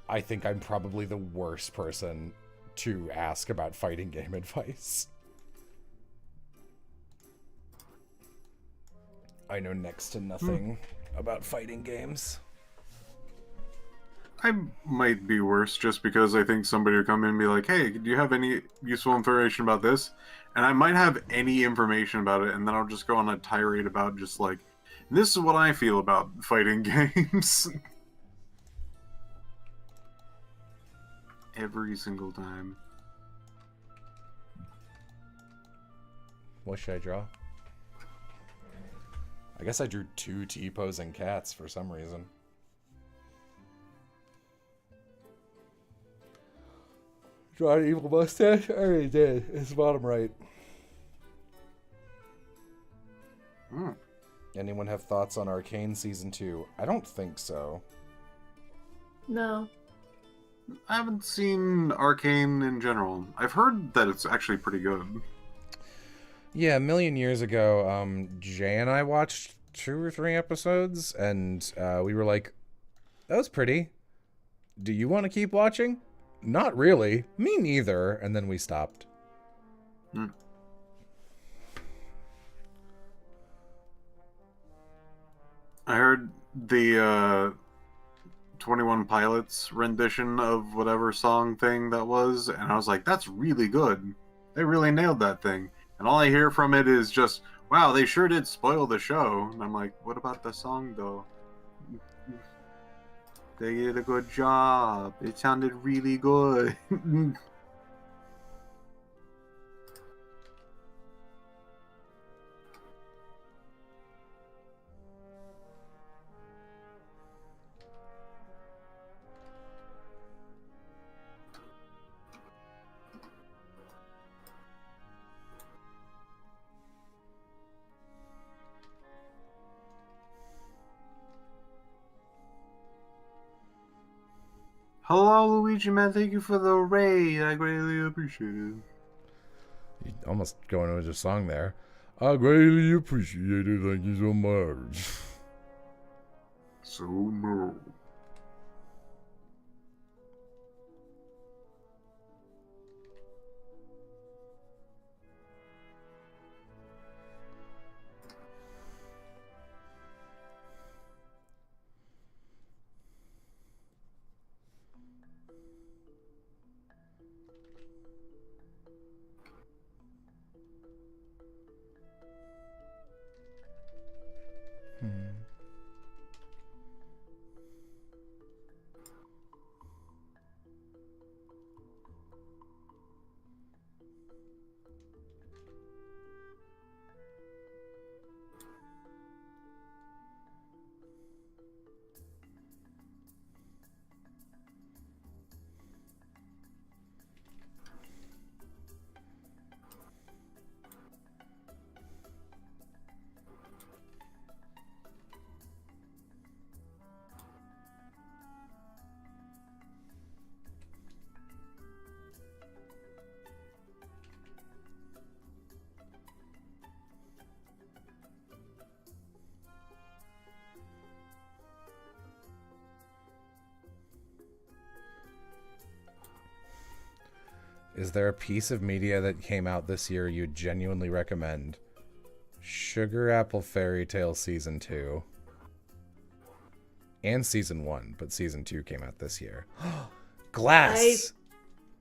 D: I think I'm probably the worst person to ask about fighting game advice. I know next to nothing about fighting games.
A: I might be worse just because I think somebody would come in and be like, hey, do you have any useful information about this? And I might have any information about it, and then I'll just go on a tirade about just like, this is what I feel about fighting games. Every single time.
D: What should I draw? I guess I drew 2 T-posing cats for some reason. Draw an evil mustache? I already did. It's bottom right. Anyone have thoughts on Arcane Season 2? I don't think so.
I: No.
A: I haven't seen Arcane in general. I've heard that it's actually pretty good.
D: Yeah, a million years ago, Jay and I watched 2 or 3 episodes, and we were like, that was pretty. Do you want to keep watching? Not really. Me neither. And then we stopped.
A: I heard the 21 Pilots rendition of whatever song thing that was, and I was like, that's really good. They really nailed that thing. And all I hear from it is just, wow, they sure did spoil the show. And I'm like, what about the song, though? They did a good job. It sounded really good. Hello, Luigi, man. Thank you for the raid. I greatly appreciate it.
D: You almost going into a song there. I greatly appreciate it. Thank you so much.
A: So no.
D: Is there a piece of media that came out this year you'd genuinely recommend? Sugar Apple Fairy Tale Season 2. And Season 1, but Season 2 came out this year. Glass!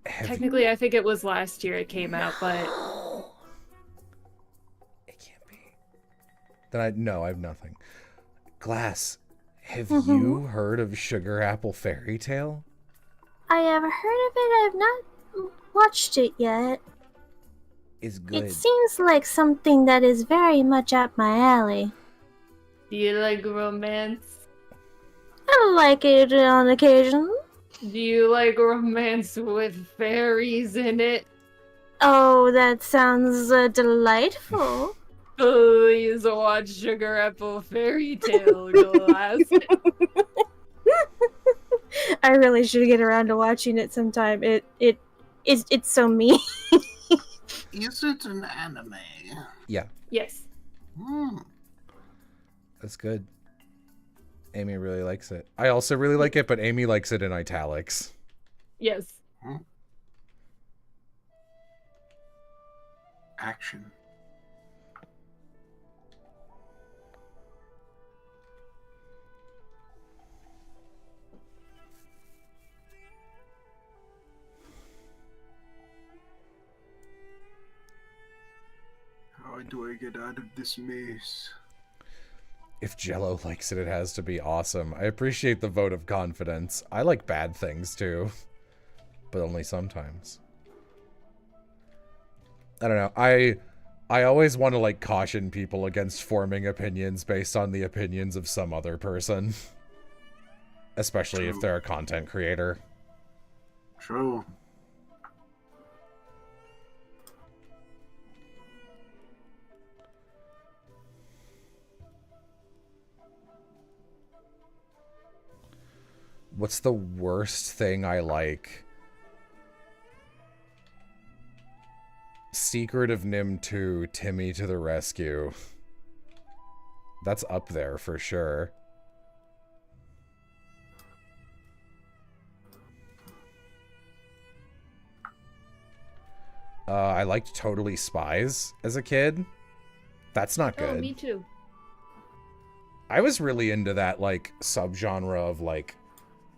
B: Technically, I think it was last year it came out, but...
D: It can't be. Then I have nothing. Glass, have you heard of Sugar Apple Fairy Tale?
H: I have heard of it. I've not watched it yet.
D: It's good.
H: It seems like something that is very much up my alley.
I: Do you like romance?
H: I like it on occasion.
I: Do you like romance with fairies in it?
H: Oh, that sounds delightful.
I: Please watch Sugar Apple Fairy Tale, Glass.
H: I really should get around to watching it sometime. It's so mean.
A: Is it an anime?
D: Yeah.
I: Yes.
D: That's good. Amy really likes it. I also really like it, but Amy likes it in italics.
I: Yes.
A: Action. do I get out of this maze?
D: If Jello likes it, it has to be awesome. I appreciate the vote of confidence. I like bad things too, but only sometimes. I don't know. I always want to like caution people against forming opinions based on the opinions of some other person, especially if they're a content creator.
A: True.
D: What's the worst thing I like? Secret of Nim 2, Timmy to the Rescue. That's up there for sure. I liked Totally Spies as a kid. That's not good.
I: Oh, me too.
D: I was really into that, like, subgenre of, like,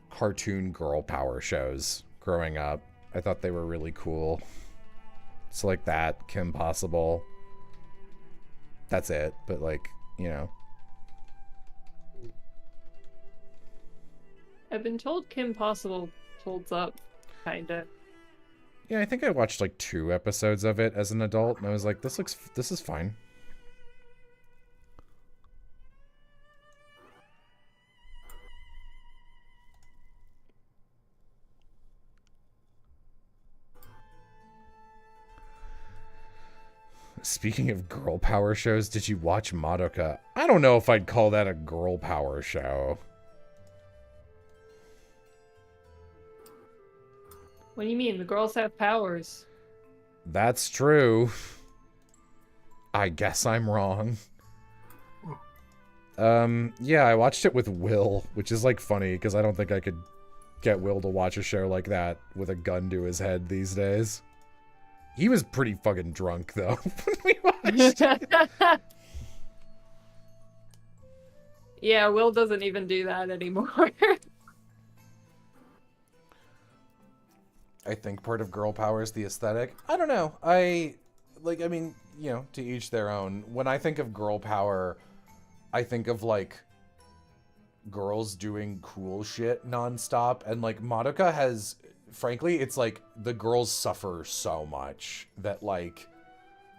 D: cartoon girl power shows growing up. I thought they were really cool. So, like that, Kim Possible. That's it, but, like, you know.
I: I've been told Kim Possible holds up, kinda.
D: Yeah, I think I watched, like, 2 episodes of it as an adult, and I was like, this is fine. Speaking of girl power shows, did you watch Madoka? I don't know if I'd call that a girl power show.
I: What do you mean? The girls have powers.
D: That's true. I guess I'm wrong. Yeah, I watched it with Will, which is, like, funny, because I don't think I could get Will to watch a show like that with a gun to his head these days. He was pretty fucking drunk, though, when we watched it.
I: Yeah, Will doesn't even do that anymore.
D: I think part of girl power is the aesthetic. I don't know. I mean, you know, to each their own. When I think of girl power, I think of, like, girls doing cool shit nonstop. And, like, Madoka has, frankly, it's like the girls suffer so much that, like,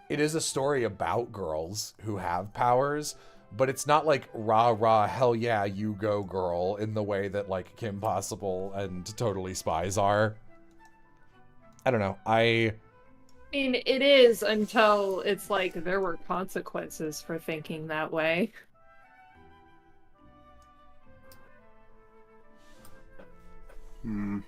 D: it is a story about girls who have powers, but it's not like rah rah hell yeah you go girl in the way that, like, Kim Possible and Totally Spies are. I don't know. I
I: mean, it is until it's like there were consequences for thinking that way.
A: Hmm.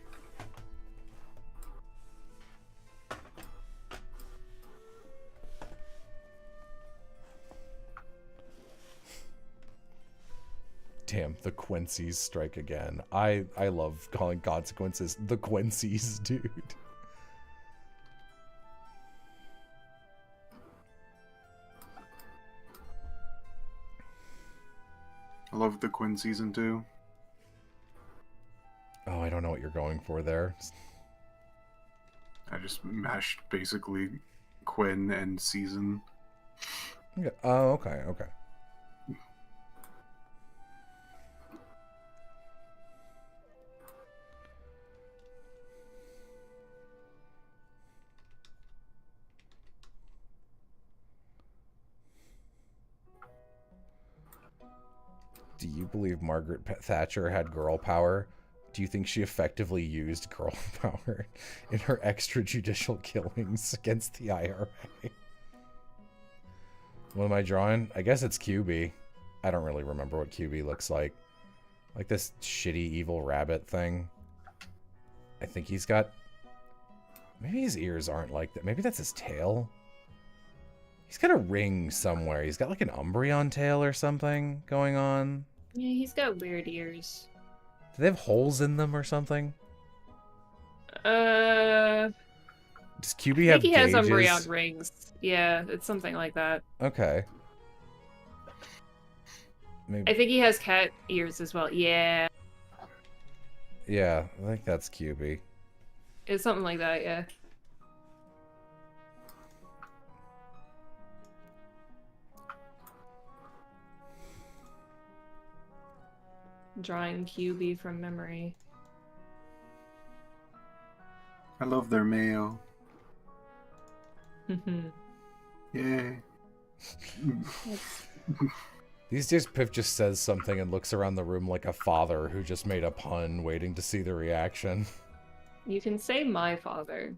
D: Damn, the Quincy's strike again. I love calling consequences the Quincy's, dude.
A: I love the Quinn season 2.
D: Oh, I don't know what you're going for there.
A: I just mashed basically Quinn and season.
D: Okay. Oh, okay, okay. Do you believe Margaret Thatcher had girl power? Do you think she effectively used girl power in her extrajudicial killings against the IRA? What am I drawing? I guess it's QB. I don't really remember what QB looks like. Like this shitty evil rabbit thing. I think he's got... Maybe his ears aren't like that. Maybe that's his tail. He's got a ring somewhere. He's got like an Umbreon tail or something going on.
I: Yeah, he's got weird ears.
D: Do they have holes in them or something?
I: Does
D: QB have
I: he has
D: gauges?
I: Umbreon rings. Yeah, it's something like that.
D: Okay. Maybe.
I: I think he has cat ears as well. Yeah.
D: Yeah, I think that's QB.
I: It's something like that, yeah. drawing QB from memory.
A: I love their mayo. Yay.
D: These days, Piff just says something and looks around the room like a father who just made a pun, waiting to see the reaction.
I: You can say my father.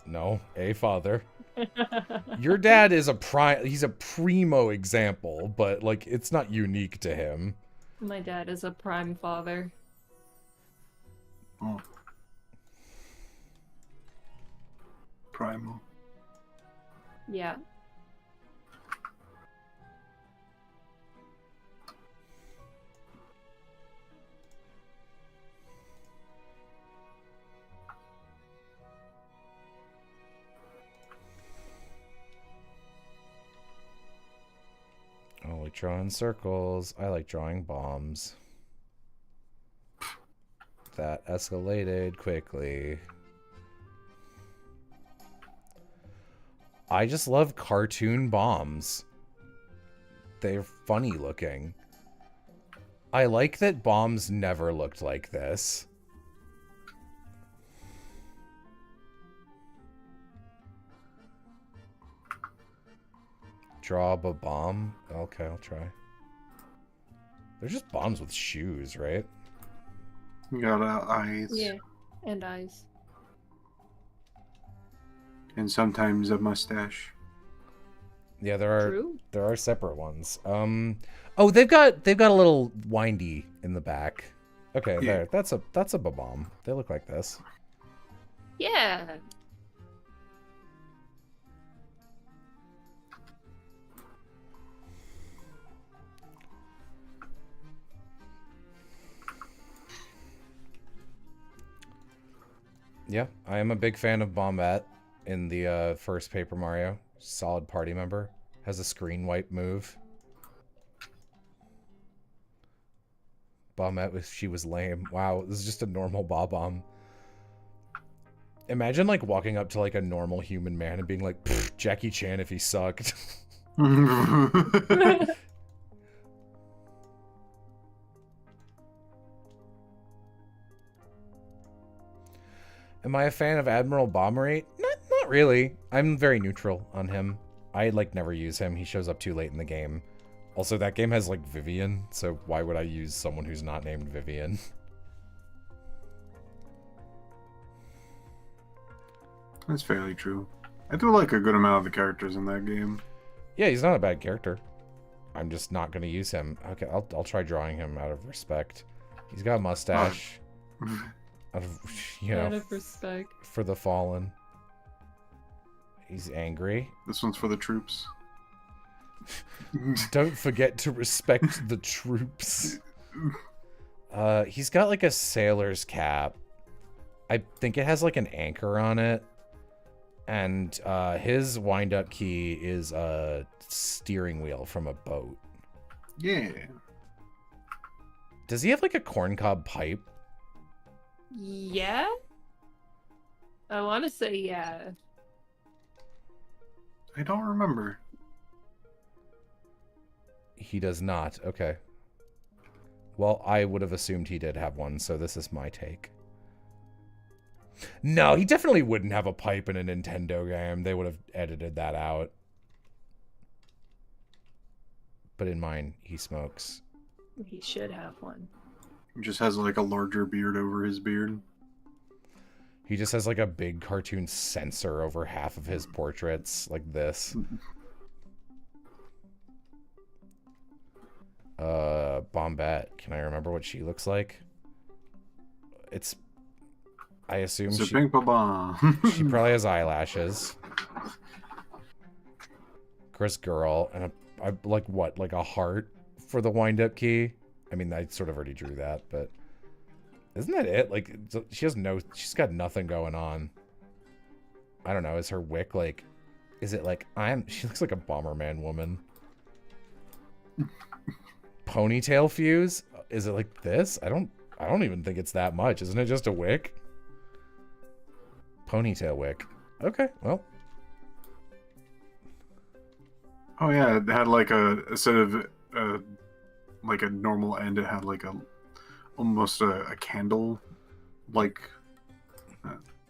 D: No, a father. Your dad is he's a primo example, but, like, it's not unique to him.
I: My dad is a prime father.
A: Oh. Primal.
I: Yeah.
D: I like drawing circles. I like drawing bombs. That escalated quickly. I just love cartoon bombs. They're funny looking. I like that bombs never looked like this. Draw a bomb? Okay, I'll try. They're just bombs with shoes, right?
A: You got eyes.
I: Yeah, and eyes.
A: And sometimes a mustache.
D: Yeah, there are separate ones.
L: Oh, they've got a little windy in the back.
D: Okay, yeah. There. That's a bomb. They look like this.
I: Yeah.
D: Yeah, I am a big fan of Bombette in the first Paper Mario. Solid party member. Has a screen wipe move. Bombette, she was lame. Wow, this is just a normal Bob-omb. Imagine, like, walking up to, like, a normal human man and being like, Jackie Chan if he sucked. Am I a fan of Admiral Bomberate? Not really. I'm very neutral on him. I, like, never use him. He shows up too late in the game. Also, that game has, like, Vivian, so why would I use someone who's not named Vivian?
A: That's fairly true. I do like a good amount of the characters in that game.
D: Yeah, he's not a bad character. I'm just not going to use him. Okay, I'll try drawing him out of respect. He's got a mustache. Out of,
I: out of respect.
D: For the fallen. He's angry.
A: This one's for the troops.
D: Don't forget to respect the troops. He's got like a sailor's cap. I think it has like an anchor on it. And his wind-up key is a steering wheel from a boat.
A: Yeah.
D: Does he have like a corncob pipe?
I: Yeah? I want to say yeah.
A: I don't remember.
D: He does not. Okay. Well, I would have assumed he did have one, so this is my take. No, he definitely wouldn't have a pipe in a Nintendo game. They would have edited that out. But in mine, he smokes.
I: He should have one.
A: He just has like a larger beard over his beard.
D: He just has like a big cartoon sensor over half of his portraits, like this. Bombette. Can I remember what she looks like? It's... I assume
A: it's a pink bomb.
D: She probably has eyelashes. Chris girl. And like what? Like a heart for the wind-up key? I mean, I sort of already drew that, but... Isn't that it? Like, she's got nothing going on. I don't know, is her wick like... Is it like, she looks like a Bomberman woman. Ponytail fuse? Is it like this? I don't even think it's that much. Isn't it just a wick? Ponytail wick. Okay, well.
A: Oh yeah, it had like a instead of like a normal end, it had like a almost a candle, like.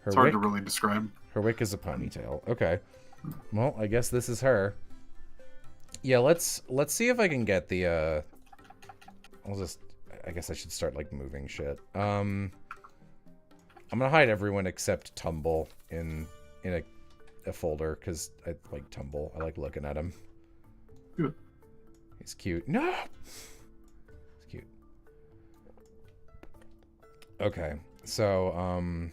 A: It's
D: Her
A: hard to
D: wick?
A: really describe.
D: Her wick is a ponytail. Okay. Well, I guess this is her. Yeah, let's see if I can get the I guess I should start like moving shit. I'm gonna hide everyone except Tumble in a folder because I like Tumble. I like looking at him.
A: Yeah.
D: He's cute. No. He's cute. Okay, so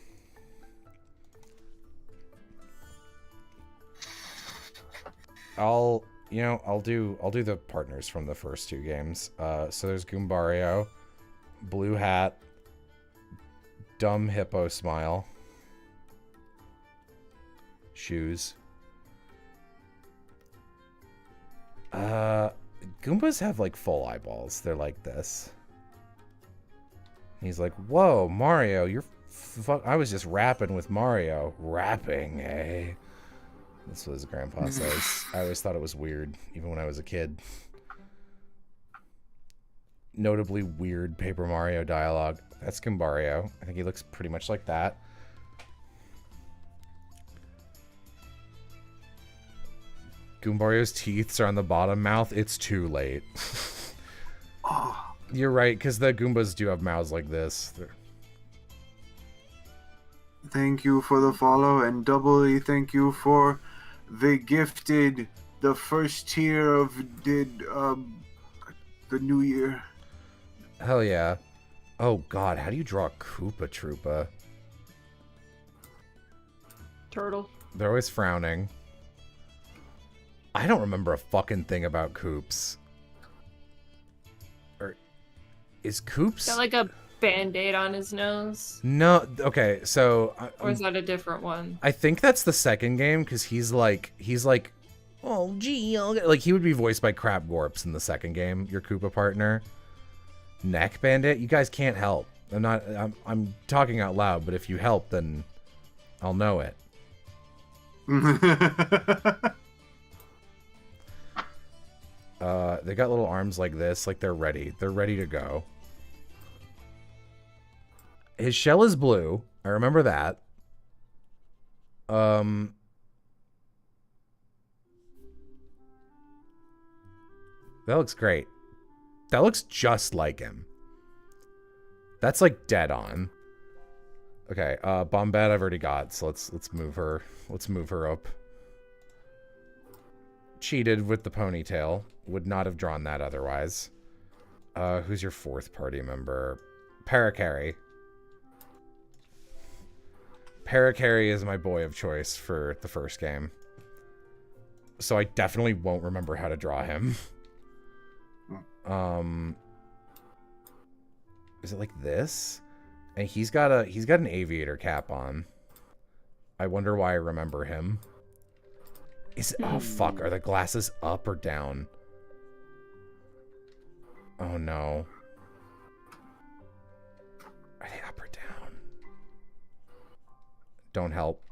D: I'll do the partners from the first two games. So there's Goombario, Blue Hat, Dumb Hippo Smile, Shoes. Goombas have like full eyeballs. They're like this. He's like, whoa, Mario, you're I was just rapping with Mario. Rapping, eh? That's what his grandpa says. I always thought it was weird, even when I was a kid. Notably weird Paper Mario dialogue. That's Goombario. I think he looks pretty much like that. Goombario's teeth are on the bottom mouth. It's too late. You're right, because the Goombas do have mouths like this.
A: Thank you for the follow, and doubly thank you for the gifted, the first tier of the new year.
D: Hell yeah. Oh god, how do you draw a Koopa Troopa?
I: Turtle.
D: They're always frowning. I don't remember a fucking thing about Koops. Or is Koops?
I: Got like a band-aid on his nose.
D: No, okay, so
I: Or is that a different one?
D: I think that's the second game because he's like, oh gee, like he would be voiced by Crab Gorps in the second game. Your Koopa partner, Neck Bandit. You guys can't help. I'm talking out loud, but if you help, then I'll know it. They got little arms like this, like they're ready. They're ready to go. His shell is blue. I remember that. That looks great. That looks just like him. That's like dead on. Okay, Bombette I've already got, so let's move her. Let's move her up. Cheated with the ponytail. Would not have drawn that otherwise. Who's your fourth party member? Parakarry. Parakarry is my boy of choice for the first game. So I definitely won't remember how to draw him. Is it like this? And he's got an aviator cap on. I wonder why I remember him. Is it, oh fuck, are the glasses up or down? Oh no. Are they up or down? Don't help.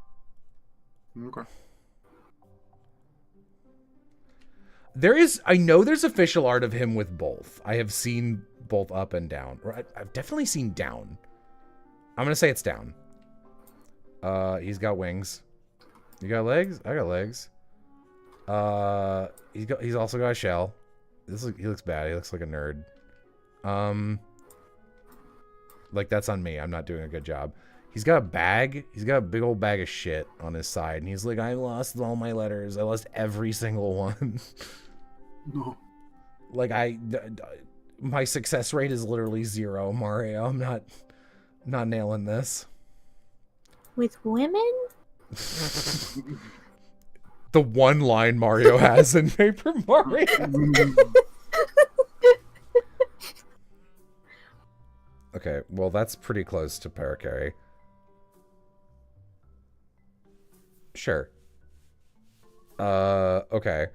A: Okay.
D: I know there's official art of him with both. I have seen both up and down. Or I've definitely seen down. I'm gonna say it's down. He's got wings. You got legs? I got legs. He's also got a shell. He looks bad. He looks like a nerd. Like that's on me. I'm not doing a good job. He's got a bag. He's got a big old bag of shit on his side, and he's like, I lost all my letters. I lost every single one.
A: No.
D: Like my success rate is literally 0, Mario. I'm not nailing this.
H: With women?
D: The one line Mario has in Paper Mario. Okay, well that's pretty close to Parakarry. Sure. Okay.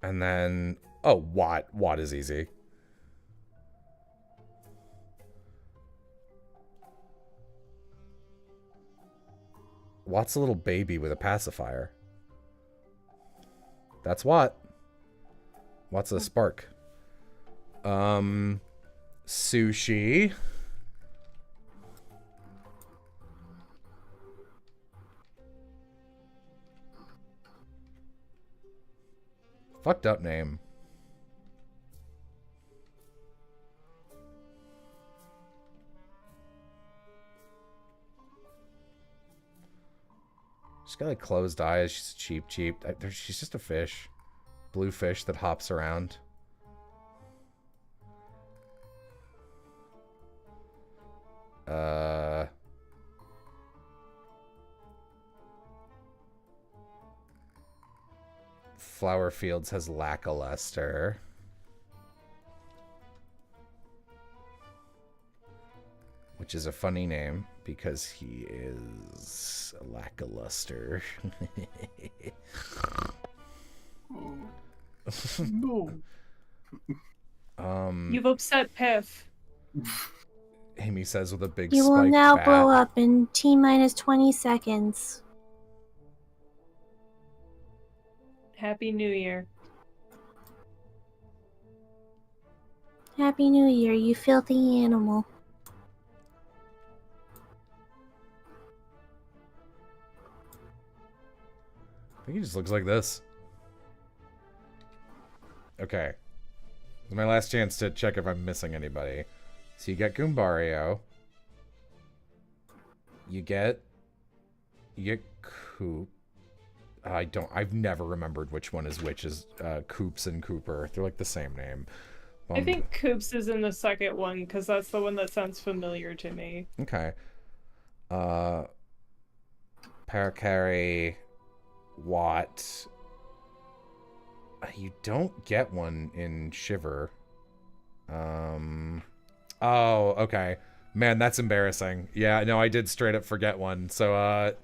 D: And then Watt. Watt is easy. Watt's a little baby with a pacifier. That's Watt. Watt's a spark. Sushi. Fucked up name. She's got like closed eyes. She's cheap. She's just a fish. Blue fish that hops around. Flower Fields has lackluster. Which is a funny name because he is lackluster.
B: No. You've upset Piff.
D: Amy says with a big
H: You will
D: spiked
H: now
D: bat.
H: blow up in T-minus 20 seconds.
B: Happy New Year.
H: Happy New Year, you filthy animal.
D: I think he just looks like this. Okay. This is my last chance to check if I'm missing anybody. So you get Goombario. You get Coop. I've never remembered which one is which is Coops and Cooper. They're like the same name.
B: I think Coops is in the second one because that's the one that sounds familiar to me.
D: Okay. Parakarry, Watt. You don't get one in Shiver. Oh, okay. Man, that's embarrassing. Yeah, no, I did straight up forget one. So,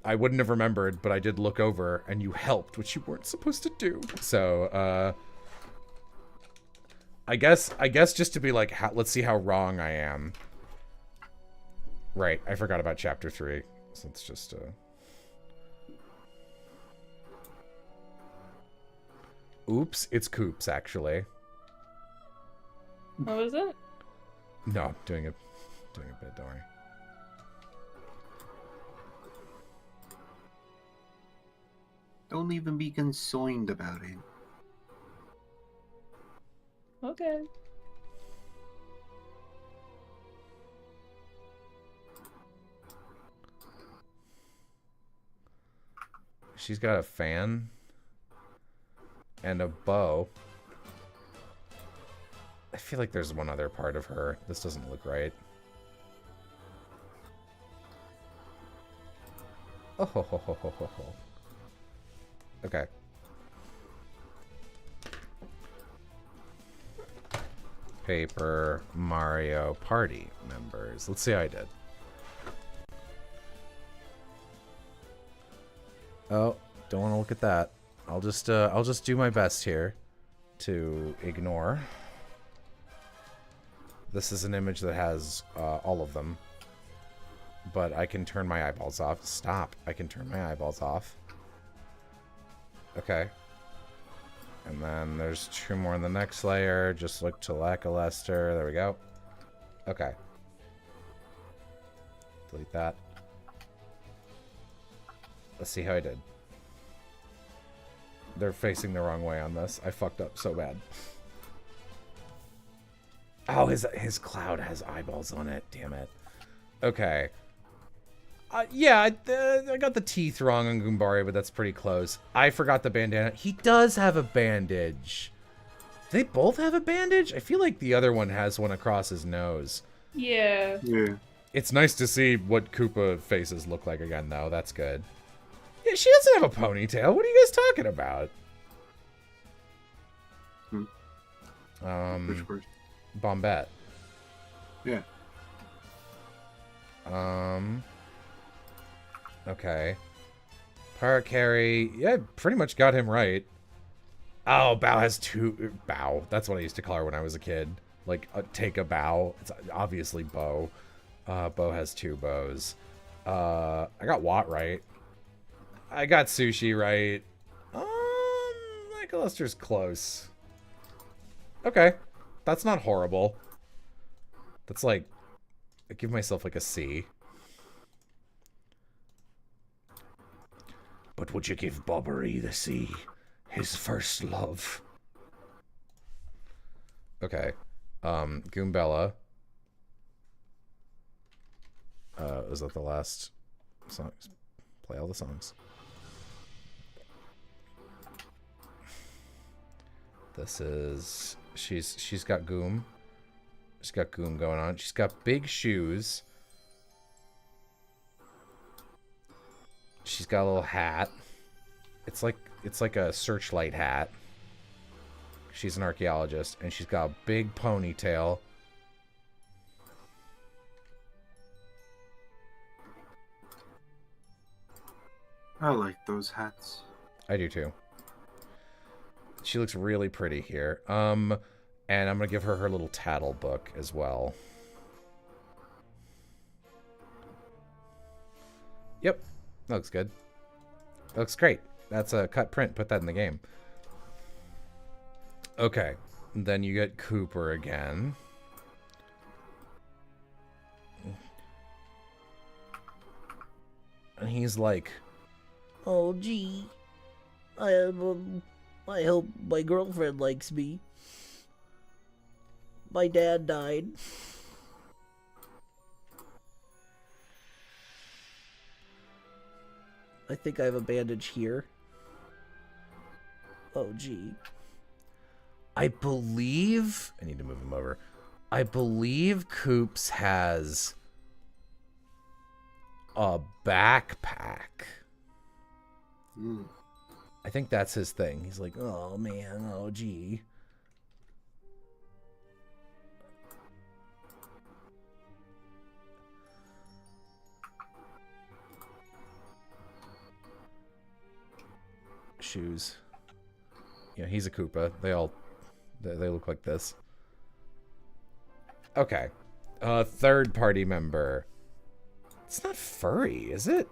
D: I wouldn't have remembered, but I did look over, and you helped, which you weren't supposed to do. So, I guess just to be like, let's see how wrong I am. Right, I forgot about Chapter 3. So it's just, Oops, it's Coops, actually.
B: What was it?
D: No, I'm doing a bit, don't worry.
A: Don't even be concerned about it.
B: Okay.
D: She's got a fan and a bow. I feel like there's one other part of her. This doesn't look right. Oh ho ho ho ho ho ho. Okay. Paper Mario Party members. Let's see how I did. Oh, don't want to look at that. I'll just do my best here to ignore. This is an image that has all of them. But I can turn my eyeballs off. Stop. I can turn my eyeballs off. Okay. And then there's 2 more in the next layer. Just look to lackluster. There we go. Okay. Delete that. Let's see how I did. They're facing the wrong way on this. I fucked up so bad. Oh, his cloud has eyeballs on it. Damn it. Okay. Yeah, I got the teeth wrong on Goombario, but that's pretty close. I forgot the bandana. He does have a bandage. Do they both have a bandage? I feel like the other one has one across his nose.
B: Yeah.
A: Yeah.
D: It's nice to see what Koopa faces look like again, though. That's good. Yeah, she doesn't have a ponytail. What are you guys talking about?
A: Which person?
D: Bombette.
A: Yeah.
D: Okay. Parakarry, yeah, pretty much got him right. Oh, Bow has 2... Bow. That's what I used to call her when I was a kid. Like, take a bow. It's obviously Bow. Bow has 2 bows. I got Watt right. I got Sushi right. Lackluster's close. Okay. That's not horrible. That's like... I give myself like a C. But would you give Bobbery the C? His first love. Okay. Goombella. Is that the last song? Play all the songs. This is... She's got Goom. She's got Goom going on. She's got big shoes. She's got a little hat. It's like a searchlight hat. She's an archaeologist, and she's got a big ponytail.
A: I like those hats.
D: I do too. She looks really pretty here. And I'm gonna give her her little tattle book as well. Yep, that looks good. That looks great. That's a cut print. Put that in the game. Okay, then you get Cooper again. And he's like,
K: Oh, gee. I hope my girlfriend likes me. My dad died. I think I have a bandage here. Oh, gee.
D: I believe... I need to move him over. I believe Coops has a backpack. I think that's his thing. He's like, oh, man, oh, gee. Shoes. Yeah, he's a Koopa. They look like this. Okay. Third party member. It's not Furry, is it?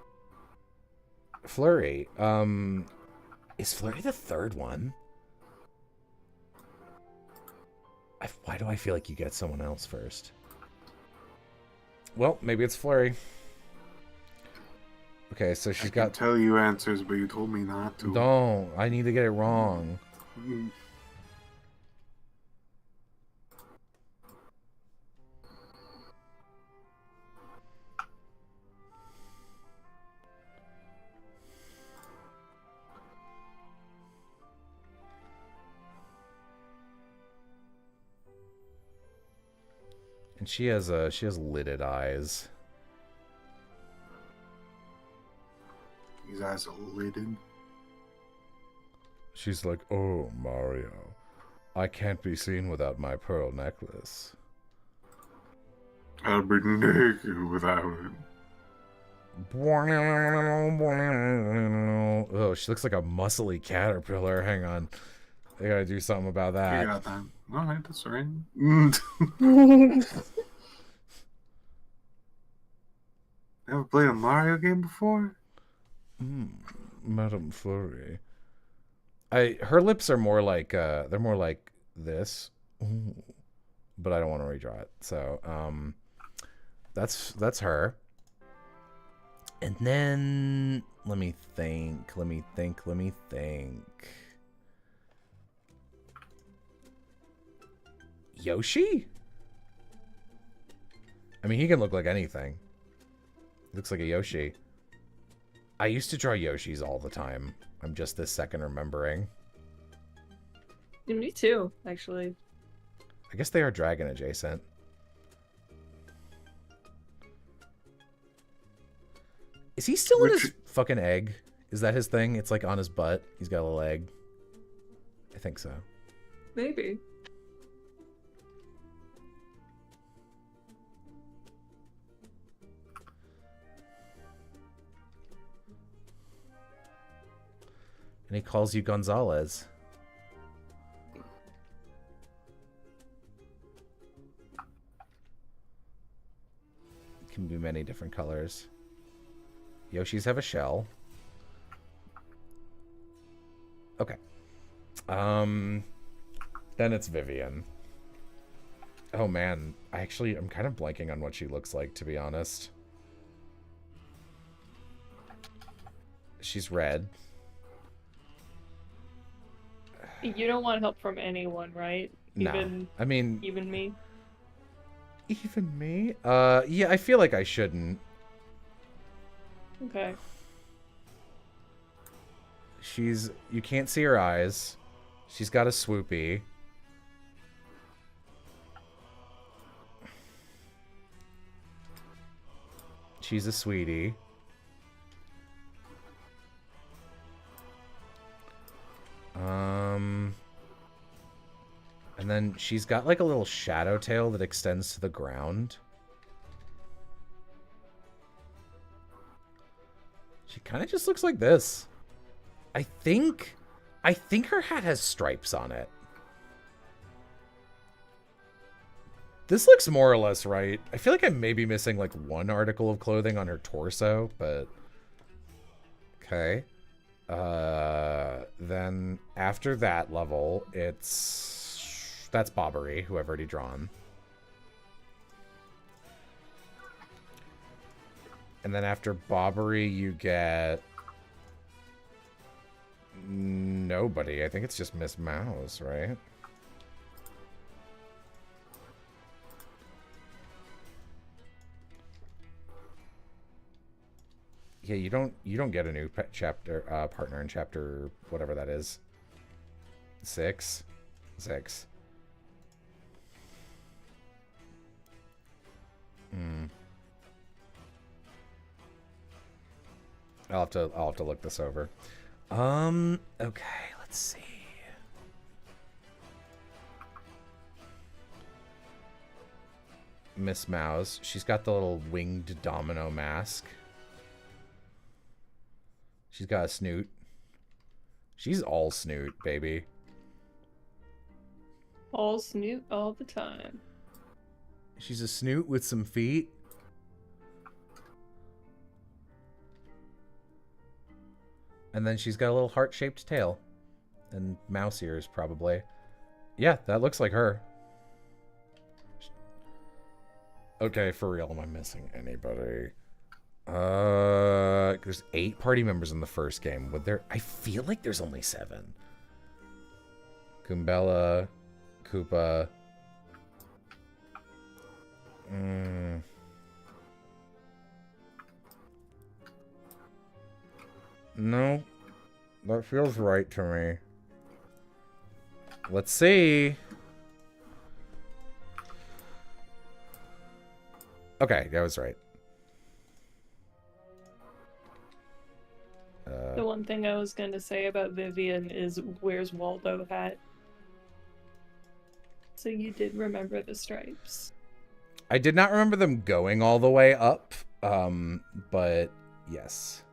D: Flurry. Is Flurry the third one? Why do I feel like you get someone else first? Well, maybe it's Flurry. Okay, so she's got...
A: I can tell you answers, but you told me not to.
D: Don't. I need to get it wrong. And she has lidded eyes.
A: These eyes are lidded.
D: She's like, oh, Mario, I can't be seen without my pearl necklace.
A: I'll be naked without it.
D: Oh, she looks like a muscly caterpillar. Hang on. I gotta do something about that.
A: You got that. Alright, that's alright. Ever played a Mario game before?
D: Madame Flurry. Her lips are more like they're more like this. Ooh. But I don't want to redraw it. So that's her. And then let me think. Yoshi? I mean, he can look like anything. He looks like a Yoshi. I used to draw Yoshis all the time. I'm just this second remembering.
I: Yeah, me too, actually.
D: I guess they are dragon adjacent. Is he still in his fucking egg? Is that his thing? It's like on his butt. He's got a little egg. I think so.
I: Maybe.
D: And he calls you Gonzalez. It can be many different colors. Yoshis have a shell. Okay. Then it's Vivian. Oh man, I'm kind of blanking on what she looks like, to be honest. She's red.
B: You don't want help from anyone, right?
D: No. I mean...
B: Even me?
D: Even me? Yeah, I feel like I shouldn't.
B: Okay.
D: You can't see her eyes. She's got a swoopy. She's a sweetie. And then she's got like a little shadow tail that extends to the ground. She kind of just looks like this. I think her hat has stripes on it. This looks more or less right. I feel like I may be missing like one article of clothing on her torso, but okay. Then after that level, that's Bobbery, who I've already drawn. And then after Bobbery, you get nobody. I think it's just Miss Mouse, right? Yeah, you don't get a new chapter partner in chapter whatever that is. 6. I'll have to look this over. Okay, let's see. Miss Mouse, she's got the little winged domino mask. She's got a snoot. She's all snoot, baby.
B: All snoot all the time.
D: She's a snoot with some feet. And then she's got a little heart-shaped tail. And mouse ears, probably. Yeah, that looks like her. Okay, for real, am I missing anybody? There's 8 party members in the first game. Would there? I feel like there's only 7. Goombella, Koopa. No, that feels right to me. Let's see. Okay, that was right.
B: The one thing I was going to say about Vivian is where's Waldo hat? So you did remember the stripes.
D: I did not remember them going all the way up, but yes.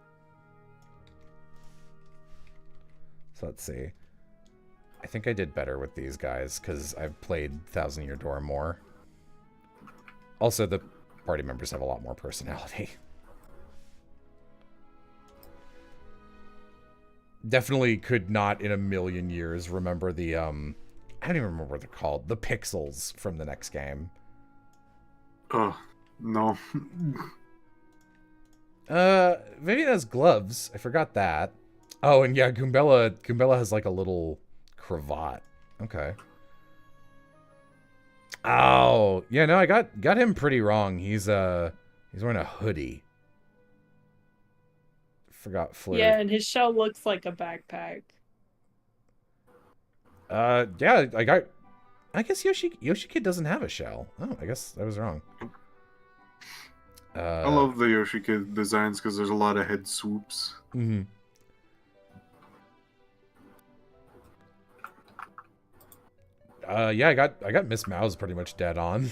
D: So let's see. I think I did better with these guys because I've played Thousand Year Door more. Also, the party members have a lot more personality. Definitely could not in a million years remember the, I don't even remember what they're called. The pixels from the next game.
A: Oh, no.
D: Vivian has gloves. I forgot that. Oh, and yeah, Goombella has like a little cravat. Okay. Oh, yeah, no, I got him pretty wrong. He's wearing a hoodie. Forgot Flirt.
B: Yeah, and his shell looks like a backpack.
D: Yeah, I guess Yoshi Kid doesn't have a shell. Oh, I guess I was wrong.
A: I love the Yoshi Kid designs because there's a lot of head swoops.
D: Mm-hmm. Yeah, I got Miss Mouse pretty much dead on.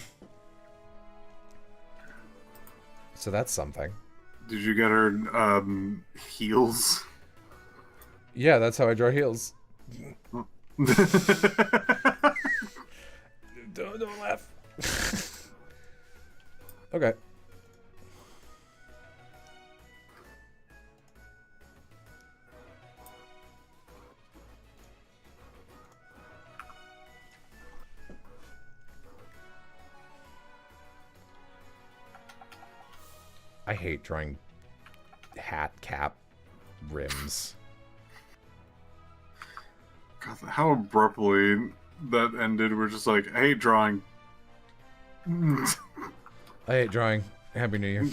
D: So that's something.
A: Did you get her heels?
D: Yeah, that's how I draw heels. Don't laugh. Okay. I hate drawing hat cap rims.
A: God, how abruptly that ended. We're just like, I hate drawing.
D: I hate drawing. Happy New Year.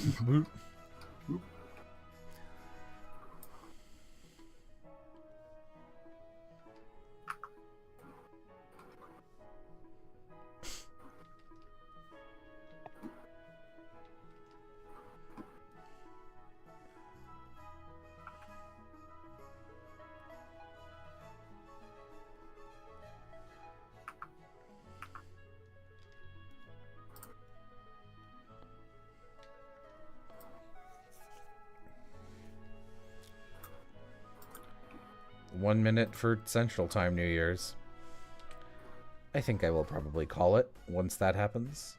D: One minute for Central Time New Year's. I think I will probably call it once that happens.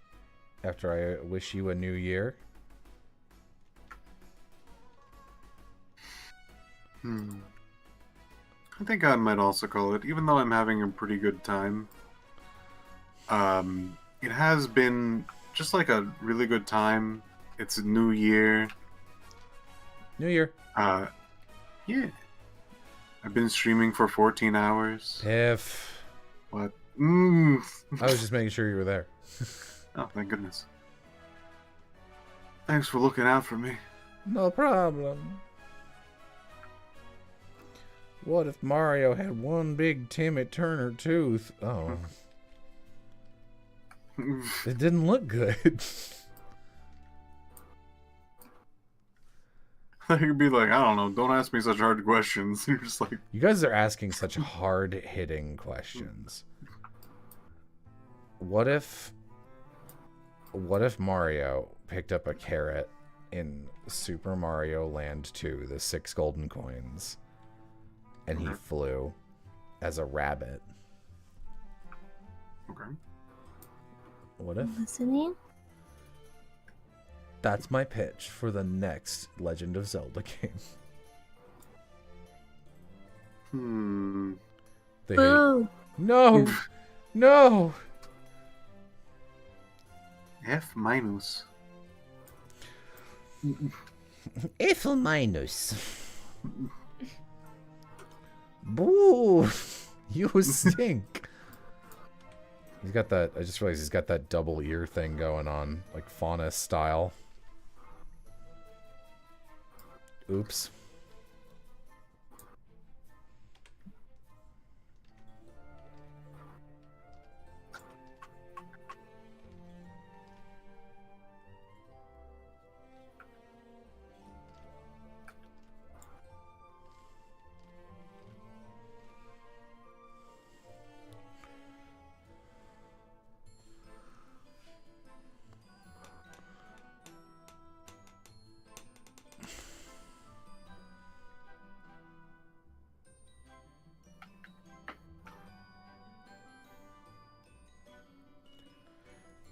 D: After I wish you a new year.
A: I think I might also call it, even though I'm having a pretty good time. It has been just like a really good time. It's a new year.
D: New Year.
A: Yeah. I've been streaming for 14 hours.
D: If.
A: What?
D: I was just making sure you were there.
A: Oh, thank goodness. Thanks for looking out for me.
D: No problem. What if Mario had one big Timmy Turner tooth? Oh. It didn't look good.
A: I could be like, I don't know, don't ask me such hard questions. You're just like...
D: You guys are asking such hard-hitting questions. What if Mario picked up a carrot in Super Mario Land 2, the 6 golden coins, and he flew as a rabbit?
A: Okay.
D: What if?
H: Listening?
D: That's my pitch for the next Legend of Zelda game.
H: Boo!
D: No! No!
A: F minus.
K: F minus. Boo!
D: You stink. He's got that. I just realized he's got that double ear thing going on, like Faunus style. Oops.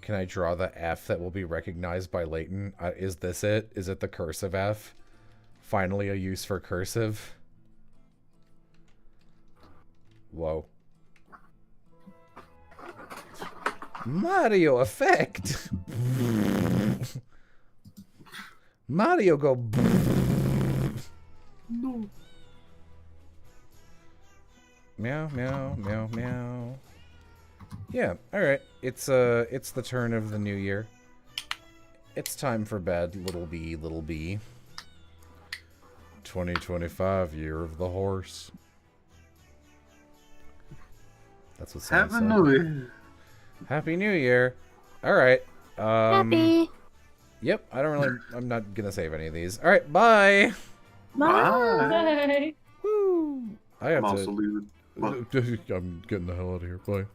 D: Can I draw the F that will be recognized by Leighton? Is this it? Is it the cursive F? Finally a use for cursive? Whoa. Mario effect! Mario go...
A: No.
D: Meow, meow, meow, meow. Yeah, alright. It's the turn of the new year. It's time for bed, little bee, little bee. 2025, year of the horse. That's what someone said.
A: Happy New Year.
D: Happy New Year. Alright.
H: Happy.
D: Yep, I'm not gonna save any of these. Alright, bye!
H: Bye.
I: Bye.
D: Woo! I have
A: I'm
D: to...
A: also leaving. Bye.
D: I'm getting the hell out of here. Bye.